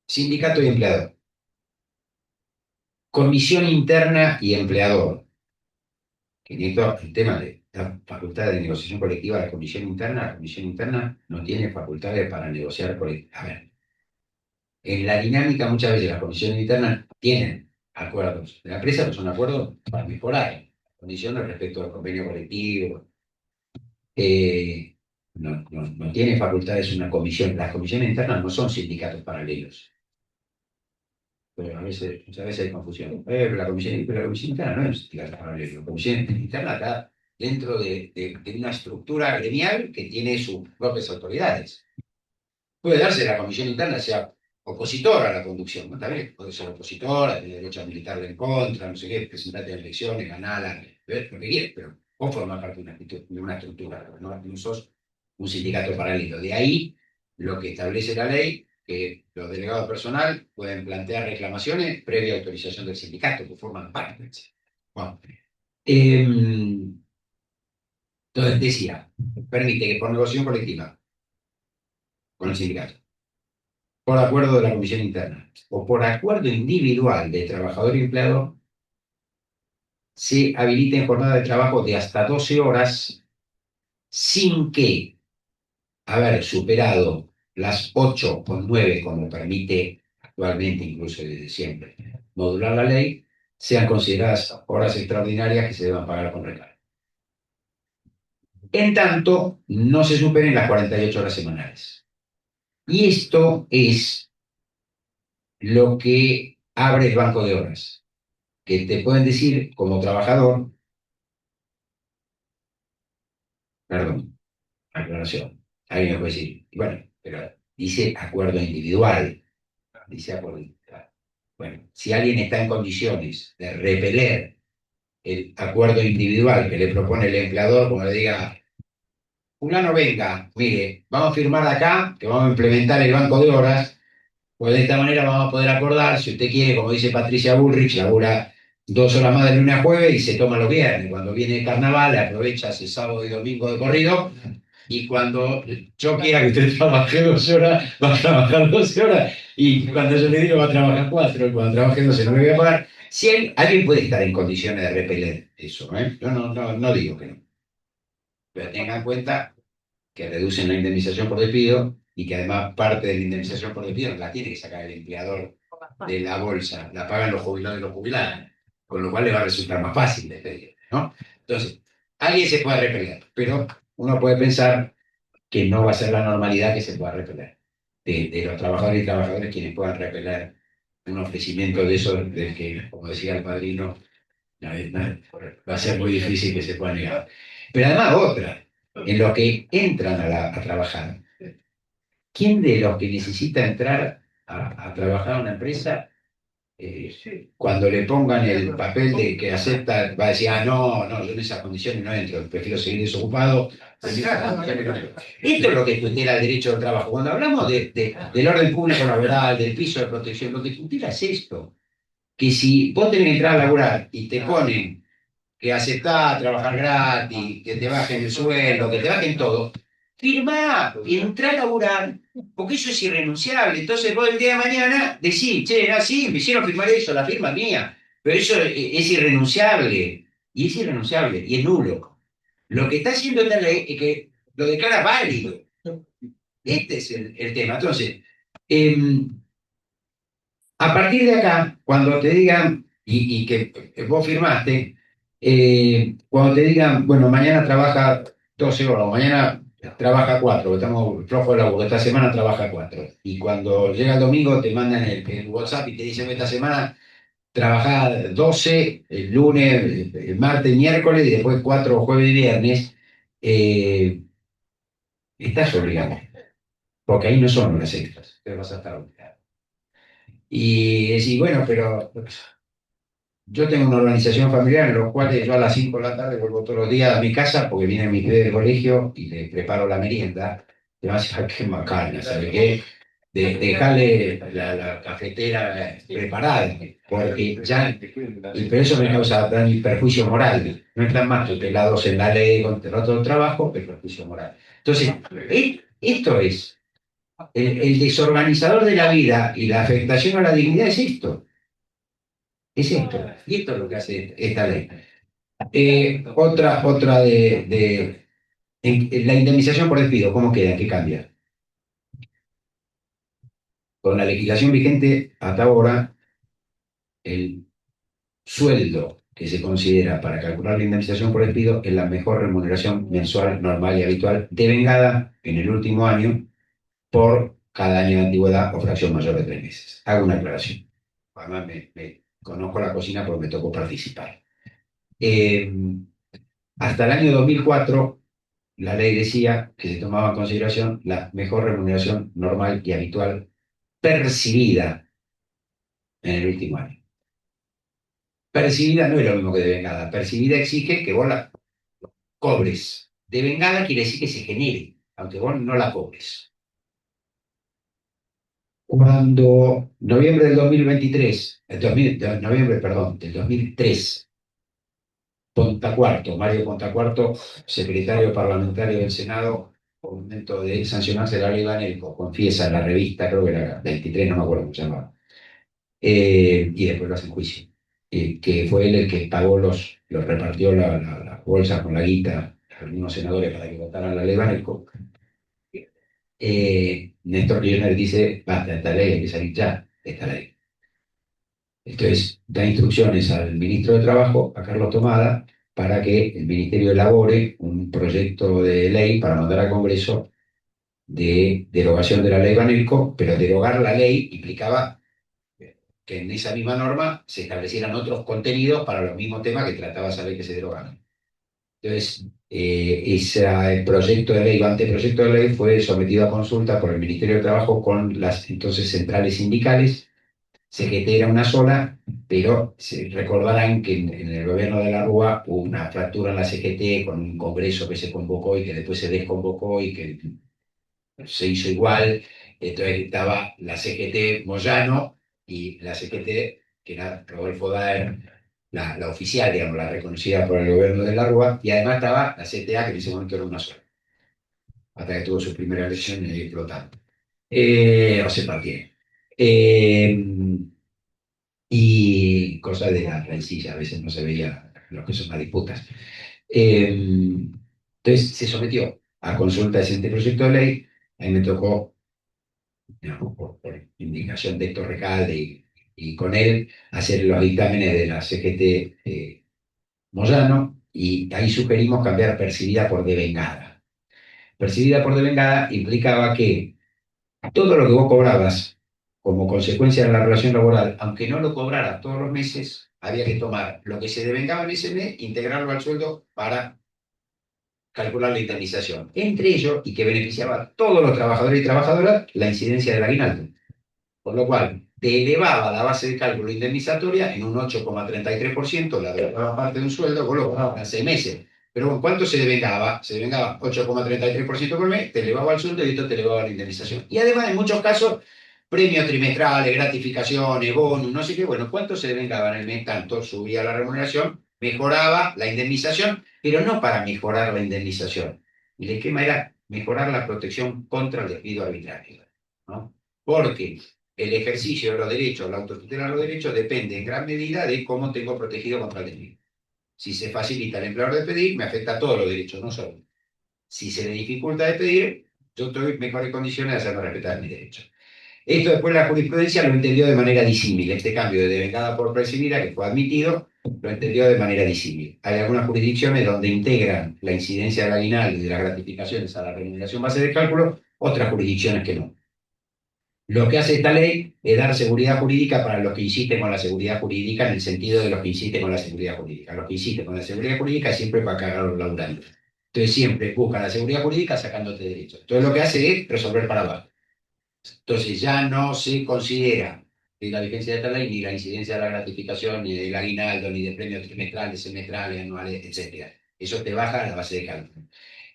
sindicato y empleador, comisión interna y empleador, que en esto el tema de la facultad de negociación colectiva, la comisión interna no tiene facultades para negociar colectivamente. A ver, en la dinámica muchas veces las comisiones internas tienen acuerdos de la empresa, pero son acuerdos para mejorar condiciones respecto al convenio colectivo. No tiene facultades una comisión. Las comisiones internas no son sindicatos paralelos. Pero muchas veces hay confusión. Pero la comisión interna no es un sindicato paralelo. La comisión interna está dentro de una estructura gremial que tiene sus propias autoridades. Puede darse la comisión interna sea opositora a la conducción, ¿no? También puede ser opositora, tiene derecho a militarle en contra, no sé qué, presentarte a elecciones, ganarla, lo que quieras, pero vos formás parte de una estructura, no sos un sindicato paralelo. De ahí lo que establece la ley, que los delegados personal pueden plantear reclamaciones previa autorización del sindicato, que forman parte. Bueno, entonces decía, permite que por negociación colectiva con el sindicato, por acuerdo de la comisión interna o por acuerdo individual de trabajador y empleador, se habiliten jornada de trabajo de hasta 12 horas sin que haber superado las 8 o 9, como permite actualmente, incluso desde siempre, modular la ley, sean consideradas horas extraordinarias que se deban pagar con recargo. En tanto, no se superen las 48 horas semanales. Y esto es lo que abre el banco de horas, que te pueden decir como trabajador, perdón, aclaración, alguien me puede decir, bueno, pero dice acuerdo individual, dice acuerdo individual. Bueno, si alguien está en condiciones de repeler el acuerdo individual que le propone el empleador, como le diga, fulano venga, mire, vamos a firmar acá, que vamos a implementar el banco de horas, pues de esta manera vamos a poder acordar, si usted quiere, como dice Patricia Bullrich, labura 2 horas más de lunes a jueves y se toma los viernes. Cuando viene el carnaval, aprovecha ese sábado y domingo de corrido. Y cuando yo quiera que usted trabaje 12 horas, va a trabajar 12 horas. Y cuando yo le digo va a trabajar 4, y cuando trabaje 12 no le voy a pagar. Si alguien puede estar en condiciones de repeler eso, ¿eh? Yo no digo que no. Pero tenga en cuenta que reducen la indemnización por despido y que además parte de la indemnización por despido la tiene que sacar el empleador de la bolsa, la pagan los jubilados y los jubilados, con lo cual le va a resultar más fácil despedir, ¿no? Entonces, alguien se puede repeler, pero uno puede pensar que no va a ser la normalidad que se pueda repeler. De los trabajadores y trabajadoras quienes puedan repeler un ofrecimiento de eso, del que, como decía el padrino, va a ser muy difícil que se pueda negar. Pero además otra, en los que entran a trabajar. ¿Quién de los que necesita entrar a trabajar a una empresa, cuando le pongan el papel de que acepta, va a decir, no, yo en esas condiciones no entro, prefiero seguir desocupado? Esto es lo que tutela el derecho al trabajo. Cuando hablamos del orden público laboral, del piso de protección, lo que tutela es esto, que si vos tenés que entrar a laburar y te ponen que aceptás trabajar gratis, que te bajen el sueldo, que te bajen todo, firmá y entrá a laburar, porque eso es irrenunciable. Entonces vos el día de mañana decís, che, sí, me hicieron firmar eso, la firma es mía, pero eso es irrenunciable, y es irrenunciable, y es nulo. Lo que está haciendo esta ley es que lo declara válido. Este es el tema. Entonces, a partir de acá, cuando te digan, y que vos firmaste, cuando te digan, bueno, mañana trabaja 12 horas, o mañana trabaja 4, estamos flojos de laburo, esta semana trabaja 4, y cuando llega el domingo te mandan el WhatsApp y te dicen, esta semana trabaja 12, el lunes, el martes, miércoles, y después 4 jueves y viernes, estás obligado. porque ahí no son horas extras, entonces vas a estar obligado. Y decís, bueno, pero yo tengo una organización familiar en la cual yo a las 5 de la tarde vuelvo todos los días a mi casa porque viene mi bebé del colegio y le preparo la merienda. Te vas a decir, qué macana, ¿sabes qué? Dejarle la cafetera preparada, porque ya, pero eso me causa daño y perjuicio moral. No están más tutelados en la ley contra otro trabajo, pero perjuicio moral. Entonces, esto es, el desorganizador de la vida y la afectación a la dignidad es esto. Es esto. Y esto es lo que hace esta ley. Otra la indemnización por despido, ¿cómo queda? ¿Qué cambia? Con la legislación vigente hasta ahora, el sueldo que se considera para calcular la indemnización por despido es la mejor remuneración mensual, normal y habitual, devengada en el último año por cada año de antigüedad o fracción mayor de 3 meses. Hago una aclaración. Además, me conozco la cocina porque me tocó participar. Hasta el año 2004, la ley decía que se tomaba en consideración la mejor remuneración normal y habitual percibida en el último año. Percibida no es lo mismo que devengada. Percibida exige que vos la cobres. Devengada quiere decir que se genere, aunque vos no la cobres. Cuando noviembre del 2023, noviembre, perdón, del 2003, Mario Pontacuarto, secretario parlamentario del Senado, por momento de sancionarse la ley Banelco, confiesa en la revista, creo que era 23, no me acuerdo cómo se llamaba, y después lo hace en juicio, que fue él el que pagó repartió la bolsa con la guita a algunos senadores para que votaran la ley Banelco. Néstor Kirchner dice, basta, esta ley hay que salir ya, esta ley. Entonces, da instrucciones al ministro de Trabajo, a Carlos Tomada, para que el ministerio elabore un proyecto de ley para mandar al Congreso de derogación de la ley Banelco, pero derogar la ley implicaba que en esa misma norma se establecieran otros contenidos para los mismos temas que trataba esa ley que se derogaran. Entonces, ese proyecto de ley o anteproyecto de ley fue sometido a consulta por el Ministerio de Trabajo con las entonces centrales sindicales. CGT era una sola, pero se recordarán que en el gobierno de la Rúa hubo una fractura en la CGT con un congreso que se convocó y que después se desconvocó y que se hizo igual. Entonces estaba la CGT Moyano y la CGT, que era Rodolfo Daer, la oficial, digamos, la reconocida por el gobierno de la Rúa, y además estaba la CTA, que en ese momento era una sola, hasta que tuvo su primera elección y explotaron. O se partieron. Y cosas de la rencilla, a veces no se veía lo que son las disputas. Entonces se sometió a consulta ese proyecto de ley, a mí me tocó, digamos, por indicación de Héctor Recalde y con él, hacer los dictámenes de la CGT Moyano, y ahí sugerimos cambiar percibida por devengada. Percibida por devengada implicaba que todo lo que vos cobrabas como consecuencia de la relación laboral, aunque no lo cobraras todos los meses, había que tomar lo que se devengaba en ese mes, integrarlo al sueldo para calcular la indemnización. Entre ellos, y que beneficiaba a todos los trabajadores y trabajadoras, la incidencia del aguinaldo. Por lo cual, te elevaba la base de cálculo indemnizatoria en un 8,33%, la elevaba parte de un sueldo, vos lo pagabas a 6 meses. Pero ¿cuánto se devengaba? Se devengaba 8,33% por mes, te elevaba el sueldo y esto te elevaba la indemnización. Y además, en muchos casos, premios trimestrales, gratificaciones, bonus, no sé qué, bueno, ¿cuánto se devengaba en el mes? Tanto, subía la remuneración, mejoraba la indemnización, pero no para mejorar la indemnización. El esquema era mejorar la protección contra el despido arbitrario, ¿no? Porque el ejercicio de los derechos, la autotutela de los derechos, depende en gran medida de cómo tengo protegido contra el despido. Si se facilita al empleador despedir, me afecta a todos los derechos, no solo. Si se le dificulta despedir, yo estoy en mejores condiciones de hacerme respetar mis derechos. Esto después la jurisprudencia lo entendió de manera disímil. Este cambio de devengada por percibida, que fue admitido, lo entendió de manera disímil. Hay algunas jurisdicciones donde integran la incidencia del aguinaldo y de las gratificaciones a la remuneración base de cálculo, otras jurisdicciones que no. Lo que hace esta ley es dar seguridad jurídica para los que insisten con la seguridad jurídica, en el sentido de los que insisten con la seguridad jurídica. Los que insisten con la seguridad jurídica siempre para cagar a los laburantes. Entonces siempre buscan la seguridad jurídica sacándote derechos. Entonces lo que hace es resolver para abajo. Entonces ya no se considera ni la vigencia de esta ley, ni la incidencia de la gratificación, ni del aguinaldo, ni de premios trimestrales, semestrales, anuales, etcétera. Eso te baja la base de cálculo.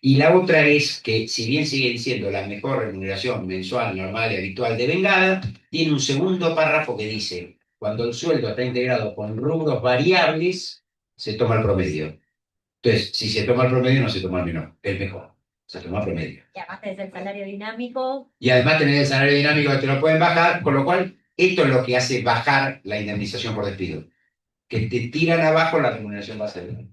Y la otra es que, si bien sigue siendo la mejor remuneración mensual, normal y habitual de vengada, tiene un segundo párrafo que dice, cuando el sueldo está integrado con rubros variables, se toma el promedio. Entonces, si se toma el promedio, no se toma el menor, el mejor. Se toma el promedio. Y además tenés el salario dinámico. Y además tenés el salario dinámico que te lo pueden bajar, con lo cual esto es lo que hace bajar la indemnización por despido, que te tiran abajo la remuneración base del año.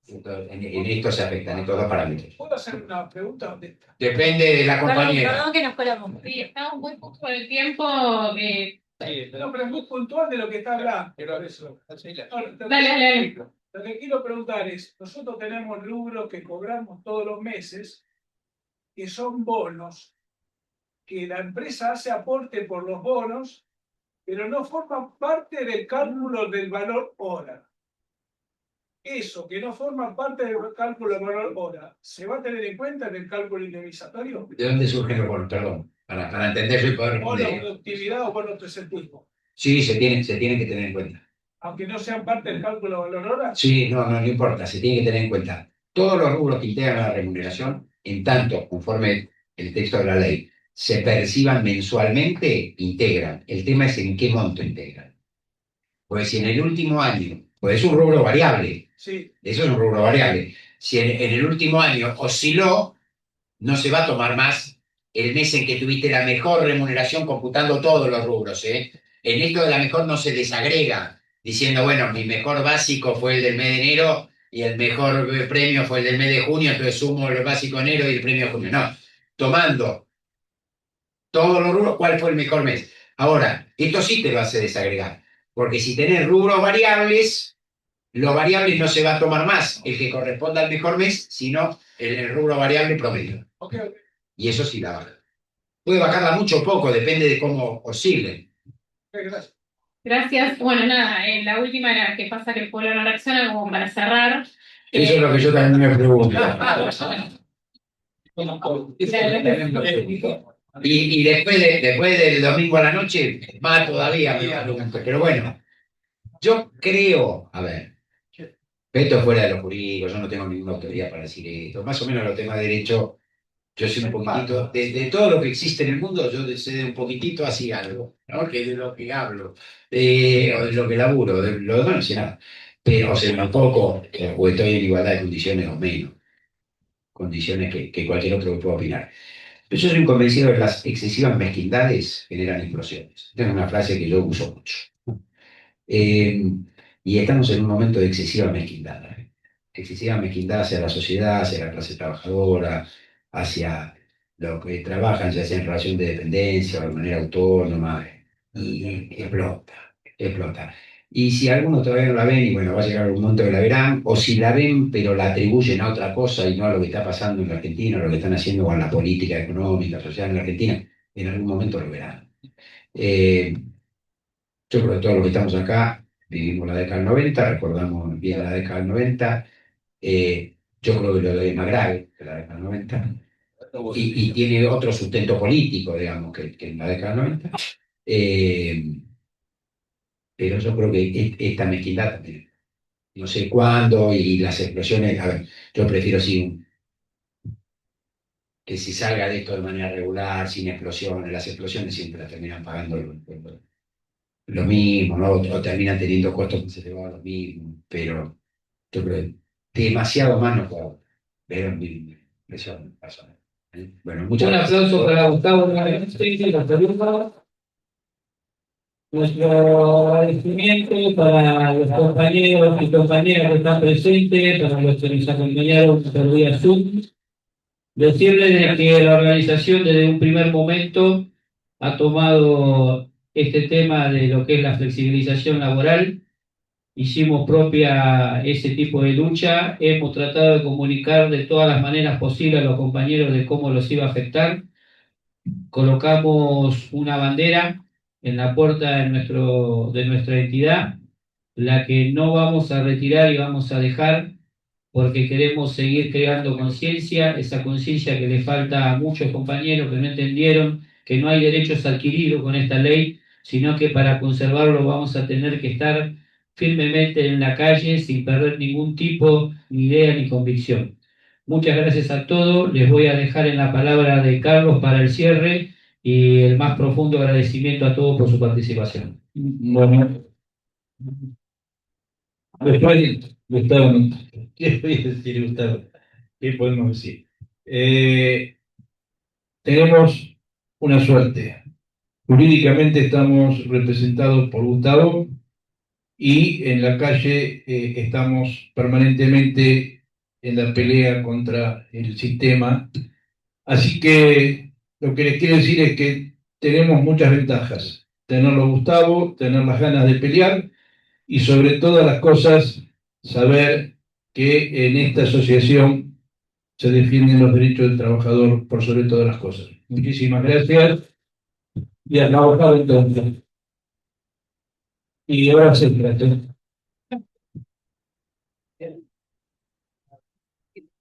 Entonces, en esto se afectan estos dos parámetros. ¿Puedo hacer una pregunta? Depende de la Perdón, compañera. perdón que nos colamos. Sí, estamos muy justo del tiempo. No, pero es muy puntual de lo que está hablando. Dale, dale. Lo que quiero preguntar es, nosotros tenemos rubros que cobramos todos los meses, que son bonos, que la empresa hace aporte por los bonos, pero no forman parte del cálculo del valor hora. Eso, que no forma parte del cálculo del valor hora, ¿se va a tener en cuenta en el cálculo indemnizatorio? ¿De dónde surgen los bonos? Perdón, para entenderlo y poder ¿O la responder. productividad o por otro presentismo? Sí, se tienen que tener en cuenta. Aunque no sean parte del cálculo del valor hora. Sí, no importa, se tiene que tener en cuenta. Todos los rubros que integran la remuneración, en tanto, conforme el texto de la ley, se perciban mensualmente, integran. El tema es en qué monto integran. Pues si en el último año, pues es un rubro variable, Sí. eso es un rubro variable. Si en el último año osciló, no se va a tomar más el mes en que tuviste la mejor remuneración computando todos los rubros, ¿eh? En esto de la mejor no se desagrega, diciendo, bueno, mi mejor básico fue el del mes de enero y el mejor premio fue el del mes de junio, entonces sumo el básico enero y el premio de junio. No, tomando todos los rubros, ¿cuál fue el mejor mes? Ahora, esto sí te lo hace desagregar, porque si tenés rubros variables, los variables no se va a tomar más el que corresponda al mejor mes, sino el rubro variable promedio. Okay. Y eso sí la baja. Puede bajarla mucho o poco, depende de cómo oscilen. Gracias. Gracias. Bueno, nada, la última era que pasa que el pueblo no reacciona, como para cerrar. Eso es lo que yo también me pregunto. Y después del domingo a la noche, más todavía me pregunto. Pero bueno, yo creo, a ver, esto es fuera de lo jurídico, yo no tengo ninguna autoridad para decir esto. Más o menos los temas de derecho, yo soy un poquitito, de todo lo que existe en el mundo, yo sé de un poquitito así algo, ¿no? Que de lo que hablo, o de lo que laburo, de lo demás no sé nada. Pero, o sea, un poco, o estoy en igualdad de condiciones o menos, condiciones que cualquier otro que pueda opinar. Pero yo soy un convencido de que las excesivas mezquindades generan implosiones. Esta es una frase que yo uso mucho. Y estamos en un momento de excesiva mezquindad. Excesiva mezquindad hacia la sociedad, hacia la clase trabajadora, hacia los que trabajan, ya sea en relación de dependencia o de manera autónoma, y explota, explota. Y si algunos todavía no la ven, y bueno, va a llegar algún momento que la verán, o si la ven pero la atribuyen a otra cosa y no a lo que está pasando en la Argentina, o lo que están haciendo con la política económica, social en la Argentina, en algún momento lo verán. Yo creo que todos los que estamos acá vivimos la década del 90, recordamos bien la década del 90. Yo creo que lo de más grave que la década del 90. Y tiene otro sustento político, digamos, que en la década del 90. Pero yo creo que esta mezquindad también. No sé cuándo y las explosiones. A ver, yo prefiero sí que si salga de esto de manera regular, sin explosiones. Las explosiones siempre las terminan pagando lo mismo, ¿no? O terminan teniendo costos que se elevan a lo mismo, pero yo creo que demasiado más no puedo ver en mi impresión personal. Bueno, muchas Un gracias. aplauso para Gustavo nuevamente, la pregunta. Nuestro agradecimiento para los compañeros y compañeras que están presentes, para los que nos acompañaron por vía Zoom. Decirles que la organización desde un primer momento ha tomado este tema de lo que es la flexibilización laboral. Hicimos propia ese tipo de lucha, hemos tratado de comunicar de todas las maneras posibles a los compañeros de cómo los iba a afectar. Colocamos una bandera en la puerta de nuestra entidad, la que no vamos a retirar y vamos a dejar porque queremos seguir creando conciencia, esa conciencia que le falta a muchos compañeros que no entendieron que no hay derechos adquiridos con esta ley, sino que para conservarlo vamos a tener que estar firmemente en la calle sin perder ningún tipo, ni idea ni convicción. Muchas gracias a todos. Les voy a dejar en la palabra de Carlos para el cierre y el más profundo agradecimiento a todos por su participación. Bueno, Gustavo, ¿qué voy a decir, Gustavo? ¿Qué podemos decir? Tenemos una suerte. Jurídicamente estamos representados por Gustavo y en la calle estamos permanentemente en la pelea contra el sistema. Así que lo que les quiero decir es que tenemos muchas ventajas. Tenerlo a Gustavo, tener las ganas de pelear y sobre todas las cosas saber que en esta asociación se defienden los derechos del trabajador por sobre todas las cosas. Muchísimas gracias y a trabajar entonces. Y ahora sí, gracias.